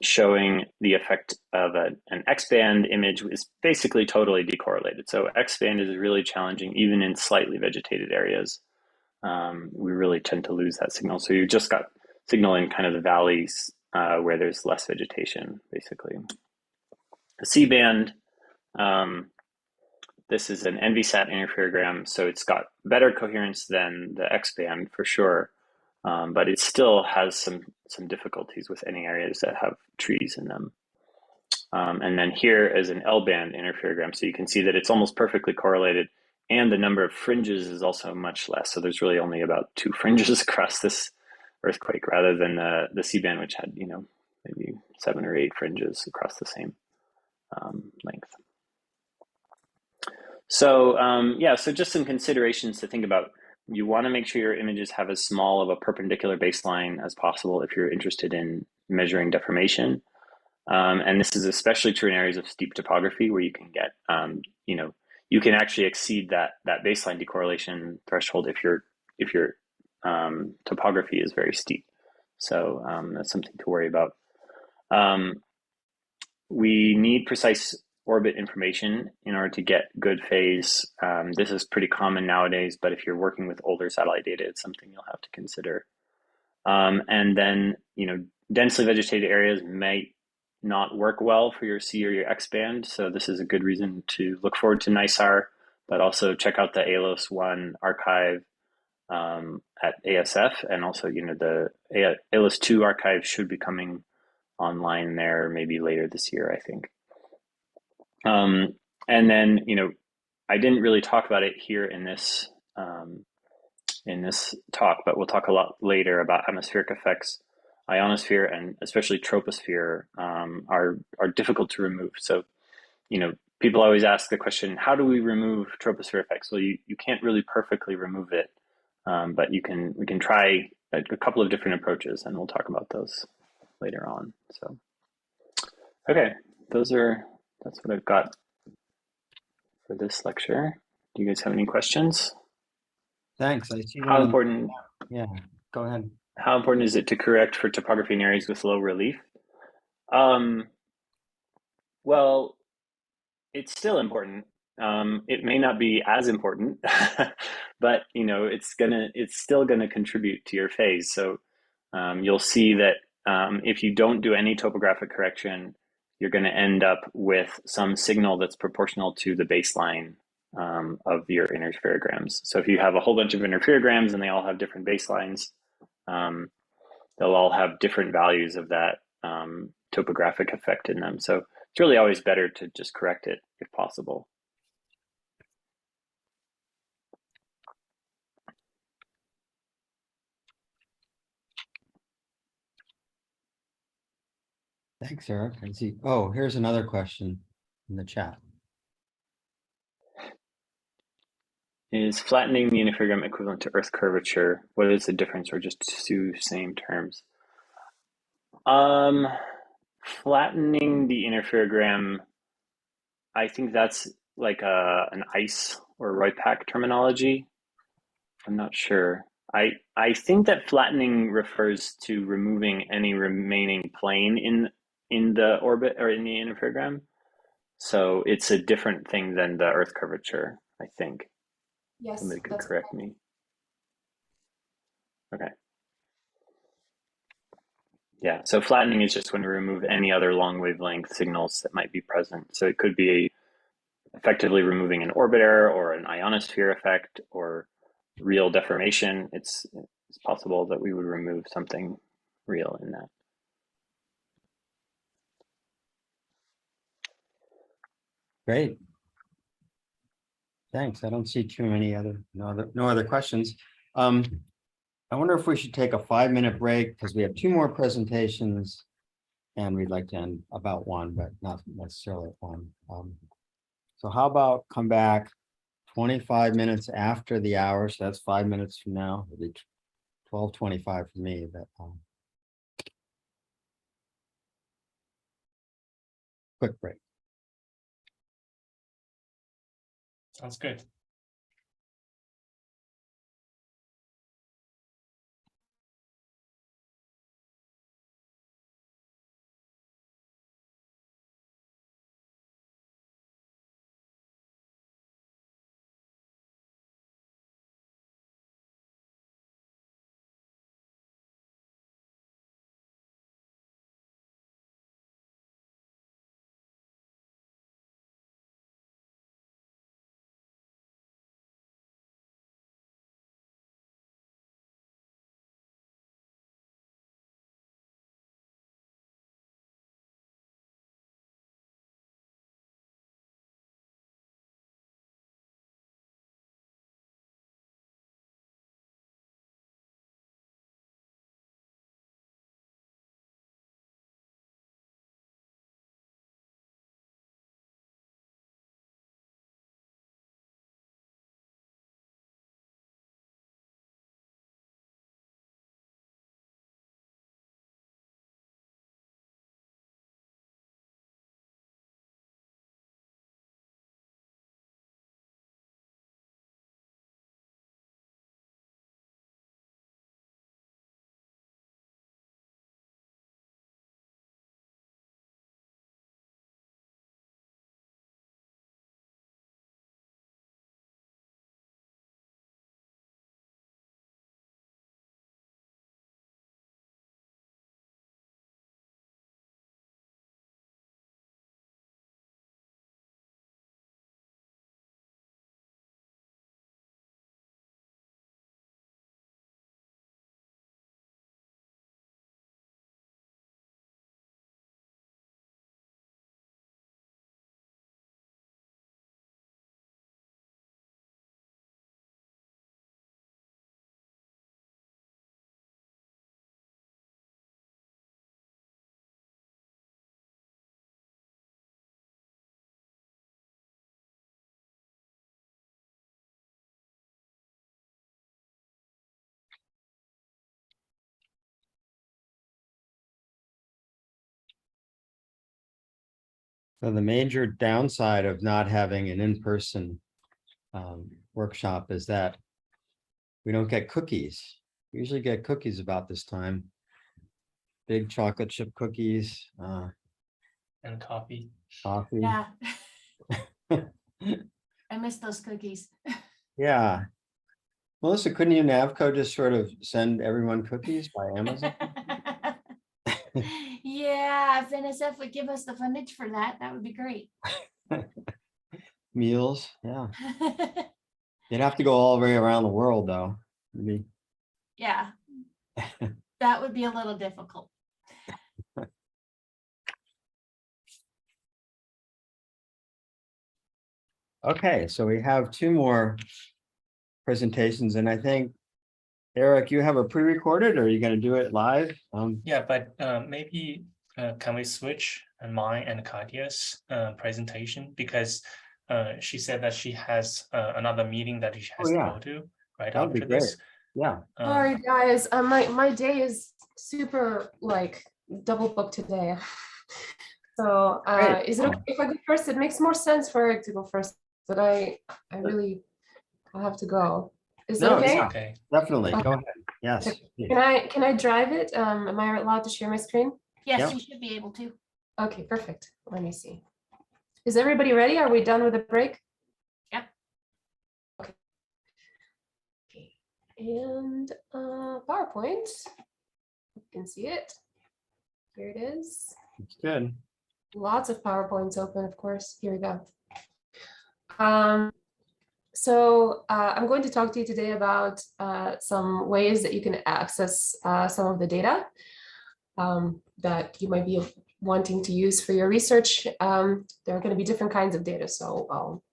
showing the effect of an X-band image is basically totally decorrelated. So X-band is really challenging even in slightly vegetated areas. We really tend to lose that signal. So you just got signal in kind of the valleys where there's less vegetation, basically. The C-band this is an NVSat interferogram, so it's got better coherence than the X-band for sure, but it still has some difficulties with any areas that have trees in them. And then here is an L-band interferogram, so you can see that it's almost perfectly correlated, and the number of fringes is also much less. So there's really only about 2 fringes across this earthquake, rather than the C-band, which had, you know, maybe 7 or 8 fringes across the same length. So yeah, so just some considerations to think about. You want to make sure your images have as small of a perpendicular baseline as possible if you're interested in measuring deformation. And this is especially true in areas of steep topography where you can get, you know, you can actually exceed that baseline decorrelation threshold if your topography is very steep. So that's something to worry about. We need precise orbit information in order to get good phase. This is pretty common nowadays, but if you're working with older satellite data, it's something you'll have to consider. And then, you know, densely vegetated areas might not work well for your C or your X band. So this is a good reason to look forward to NISAR, but also check out the ALOS 1 archive at ASF. And also, you know, the ALOS 2 archive should be coming online there maybe later this year, I think. And then, you know, I didn't really talk about it here in this talk, but we'll talk a lot later about atmospheric effects. Ionosphere and especially troposphere are difficult to remove. So, you know, people always ask the question, how do we remove troposphere effects? Well, you can't really perfectly remove it, but we can try a couple of different approaches, and we'll talk about those later on. So, okay, that's what I've got for this lecture. Do you guys have any questions? Thanks. I see How one. important? Yeah, go ahead. How important is it to correct for topography in areas with low relief? Well, it's still important. It may not be as important, but you know, it's still gonna contribute to your phase. So you'll see that if you don't do any topographic correction, you're going to end up with some signal that's proportional to the baseline of your interferograms. So if you have a whole bunch of interferograms and they all have different baselines, they'll all have different values of that topographic effect in them. So it's really always better to just correct it if possible. Thanks, Eric. I see. Oh, here's another question in the chat. Is flattening the interferogram equivalent to Earth curvature? What is the difference, or just two same terms? Flattening the interferogram, I think that's like an ice or ROIPAC terminology. I'm not sure. I think that flattening refers to removing any remaining plane in the orbit or in the interferogram. So it's a different thing than the Earth curvature, I think. Yes, Somebody could that's correct me. Okay. Yeah, so flattening is just when we remove any other long wavelength signals that might be present. So it could be effectively removing an orbit error or an ionosphere effect or real deformation. It's possible that we would remove something real in that. Great. Thanks. I don't see too many no other questions. I wonder if we should take a 5-minute break because we have 2 more presentations and we'd like to end about 1, but not necessarily at 1. So how about come back 25 minutes after the hour? So that's 5 minutes from now. It'll be 12:25 for me, but quick break. Sounds good. So the major downside of not having an in-person workshop is that we don't get cookies. We usually get cookies about this time. Big chocolate chip cookies, And coffee. coffee. Yeah. I miss those cookies. Yeah. Melissa, couldn't you Navco just sort of send everyone cookies by Amazon? Yeah, if NSF would give us the fundage for that, that would be great. Meals, yeah. You'd have to go all the way around the world, though. Maybe. Yeah, that would be a little difficult. Okay, so we have two more presentations, and I think, Eric, you have a pre-recorded, or are you going to do it live? Yeah, but maybe can we switch mine and Katya's presentation, because she said that she has another meeting that she has to yeah. go to right That would be after this. Yeah. Sorry, guys. My day is super like double booked today. So Great. is it okay if I go first? It makes more sense for Eric to go first, but I have to go. Is No, it it's okay? not. Okay. Definitely, Okay. go ahead. Yes. Can I drive it? Am I allowed to share my screen? Yes, Yep. you should be able to. Okay, perfect. Let me see. Is everybody ready? Are we done with the break? Yep. Okay. And PowerPoint. You can see it. Here it is. It's good. Lots of PowerPoints open, of course. Here we go. So I'm going to talk to you today about some ways that you can access some of the data that you might be wanting to use for your research. There are going to be different kinds of data, so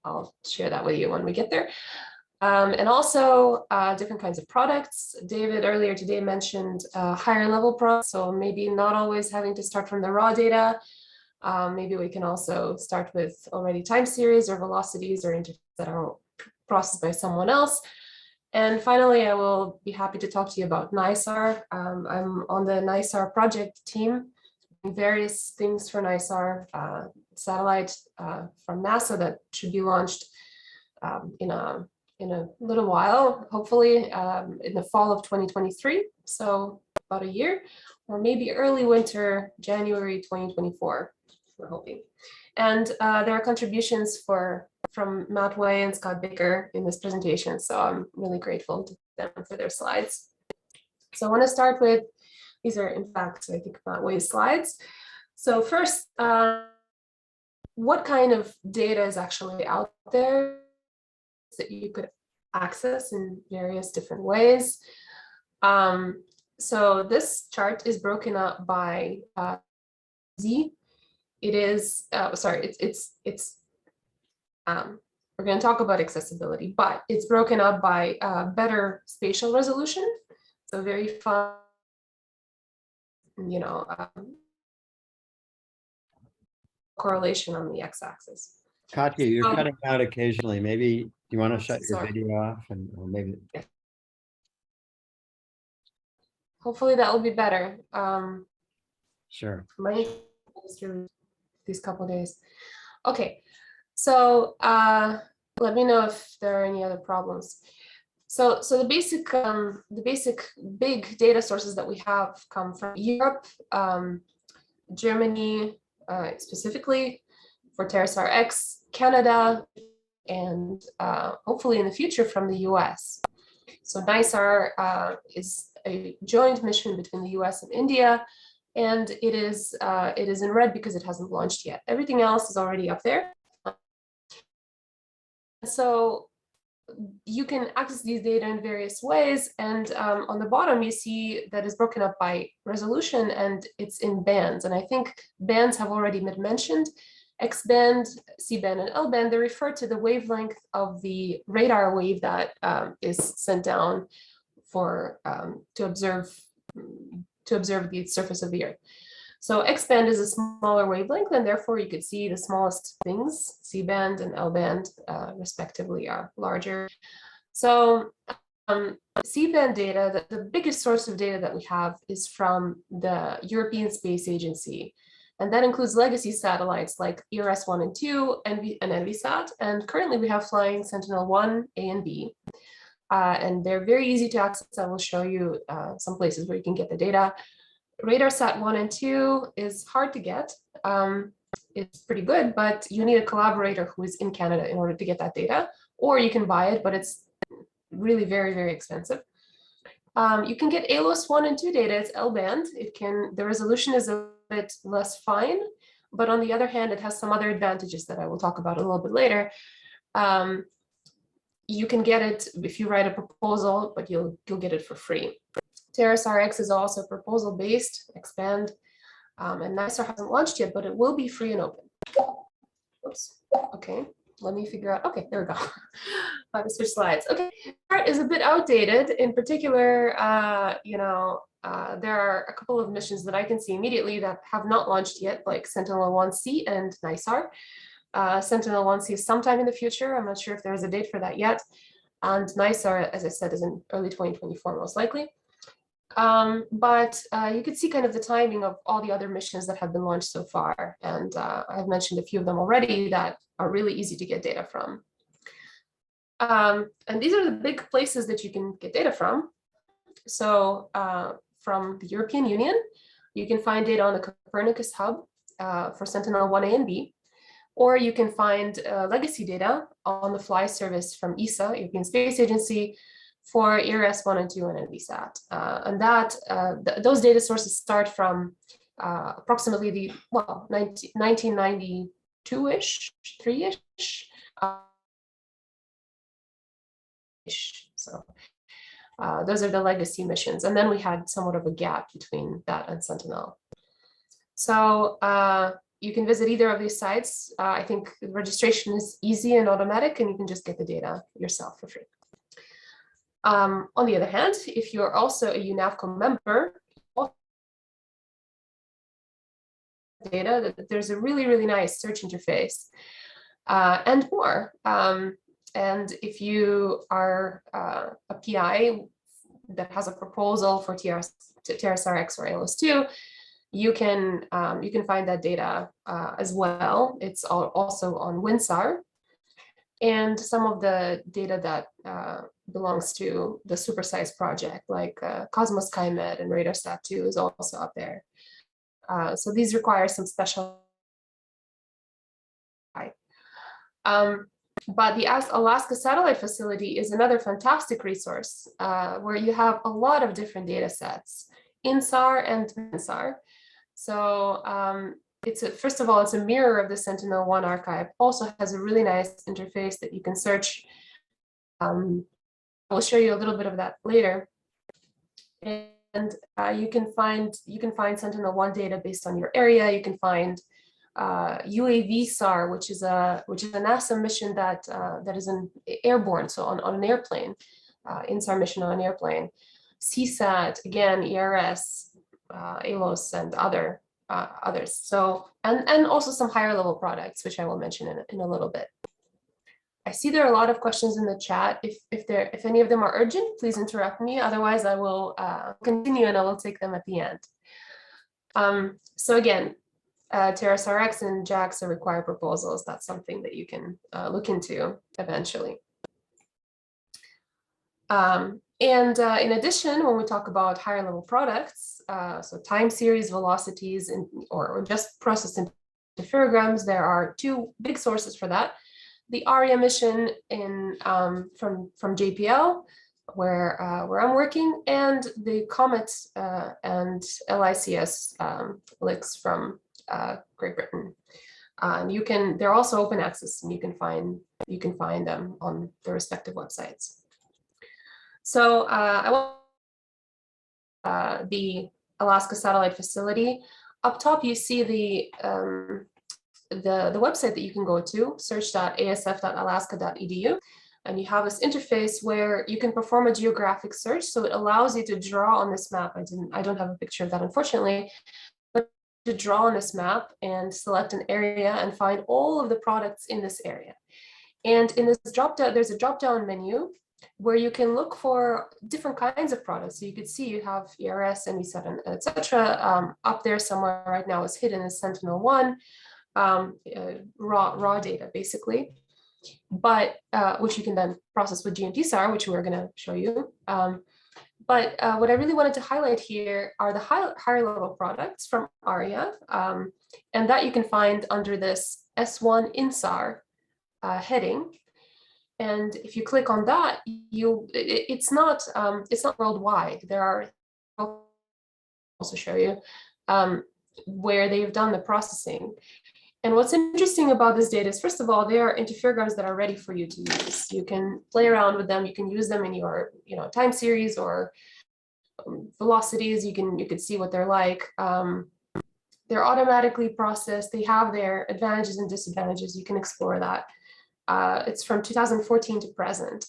I'll share that with you when we get there. And also different kinds of products. David earlier today mentioned higher level products, so maybe not always having to start from the raw data. Maybe we can also start with already time series or velocities or intervals that are processed by someone else. And finally, I will be happy to talk to you about NISAR. I'm on the NISAR project team, various things for NISAR, satellite from NASA that should be launched in a little while, hopefully in the fall of 2023, so about a year, or maybe early winter, January 2024, we're hoping. And there are contributions from Matt Way and Scott Baker in this presentation, so I'm really grateful to them for their slides. So I want to start with, these are in fact, I think, Matt Way's slides. So first, what kind of data is actually out there that you could access in various different ways? So this chart is broken up by Z. It is, sorry, we're going to talk about accessibility, but it's broken up by better spatial resolution. So very fun, correlation on the x-axis. Katya, you're cutting out occasionally. Maybe you want to shut your Sorry. video off, and or maybe. Hopefully that will be better. Sure. These couple days. Okay, so let me know if there are any other problems. So the basic big data sources that we have come from Europe, Germany, specifically for TerraSAR X, Canada, and hopefully in the future from the US. So NISAR is a joint mission between the US and India, and it is in red because it hasn't launched yet. Everything else is already up there. So you can access these data in various ways, and on the bottom you see that it's broken up by resolution and it's in bands, and I think bands have already been mentioned. X band, C band, and L band, they refer to the wavelength of the radar wave that is sent down for to observe the surface of the Earth. So X band is a smaller wavelength, and therefore you could see the smallest things. C band and L band, respectively, are larger. So C band data, the biggest source of data that we have is from the European Space Agency. And that includes legacy satellites like ERS-1 and 2 and Envisat. And currently we have flying Sentinel-1, A and B. And they're very easy to access. I will show you some places where you can get the data. RadarSat-1 and 2 is hard to get. It's pretty good, but you need a collaborator who is in Canada in order to get that data, or you can buy it, but it's really very, very expensive. You can get ALOS 1 and 2 data. It's L-band. The resolution is a bit less fine, but on the other hand, it has some other advantages that I will talk about a little bit later. You can get it if you write a proposal, but you'll get it for free. TerraSAR-X is also proposal-based, expand, and NISAR hasn't launched yet, but it will be free and open. Oops. Okay, let me figure out. Okay, there we go. I have to switch slides. Okay, chart is a bit outdated. In particular, there are a couple of missions that I can see immediately that have not launched yet, like Sentinel-1C and NISAR. Sentinel-1C is sometime in the future. I'm not sure if there is a date for that yet. And NISAR, as I said, is in early 2024, most likely. But you could see kind of the timing of all the other missions that have been launched so far. And I've mentioned a few of them already that are really easy to get data from. And these are the big places that you can get data from. So from the European Union, you can find data on the Copernicus hub for Sentinel-1A and B, or you can find legacy data on the FLY service from ESA, European Space Agency, for ERS-1 and 2 and Envisat. And those data sources start from approximately the 1992-ish, 3-ish. So those are the legacy missions. And then we had somewhat of a gap between that and Sentinel. So you can visit either of these sites. I think the registration is easy and automatic, and you can just get the data yourself for free. On the other hand, if you're also a Navco member, data, there's a really, really nice search interface and more. And if you are a PI that has a proposal for TerraSAR-X or ALOS 2, you can find that data as well. It's also on WinSAR. And some of the data that belongs to the supersize project, like Cosmos SkyMed and RadarSat-2 is also up there. So these require some special. But the Alaska Satellite Facility is another fantastic resource where you have a lot of different data sets in SAR and SAR. So first of all, it's a mirror of the Sentinel-1 archive. Also has a really nice interface that you can search. I'll show you a little bit of that later. And you can find Sentinel-1 data based on your area. You can find UAV SAR, which is a NASA mission that is airborne, so on an airplane, INSAR mission on an airplane. CSAT, again, ERS, ALOS, and others. So and also some higher level products, which I will mention in a little bit. I see there are a lot of questions in the chat. If any of them are urgent, please interrupt me. Otherwise, I will continue and I will take them at the end. So again, TerraSAR-X and JAXA require proposals. That's something that you can look into eventually. And in addition, when we talk about higher level products, so time series velocities or just processed interferograms, there are two big sources for that. The ARIA mission from JPL, where I'm working, and the COMET and LICS links from Great Britain. They're also open access, and you can find them on the respective websites. So the Alaska Satellite Facility. Up top, you see the website that you can go to, search.asf.alaska.edu, and you have this interface where you can perform a geographic search. So it allows you to draw on this map. I don't have a picture of that, unfortunately, but to draw on this map and select an area and find all of the products in this area. And in this drop down, there's a drop down menu where you can look for different kinds of products. So you could see you have ERS and ESET, etc. Up there somewhere right now is hidden as Sentinel-1, raw data basically, but which you can then process with Gmtsar, which we're going to show you. But what I really wanted to highlight here are the higher level products from ARIA, and that you can find under this S1 INSAR heading. And if you click on that, it's not worldwide. There are, I'll also show you where they've done the processing. And what's interesting about this data is, first of all, they are interferograms that are ready for you to use. You can play around with them. You can use them in your time series or velocities. You can see what they're like. They're automatically processed. They have their advantages and disadvantages. You can explore that. It's from 2014 to present.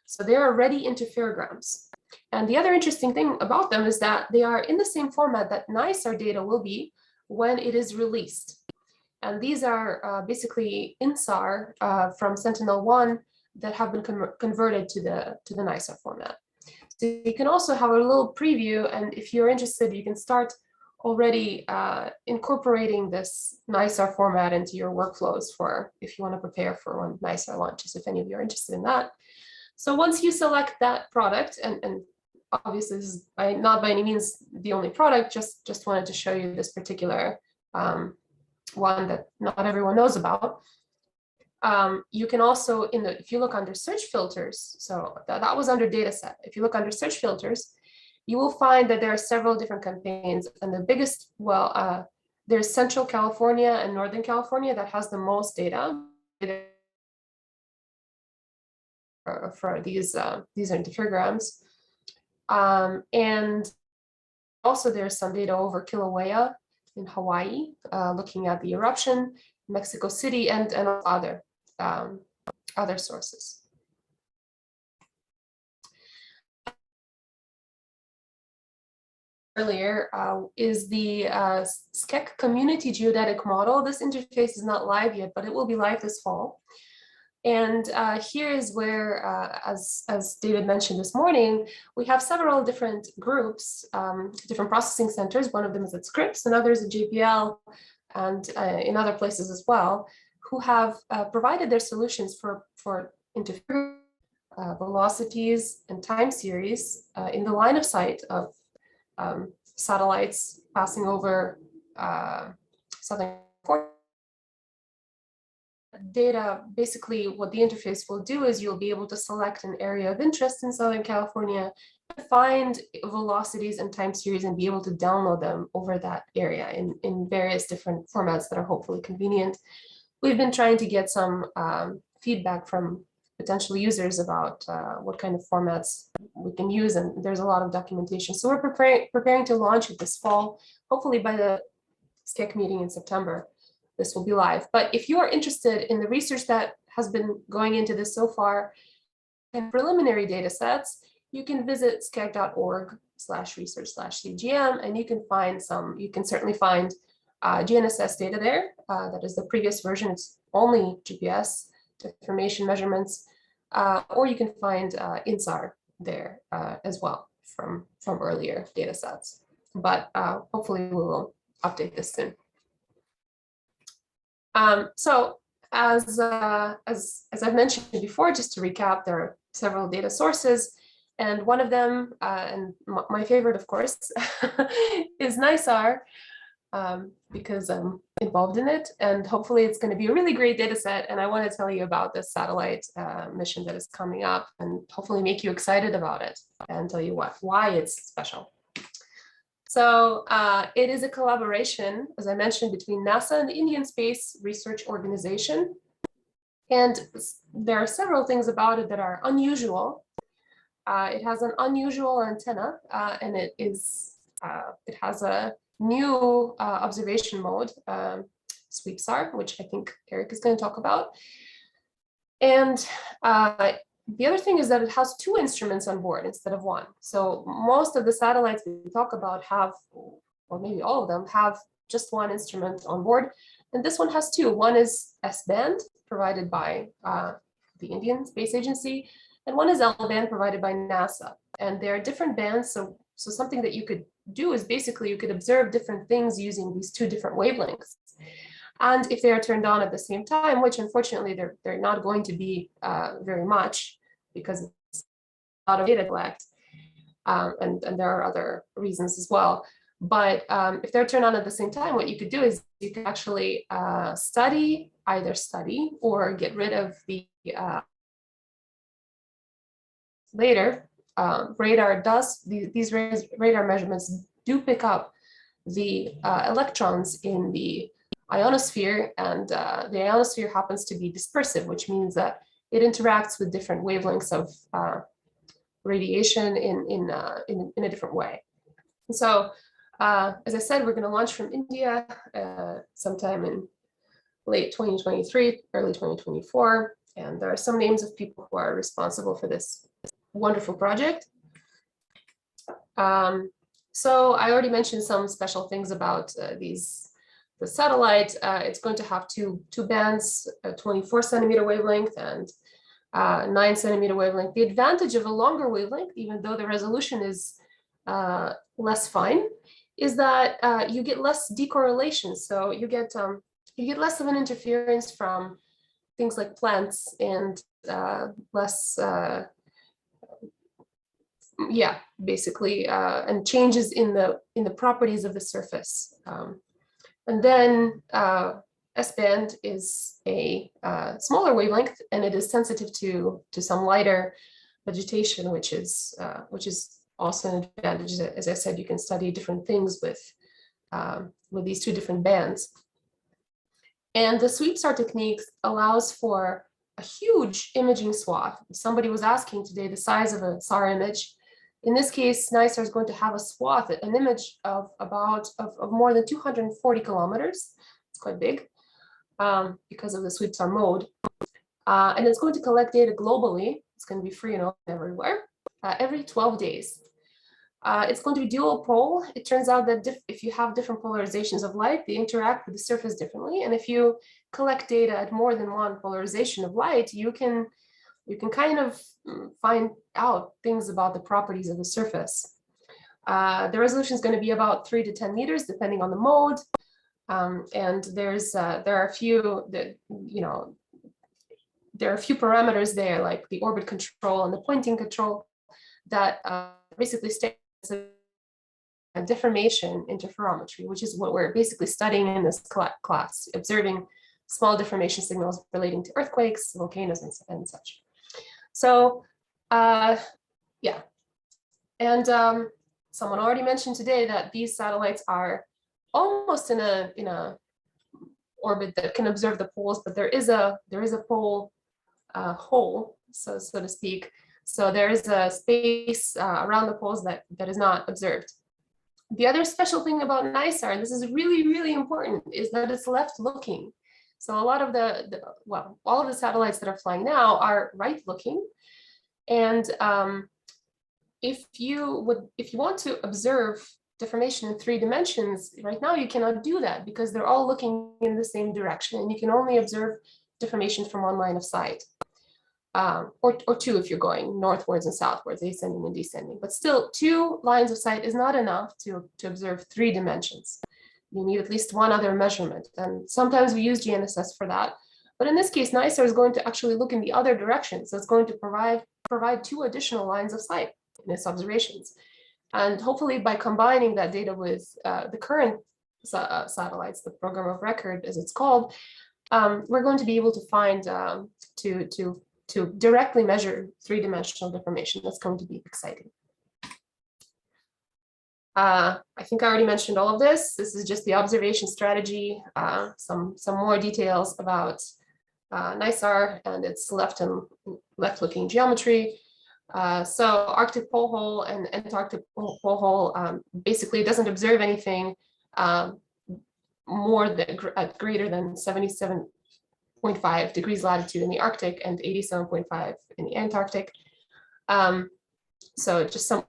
So they are ready interferograms. And the other interesting thing about them is that they are in the same format that NISAR data will be when it is released. And these are basically INSAR from Sentinel-1 that have been converted to the NISAR format. So you can also have a little preview, and if you're interested, you can start already incorporating this NISAR format into your workflows for if you want to prepare for when NISAR launches, if any of you are interested in that. So once you select that product, and obviously this is not by any means the only product, just wanted to show you this particular one that not everyone knows about. You can also, if you look under search filters, so that was under data set. If you look under search filters, you will find that there are several different campaigns, and the biggest, there's Central California and Northern California that has the most data for these interferograms. And also there's some data over Kilauea in Hawaii, looking at the eruption, Mexico City, and other sources. Earlier is the SCEC community geodetic model. This interface is not live yet, but it will be live this fall. And here is where, as David mentioned this morning, we have several different groups, different processing centers. One of them is at Scripps, another is at JPL, and in other places as well, who have provided their solutions for interference, velocities, and time series in the line of sight of satellites passing over Southern California. Data, basically what the interface will do is you'll be able to select an area of interest in Southern California, find velocities and time series, and be able to download them over that area in various different formats that are hopefully convenient. We've been trying to get some feedback from potential users about what kind of formats we can use, and there's a lot of documentation. So we're preparing to launch it this fall, hopefully by the SCEC meeting in September. This will be live. But if you are interested in the research that has been going into this so far and preliminary data sets, you can visit scec.org/research/CGM, and you can certainly find GNSS data there. That is the previous version. It's only GPS deformation measurements, or you can find INSAR there as well from earlier data sets. But hopefully we will update this soon. So as I've mentioned before, just to recap, there are several data sources, and one of them, and my favorite, of course, is NISAR, because I'm involved in it, and hopefully it's going to be a really great data set. And I want to tell you about this satellite mission that is coming up, and hopefully make you excited about it and tell you why it's special. So it is a collaboration, as I mentioned, between NASA and the Indian Space Research Organization. And there are several things about it that are unusual. It has an unusual antenna, and it has a new observation mode, SweepSAR, which I think Eric is going to talk about. And the other thing is that it has two instruments on board instead of one. So most of the satellites we talk about have, or maybe all of them, have just one instrument on board. And this one has two. One is S-band, provided by the Indian Space Agency, and one is L-band provided by NASA. And there are different bands, so something that you could do is basically you could observe different things using these two different wavelengths. And if they are turned on at the same time, which unfortunately they're not going to be very much because it's a lot of data to collect, and there are other reasons as well. But if they're turned on at the same time, what you could do is you can actually either study or get rid of the later. Radar does, these radar measurements do pick up the electrons in the ionosphere, and the ionosphere happens to be dispersive, which means that it interacts with different wavelengths of radiation in a different way. And so, as I said, we're going to launch from India sometime in late 2023, early 2024, and there are some names of people who are responsible for this wonderful project. So I already mentioned some special things about the satellite. It's going to have two bands, a 24 centimeter wavelength and 9 centimeter wavelength. The advantage of a longer wavelength, even though the resolution is less fine, is that you get less decorrelation. So you get less of an interference from things like plants and less, yeah, basically, and changes in the properties of the surface. And then S-band is a smaller wavelength, and it is sensitive to some lighter vegetation, which is also an advantage. As I said, you can study different things with these two different bands. And the SweepSAR technique allows for a huge imaging swath. Somebody was asking today the size of a SAR image. In this case, NISAR is going to have a swath, an image of more than 240 kilometers. It's quite big because of the SweepSAR mode. And it's going to collect data globally. It's going to be free and open everywhere, every 12 days. It's going to be dual pole. It turns out that if you have different polarizations of light, they interact with the surface differently. And if you collect data at more than one polarization of light, you can kind of find out things about the properties of the surface. The resolution is going to be about 3 to 10 meters, depending on the mode. And there are a few there are a few parameters there, like the orbit control and the pointing control, that basically states a deformation interferometry, which is what we're basically studying in this class, observing small deformation signals relating to earthquakes, volcanoes, and such. So, yeah. And someone already mentioned today that these satellites are almost in a orbit that can observe the poles, but there is a pole hole, so to speak. So there is a space around the poles that is not observed. The other special thing about NISAR, and this is really, really important, is that it's left looking. So a lot of all of the satellites that are flying now are right looking. And if you want to observe deformation in 3 dimensions, right now you cannot do that because they're all looking in the same direction, and you can only observe deformation from one line of sight. Or 2 if you're going northwards and southwards, ascending and descending. But still, 2 lines of sight is not enough to observe 3 dimensions. You need at least one other measurement. And sometimes we use GNSS for that. But in this case, NISAR is going to actually look in the other direction. So it's going to provide 2 additional lines of sight in its observations. And hopefully by combining that data with the current satellites, the program of record, as it's called, we're going to be able to find, to directly measure 3-dimensional deformation. That's going to be exciting. I think I already mentioned all of this. This is just the observation strategy, some more details about NISAR and its left-looking geometry. So Arctic pole hole and Antarctic pole hole basically doesn't observe anything greater than 77.5 degrees latitude in the Arctic and 87.5 in the Antarctic. So just some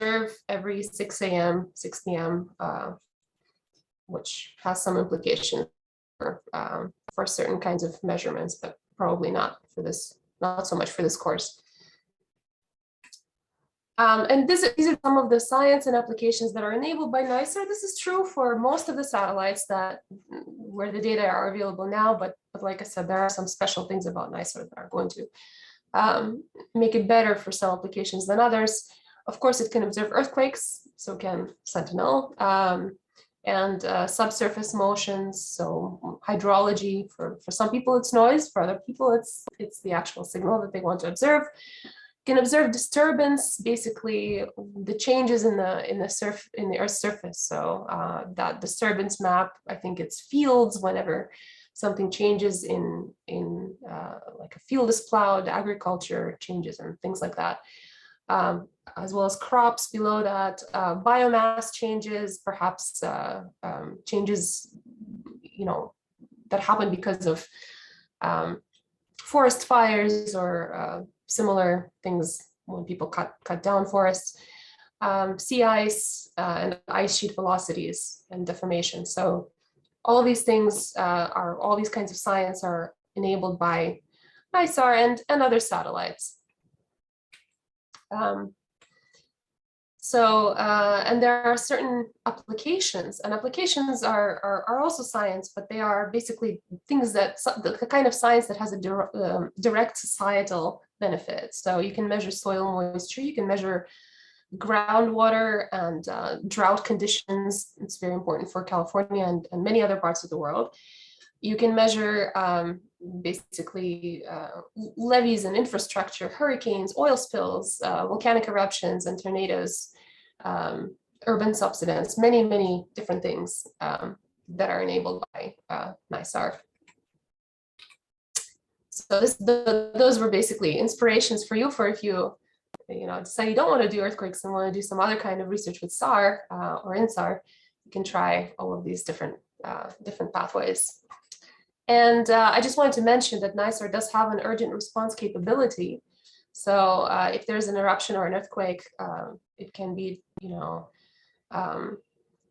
observe every 6 a.m., 6 p.m., which has some implication for certain kinds of measurements, but probably not for this, not so much for this course. And these are some of the science and applications that are enabled by NICER. This is true for most of the satellites where the data are available now, but like I said, there are some special things about NICER that are going to make it better for some applications than others. Of course, it can observe earthquakes, so can Sentinel, and subsurface motions, so hydrology. For some people, it's noise. For other people, it's the actual signal that they want to observe. Can observe disturbance, basically the changes in the Earth's surface. So that disturbance map, I think it's fields whenever something changes in like a field is plowed, agriculture changes and things like that, as well as crops below that, biomass changes, perhaps changes, that happen because of forest fires or similar things when people cut down forests, sea ice and ice sheet velocities and deformation. So all of these things all these kinds of science are enabled by NICER and other satellites. And there are certain applications, and applications are also science, but they are basically things that the kind of science that has a direct societal benefit. So you can measure soil moisture, you can measure groundwater and drought conditions. It's very important for California and many other parts of the world. You can measure basically levees and infrastructure, hurricanes, oil spills, volcanic eruptions and tornadoes, urban subsidence, many different things that are enabled by NICER. So those were basically inspirations for you for if you decide you don't want to do earthquakes and want to do some other kind of research with SAR or in SAR, you can try all of these different pathways. And I just wanted to mention that NICER does have an urgent response capability. So if there's an eruption or an earthquake, it can be,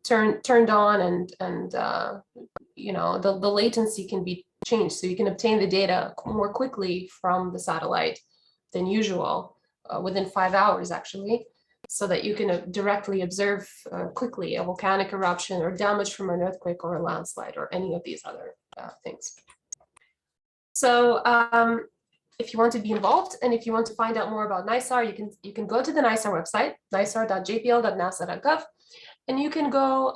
turned on and the latency can be changed. So you can obtain the data more quickly from the satellite than usual, within 5 hours actually, so that you can directly observe quickly a volcanic eruption or damage from an earthquake or a landslide or any of these other things. So if you want to be involved and if you want to find out more about NICER, you can go to the NICER website, nicer.jpl.nasa.gov, and you can go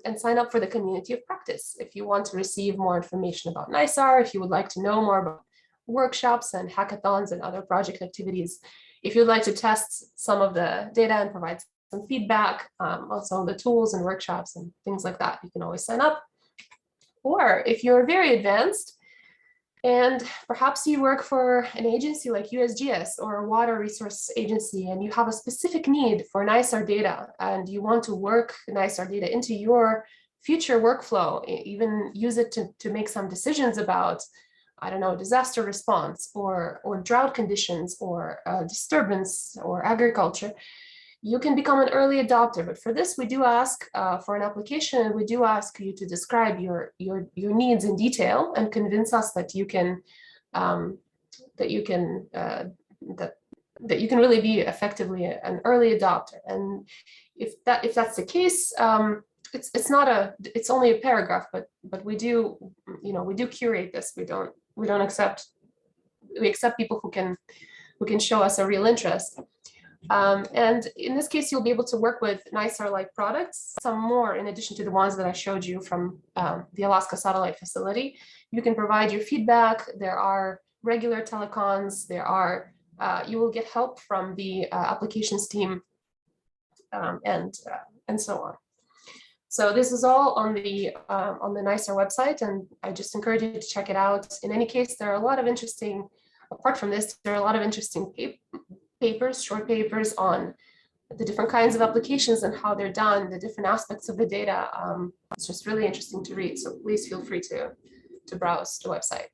and sign up for the community of practice. If you want to receive more information about NICER, if you would like to know more about workshops and hackathons and other project activities, if you'd like to test some of the data and provide some feedback on some of the tools and workshops and things like that, you can always sign up. Or if you're very advanced and perhaps you work for an agency like USGS or a water resource agency and you have a specific need for NICER data and you want to work NICER data into your future workflow, even use it to make some decisions about, I don't know, disaster response or drought conditions or disturbance or agriculture, you can become an early adopter. But for this, we do ask for an application, we do ask you to describe your needs in detail and convince us that you can really be effectively an early adopter. And if that's the case, it's only a paragraph, but we do curate this. We accept people who can show us a real interest. And in this case, you'll be able to work with NICER-like products, some more in addition to the ones that I showed you from the Alaska Satellite Facility. You can provide your feedback. There are regular telecons. You will get help from the applications team and so on. So this is all on the NICER website, and I just encourage you to check it out. In any case, there are a lot of interesting, apart from this, there are a lot of interesting papers, short papers on the different kinds of applications and how they're done, the different aspects of the data. It's just really interesting to read, so please feel free to browse the website.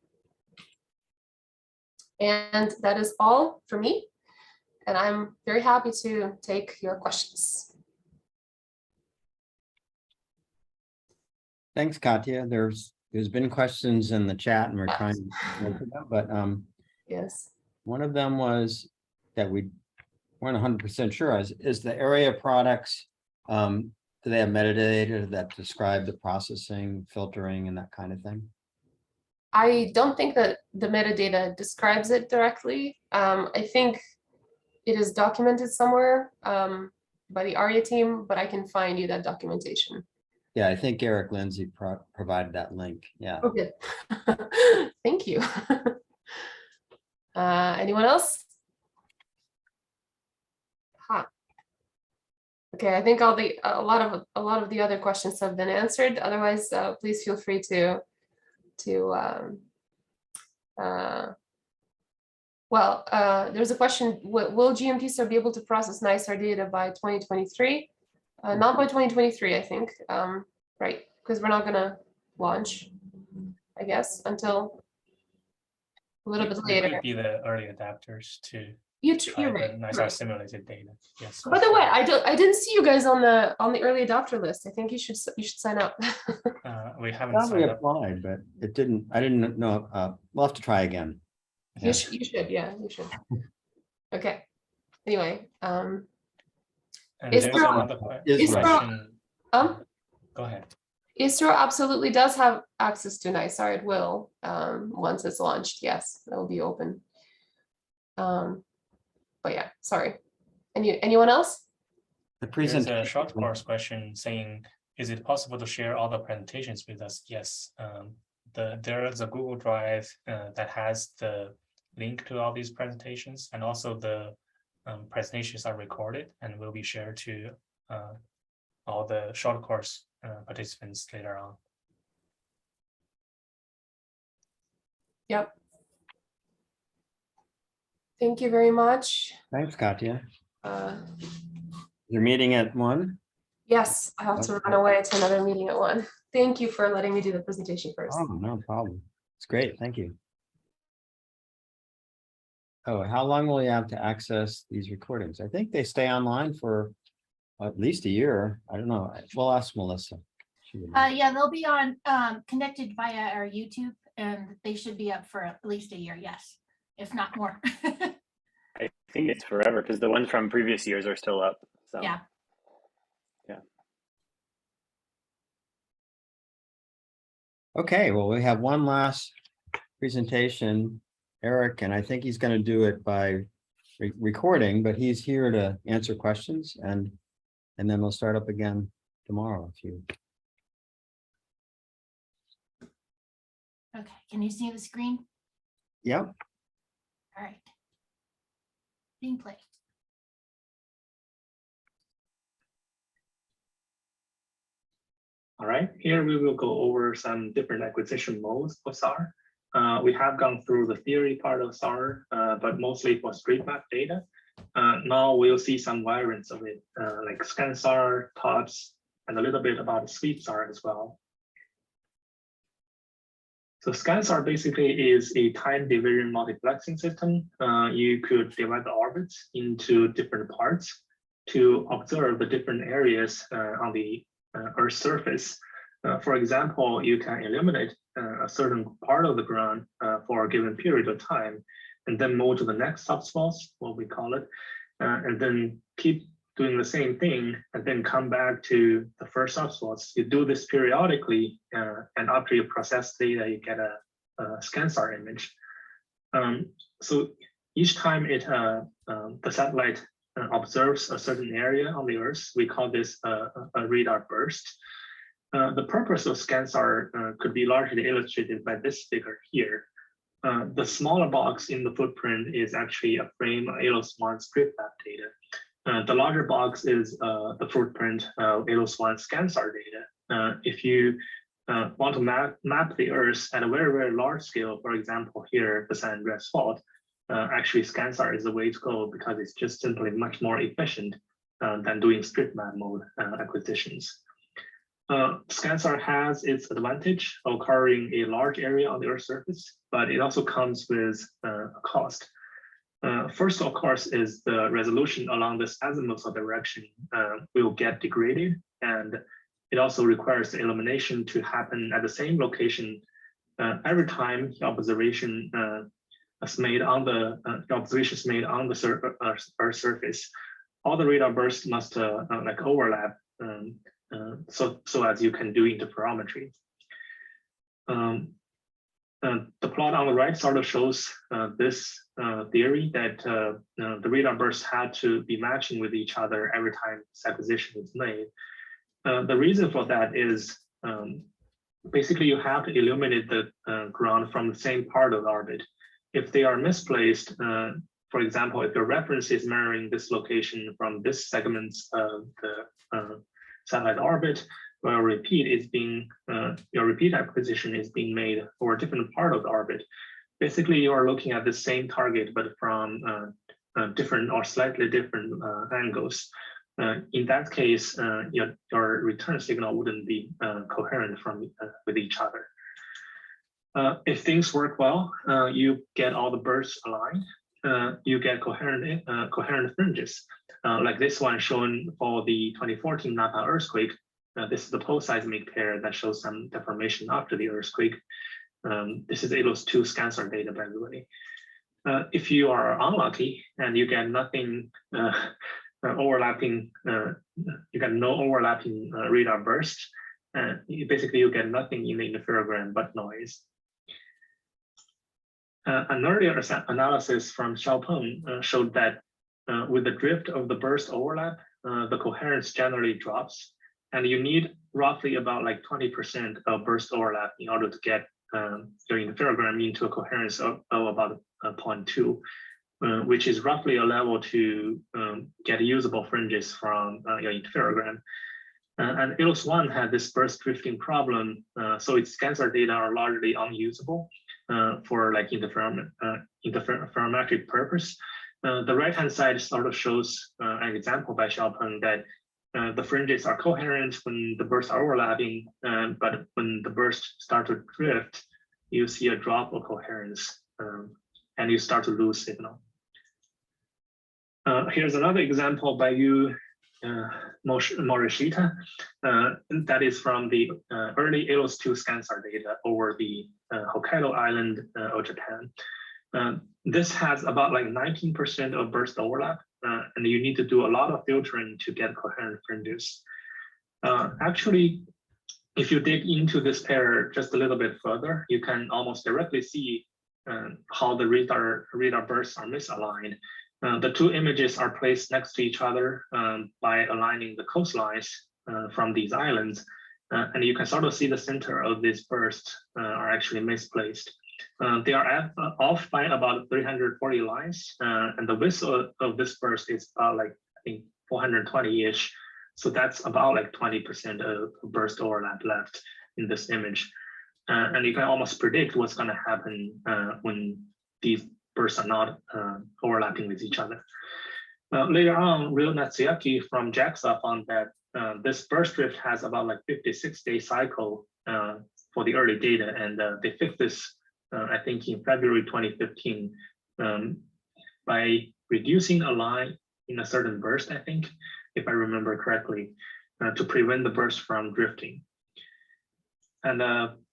And that is all for me, and I'm very happy to take your questions. Thanks, Katya. There's There's been questions in the chat and we're trying to answer them, but Yes. one of them was that we weren't 100% sure is the area products, do they have metadata that describe the processing, filtering and that kind of thing? I don't think that the metadata describes it directly. I think it is documented somewhere by the ARIA team, but I can find you that documentation. Yeah, I think Eric Lindsay provided that link. Yeah. Oh, good. Thank you. Anyone else? Okay, I think a lot of the other questions have been answered. Otherwise, please feel free to there's a question, will Gmtsar be able to process NISAR data by 2023? Not by 2023, I think, right? Because we're not gonna launch, I guess, until a little bit We later. could be the early adapters to You're try right. the NISAR simulated data. Yes. By the way, I didn't see you guys on the early adopter list. I think you should sign up. We haven't Probably signed up. applied, but it didn't, I didn't know. We'll have to try again. You should, yeah, you should. Okay. Anyway, And Is there's there- another is right. question. um, Go ahead. ISRO absolutely does have access to NISAR. It will once it's launched. Yes, that will be open. But yeah, sorry. Anyone else? The There's presentation. a short course question saying, is it possible to share all the presentations with us? Yes. There is a Google Drive that has the link to all these presentations, and also the presentations are recorded and will be shared to all the short course participants later on. Yep. Thank you very much. Thanks, Katya. Uh, You're meeting at 1? yes, I have to run away to another meeting at 1. Thank you for letting me do the presentation first. Oh, no problem. It's great. Thank you. Oh, how long will you have to access these recordings? I think they stay online for at least a year. I don't know. We'll ask Melissa. She would know. Yeah, they'll be on connected via our YouTube, and they should be up for at least a year, yes, if not more. I think it's forever because the ones from previous years are still up. So Yeah. Yeah. Okay, well, we have one last presentation, Eric, and I think he's going to do it by recording, but he's here to answer questions, and then we'll start up again tomorrow. If you. Okay, can you see the screen? Yep. All right. Being played. All right, here we will go over some different acquisition modes for SAR. We have gone through the theory part of SAR, but mostly for street map data. Now we'll see some variants of it, like ScanSAR, TOPS, and a little bit about sweep SAR as well. So ScanSAR basically is a time division multiplexing system. You could divide the orbits into different parts to observe the different areas on the Earth's surface. For example, you can eliminate a certain part of the ground for a given period of time, and then move to the next subspace, what we call it, and then keep doing the same thing, and then come back to the first subspace. You do this periodically, and after you process data, you get a ScanSAR image. So each time the satellite observes a certain area on the Earth, we call this a radar burst. The purpose of ScanSAR could be largely illustrated by this figure here. The smaller box in the footprint is actually a frame of ALOS-1 strip map data. The larger box is the footprint of ALOS-1 ScanSAR data. If you want to map the Earth at a very, very large scale, for example, here, the San Andreas Fault, actually ScanSAR is the way to go because it's just simply much more efficient than doing strip map mode acquisitions. ScanSAR has its advantage of covering a large area on the Earth's surface, but it also comes with a cost. First, of course, is the resolution along this azimuthal direction will get degraded, and it also requires the illumination to happen at the same location every time the observation is made on the Earth's surface. All the radar bursts must like overlap, so as you can do interferometry. The plot on the right sort of shows this theory that the radar bursts had to be matching with each other every time this acquisition is made. The reason for that is basically you have to illuminate the ground from the same part of the orbit. If they are misplaced, for example, if your reference is mirroring this location from this segment of the satellite orbit, where your repeat acquisition is being made for a different part of the orbit. Basically, you are looking at the same target, but from different or slightly different angles. In that case, your return signal wouldn't be coherent with each other. If things work well, you get all the bursts aligned. You get coherent fringes, like this one shown for the 2014 Napa earthquake. This is the post-seismic pair that shows some deformation after the earthquake. This is ALOS 2 ScanSAR data, by the way. If you are unlucky and you get nothing overlapping, you get no overlapping radar burst, basically you get nothing in the interferogram but noise. An earlier analysis from Xiaopeng showed that with the drift of the burst overlap, the coherence generally drops. And you need roughly about like 20% of burst overlap in order to get your interferogram into a coherence of about 0.2, which is roughly a level to get usable fringes from your interferogram. And ALOS 1 had this burst drifting problem, so its ScanSAR data are largely unusable for like interferometric purpose. The right-hand side sort of shows an example by Xiaopeng that the fringes are coherent when the bursts are overlapping, but when the bursts start to drift, you see a drop of coherence and you start to lose signal. Here's another example by Morishita. That is from the early ALOS 2 ScanSAR data over the Hokkaido Island of Japan. This has about like 19% of burst overlap, and you need to do a lot of filtering to get coherent fringes. Actually, if you dig into this pair just a little bit further, you can almost directly see how the radar bursts are misaligned. The two images are placed next to each other by aligning the coastlines from these islands, and you can sort of see the center of this burst are actually misplaced. They are off by about 340 lines, and the width of this burst is about like, I think, 420-ish. So that's about like 20% of burst overlap left in this image. And you can almost predict what's going to happen when these bursts are not overlapping with each other. Later on, Ryo Natsuaki from JAXA found that this burst drift has about like 56-day cycle for the early data, and they fixed this I think in February 2015 by reducing a line in a certain burst, I think, if I remember correctly, to prevent the burst from drifting. And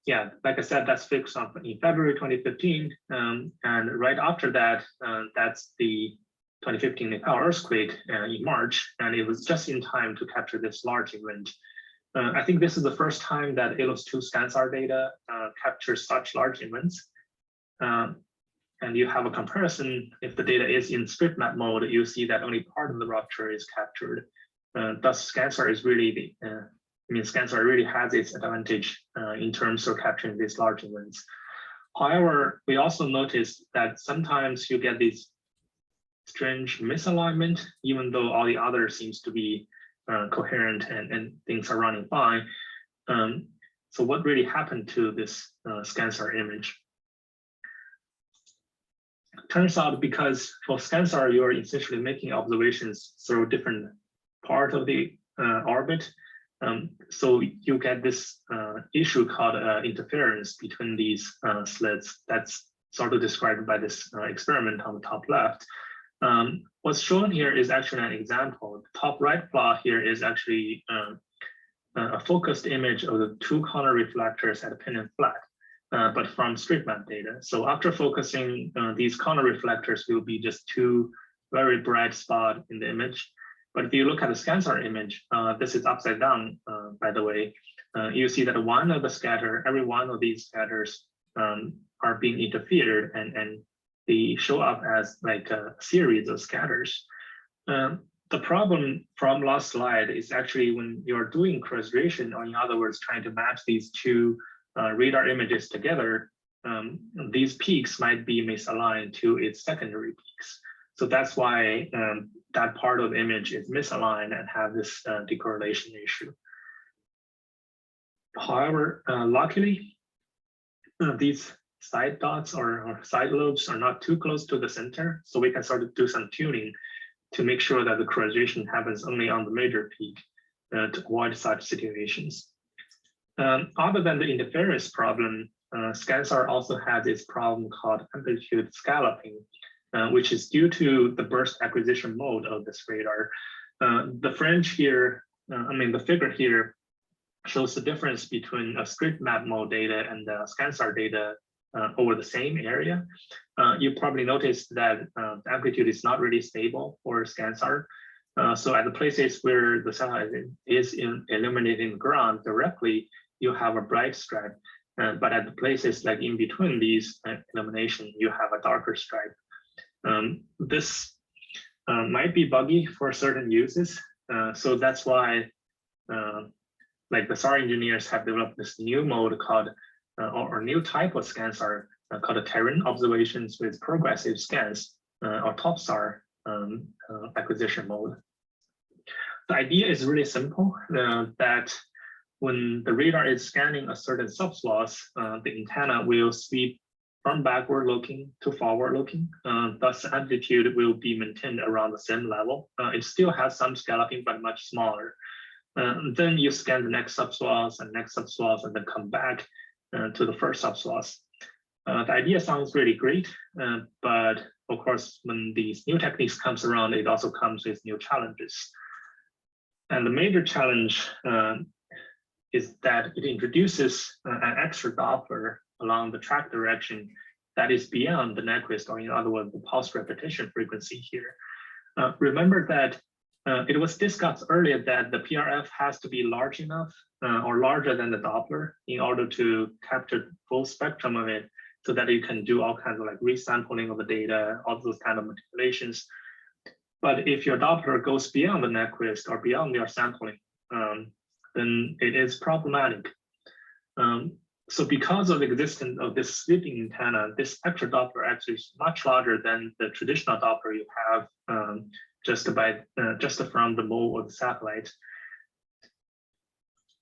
yeah, like I said, that's fixed up in February 2015. And right after that, that's the 2015 Nepal earthquake in March, and it was just in time to capture this large event. I think this is the first time that ALOS 2 ScanSAR data captures such large events. And you have a comparison. If the data is in strip map mode, you see that only part of the rupture is captured. Thus, ScanSAR is really ScanSAR really has its advantage in terms of capturing these large events. However, we also noticed that sometimes you get these strange misalignment, even though all the other seems to be coherent and things are running fine. So what really happened to this ScanSAR image? Turns out because for ScanSAR, you're essentially making observations through different part of the orbit. So you get this issue called interference between these slits. That's sort of described by this experiment on the top left. What's shown here is actually an example. The top right plot here is actually a focused image of the two corner reflectors at pin and flat, but from street map data. So after focusing, these corner reflectors will be just two very bright spots in the image. But if you look at the Scansar image, this is upside down, by the way. You see that one of the scatter, every one of these scatters are being interfered, and they show up as like a series of scatters. The problem from last slide is actually when you're doing cross-relation, or in other words, trying to match these two radar images together, these peaks might be misaligned to its secondary peaks. So that's why that part of the image is misaligned and have this decorrelation issue. However, luckily, these side dots or side lobes are not too close to the center, so we can sort of do some tuning to make sure that the correlation happens only on the major peak to avoid such situations. Other than the interference problem, Scansar also has this problem called amplitude scalloping, which is due to the burst acquisition mode of this radar. The fringe here, the figure here shows the difference between a street map mode data and the Scansar data over the same area. You probably noticed that the amplitude is not really stable for Scansar. So at the places where the sunlight is illuminating the ground directly, you have a bright stripe. But at the places like in between these illumination, you have a darker stripe. This might be buggy for certain uses. So that's why like the SAR engineers have developed this new mode called, or new type of Scansar called a terrain observations with progressive scans, or TopSAR acquisition mode. The idea is really simple, that when the radar is scanning a certain subswath, the antenna will sweep from backward looking to forward looking. Thus, the amplitude will be maintained around the same level. It still has some scalloping, but much smaller. Then you scan the next subswath and next subswath, and then come back to the first subswath. The idea sounds really great, but of course, when these new techniques comes around, it also comes with new challenges. And the major challenge is that it introduces an extra Doppler along the track direction that is beyond the Nyquist, or in other words, the pulse repetition frequency here. Remember that it was discussed earlier that the PRF has to be large enough or larger than the Doppler in order to capture full spectrum of it, so that you can do all kinds of like resampling of the data, all those kind of manipulations. But if your Doppler goes beyond the Nyquist or beyond your sampling, then it is problematic. So because of the existence of this sweeping antenna, this extra Doppler actually is much larger than the traditional Doppler you have just from the mole of the satellite.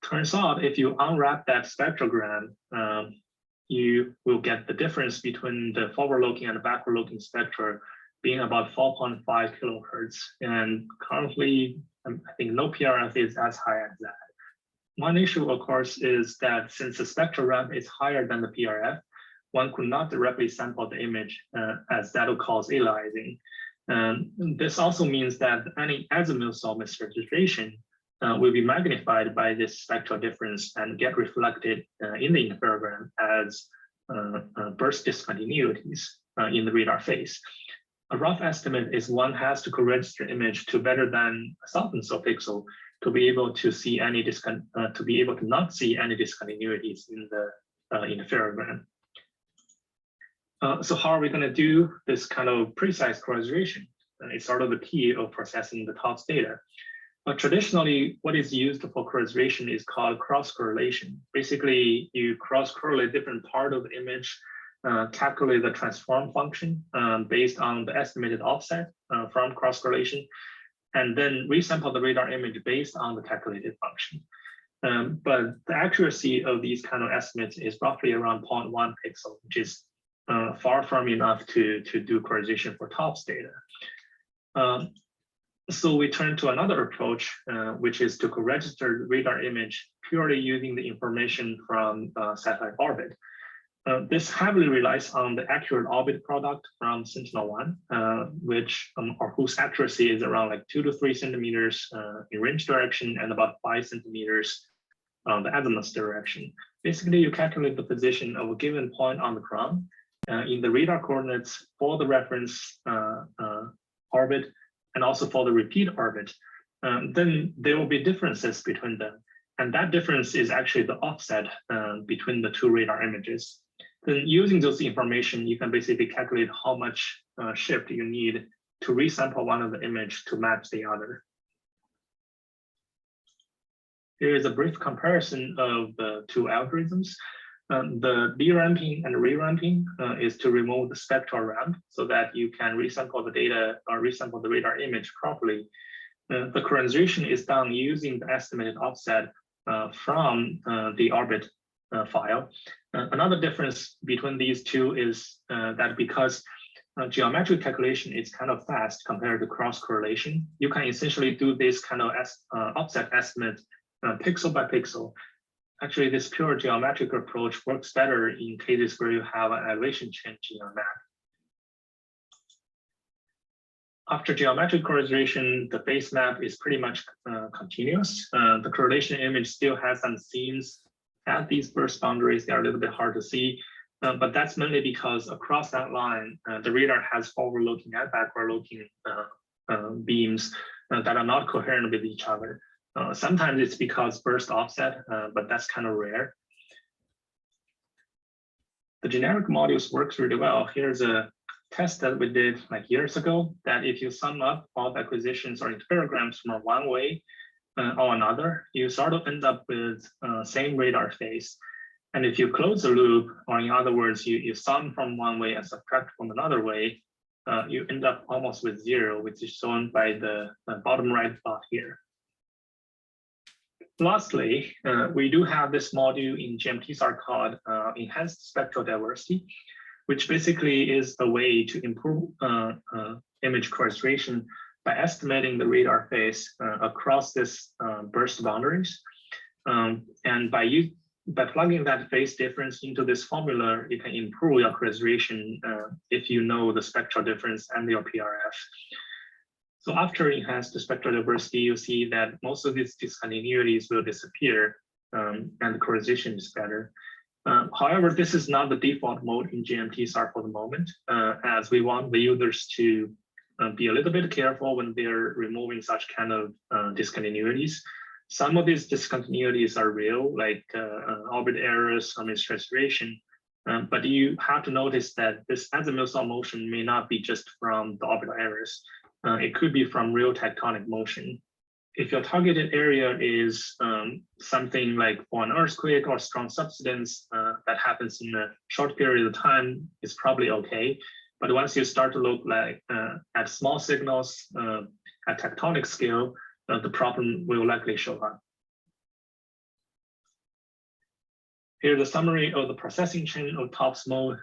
Turns out, if you unwrap that spectrogram, you will get the difference between the forward-looking and the backward-looking spectra being about 4.5 kilohertz. And currently, I think no PRF is as high as that. One issue, of course, is that since the spectral ramp is higher than the PRF, one could not directly sample the image as that will cause aliasing. This also means that any azimuth misregistration will be magnified by this spectral difference and get reflected in the interferogram as burst discontinuities in the radar phase. A rough estimate is one has to co-register image to better than 1,000 pixel to be able to see any not see any discontinuities in the interferogram. So how are we going to do this kind of precise correlation? It's sort of the key of processing the TOPS data. Traditionally, what is used for correlation is called cross-correlation. Basically, you cross-correlate different part of the image, calculate the transform function based on the estimated offset from cross-correlation, and then resample the radar image based on the calculated function. But the accuracy of these kind of estimates is roughly around 0.1 pixel, which is far from enough to do correlation for TOPS data. So we turn to another approach, which is to co-register the radar image purely using the information from satellite orbit. This heavily relies on the accurate orbit product from Sentinel-1, or whose accuracy is around like 2 to 3 centimeters in range direction and about 5 centimeters the azimuth direction. Basically, you calculate the position of a given point on the ground in the radar coordinates for the reference orbit and also for the repeat orbit. Then there will be differences between them. And that difference is actually the offset between the two radar images. Then using those information, you can basically calculate how much shift you need to resample one of the image to match the other. Here is a brief comparison of the two algorithms. The deramping and re-ramping is to remove the spectral ramp so that you can resample the data or resample the radar image properly. The coherenzation is done using the estimated offset from the orbit file. Another difference between these two is that because geometric calculation is kind of fast compared to cross correlation, you can essentially do this kind of offset estimate pixel by pixel. Actually, this pure geometric approach works better in cases where you have an elevation change in your map. After geometric correlation, the base map is pretty much continuous. The correlation image still has some seams at these burst boundaries. They are a little bit hard to see, but that's mainly because across that line, the radar has forward-looking and backward-looking beams that are not coherent with each other. Sometimes it's because burst offset, but that's kind of rare. The generic modules works really well. Here's a test that we did like years ago, that if you sum up all the acquisitions or interferograms from one way or another, you sort of end up with same radar phase. And if you close the loop, or in other words, you sum from one way and subtract from another way, you end up almost with zero, which is shown by the bottom right plot here. Lastly, we do have this module in Gmtsar called Enhanced Spectral Diversity, which basically is a way to improve image coherenzation by estimating the radar phase across this burst boundaries. And by plugging that phase difference into this formula, you can improve your coherenzation if you know the spectral difference and your PRF. So after enhanced spectral diversity, you see that most of these discontinuities will disappear and the coherenzation is better. However, this is not the default mode in Gmtsar for the moment, as we want the users to be a little bit careful when they're removing such kind of discontinuities. Some of these discontinuities are real, like orbit errors or misrestoration, but you have to notice that this azimuth motion may not be just from the orbital errors. It could be from real tectonic motion. If your targeted area is something like for an earthquake or strong subsidence that happens in a short period of time, it's probably okay. But once you start to look like at small signals at tectonic scale, the problem will likely show up. Here's a summary of the processing chain of TOPS mode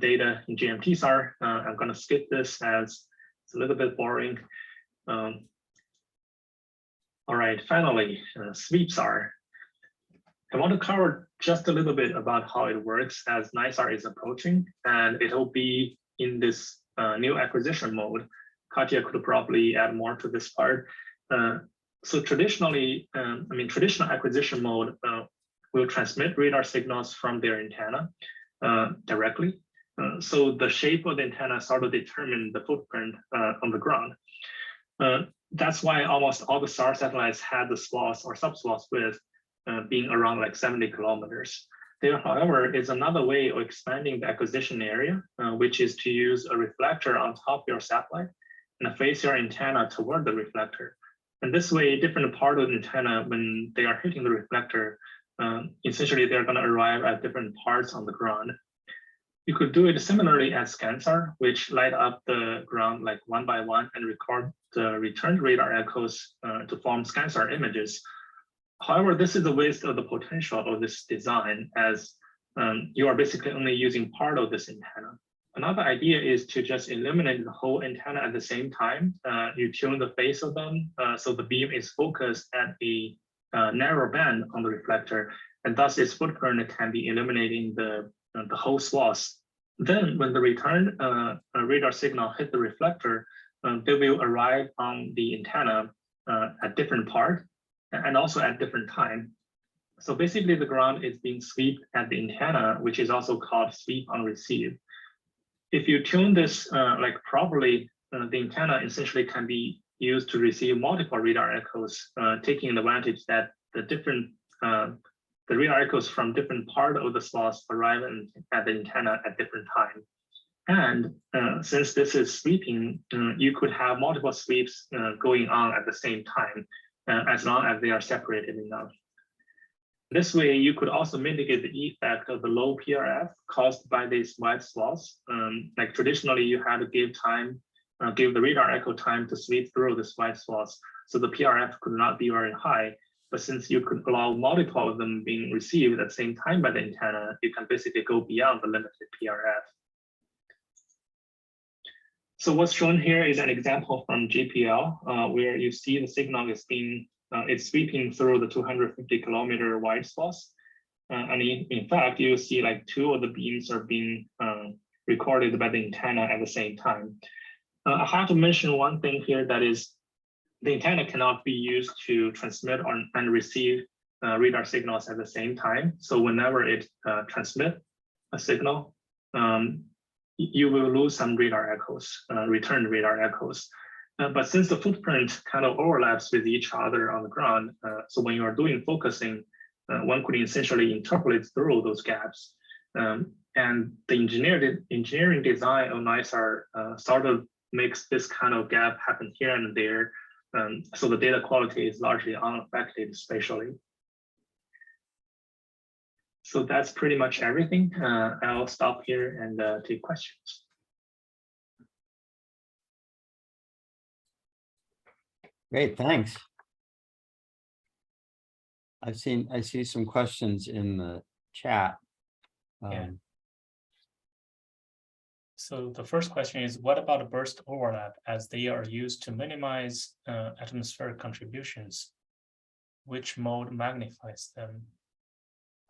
data in Gmtsar. I'm going to skip this as it's a little bit boring. All right, finally, Sweepsar. I want to cover just a little bit about how it works as NISAR is approaching, and it'll be in this new acquisition mode. Katya could probably add more to this part. So traditionally, traditional acquisition mode will transmit radar signals from their antenna directly. So the shape of the antenna sort of determines the footprint on the ground. That's why almost all the SAR satellites had the swaths or subswaths width being around like 70 kilometers. There, however, is another way of expanding the acquisition area, which is to use a reflector on top of your satellite and face your antenna toward the reflector. And this way, different part of the antenna, when they are hitting the reflector, essentially they're going to arrive at different parts on the ground. You could do it similarly as Scansar, which light up the ground like one by one and record the returned radar echoes to form Scansar images. However, this is a waste of the potential of this design, as you are basically only using part of this antenna. Another idea is to just illuminate the whole antenna at the same time. You tune the face of them so the beam is focused at a narrow band on the reflector, and thus its footprint can be illuminating the whole swath. Then when the return radar signal hit the reflector, they will arrive on the antenna at different part and also at different time. So basically the ground is being swept at the antenna, which is also called sweep on receive. If you tune this like properly, the antenna essentially can be used to receive multiple radar echoes, taking advantage that the radar echoes from different part of the source arrive at the antenna at different time. And since this is sweeping, you could have multiple sweeps going on at the same time, as long as they are separated enough. This way, you could also mitigate the effect of the low PRF caused by these wide swaths. Like traditionally, you had to give the radar echo time to sweep through this wide swaths, so the PRF could not be very high. But since you could allow multiple of them being received at the same time by the antenna, you can basically go beyond the limited PRF. So what's shown here is an example from JPL, where you see the signal is it's sweeping through the 250-kilometer wide swaths. And in fact, you see like two of the beams are being recorded by the antenna at the same time. I have to mention one thing here, that is the antenna cannot be used to transmit and receive radar signals at the same time. So whenever it transmits a signal, you will lose some radar echoes, return radar echoes. But since the footprint kind of overlaps with each other on the ground, so when you are doing focusing, one could essentially interpolate through those gaps. And the engineering design of NISAR sort of makes this kind of gap happen here and there. So the data quality is largely unaffected spatially. So that's pretty much everything. I'll stop here and take questions. Great, thanks. I see some questions in the chat. Yeah. So the first question is, what about a burst overlap, as they are used to minimize atmospheric contributions? Which mode magnifies them?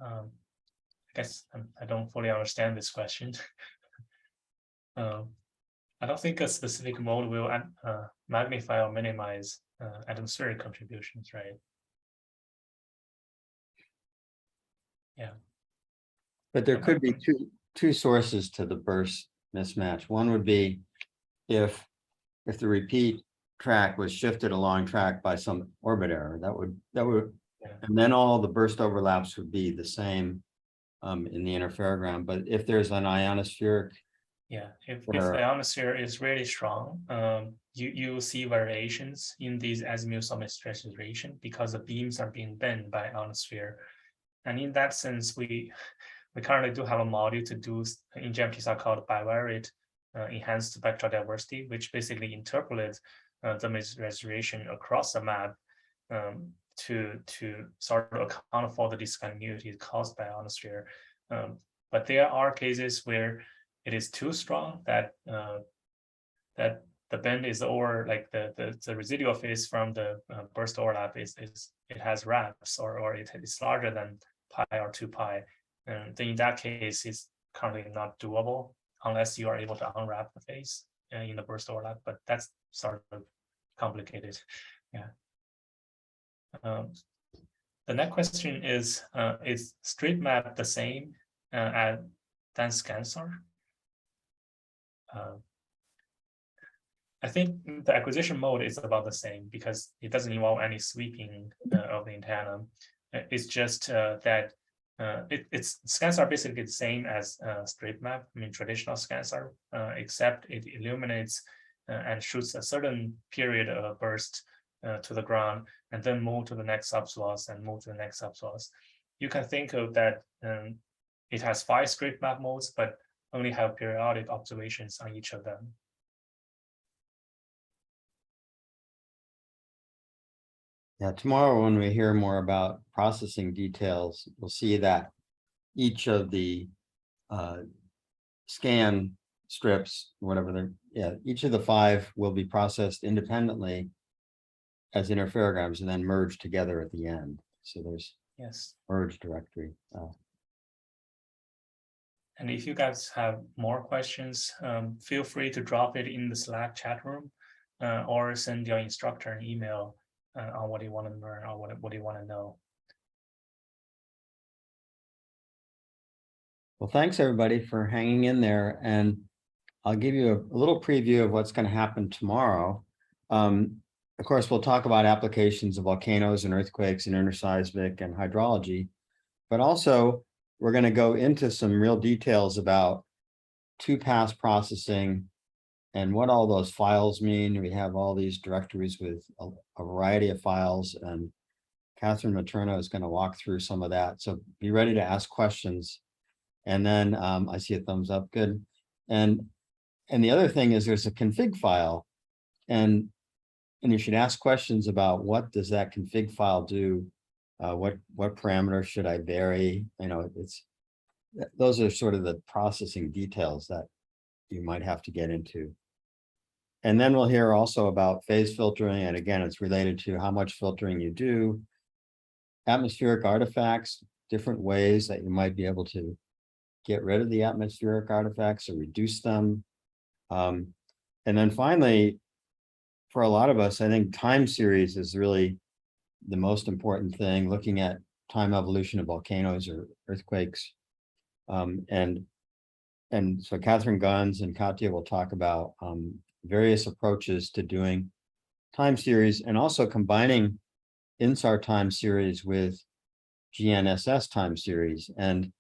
I guess I don't fully understand this question. I don't think a specific mode will magnify or minimize atmospheric contributions, right? Yeah. But there could be two sources to the burst mismatch. One would be if the repeat track was shifted along track by some orbit error, that would, yeah. And then all the burst overlaps would be the same in the interferogram. But if there's an ionospheric, yeah, if the ionosphere is really strong, you will see variations in these azimuth saturation because the beams are being bent by ionosphere. And in that sense, we currently do have a module to do in Gmtsar called bivariate enhanced spectral diversity, which basically interpolates the restoration across the map to sort of account for the discontinuity caused by ionosphere. But there are cases where it is too strong that that the bend is over, like the residual phase from the burst overlap it has wraps or it is larger than pi or 2 pi. And then in that case, it's currently not doable unless you are able to unwrap the phase in the burst overlap. But that's sort of complicated. Yeah. The next question is straight map the same as than scansar? I think the acquisition mode is about the same because it doesn't involve any sweeping of the antenna. It's just that it's scansar basically the same as straight map. I mean, traditional scansar, except it illuminates and shoots a certain period of a burst to the ground and then move to the next subswath and move to the next subswath. You can think of that it has 5 straight map modes, but only have periodic observations on each of them. Yeah, tomorrow when we hear more about processing details, we'll see that each of the scan strips, whatever they're, each of the 5 will be processed independently as interferograms and then merged together at the end. So there's merge directory. And if you guys have more questions, feel free to drop it in the Slack chat room or send your instructor an email on what you want to learn or what you want to know. Well, thanks everybody for hanging in there, and I'll give you a little preview of what's going to happen tomorrow. Of course, we'll talk about applications of volcanoes and earthquakes and interseismic and hydrology, but also we're going to go into some real details about two-pass processing and what all those files mean. We have all these directories with a variety of files, and Catherine Materno is going to walk through some of that. So be ready to ask questions. And then I see a thumbs up, good. And the other thing is there's a config file, and you should ask questions about what does that config file do? What parameters should I vary? You know, those are sort of the processing details that you might have to get into. And then we'll hear also about phase filtering. And again, it's related to how much filtering you do, atmospheric artifacts, different ways that you might be able to get rid of the atmospheric artifacts or reduce them. And then finally, for a lot of us, I think time series is really the most important thing, looking at time evolution of volcanoes or earthquakes. And so Catherine Guns and Katya will talk about various approaches to doing time series, and also combining INSAR time series with GNSS time series. And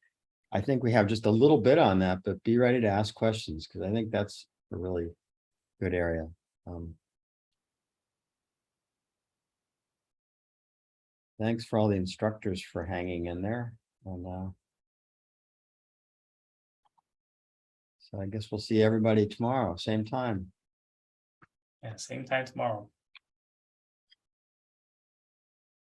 I think we have just a little bit on that, but be ready to ask questions, because I think that's a really good area. Thanks for all the instructors for hanging in there. And so I guess we'll see everybody tomorrow, same time. Yeah, same time tomorrow.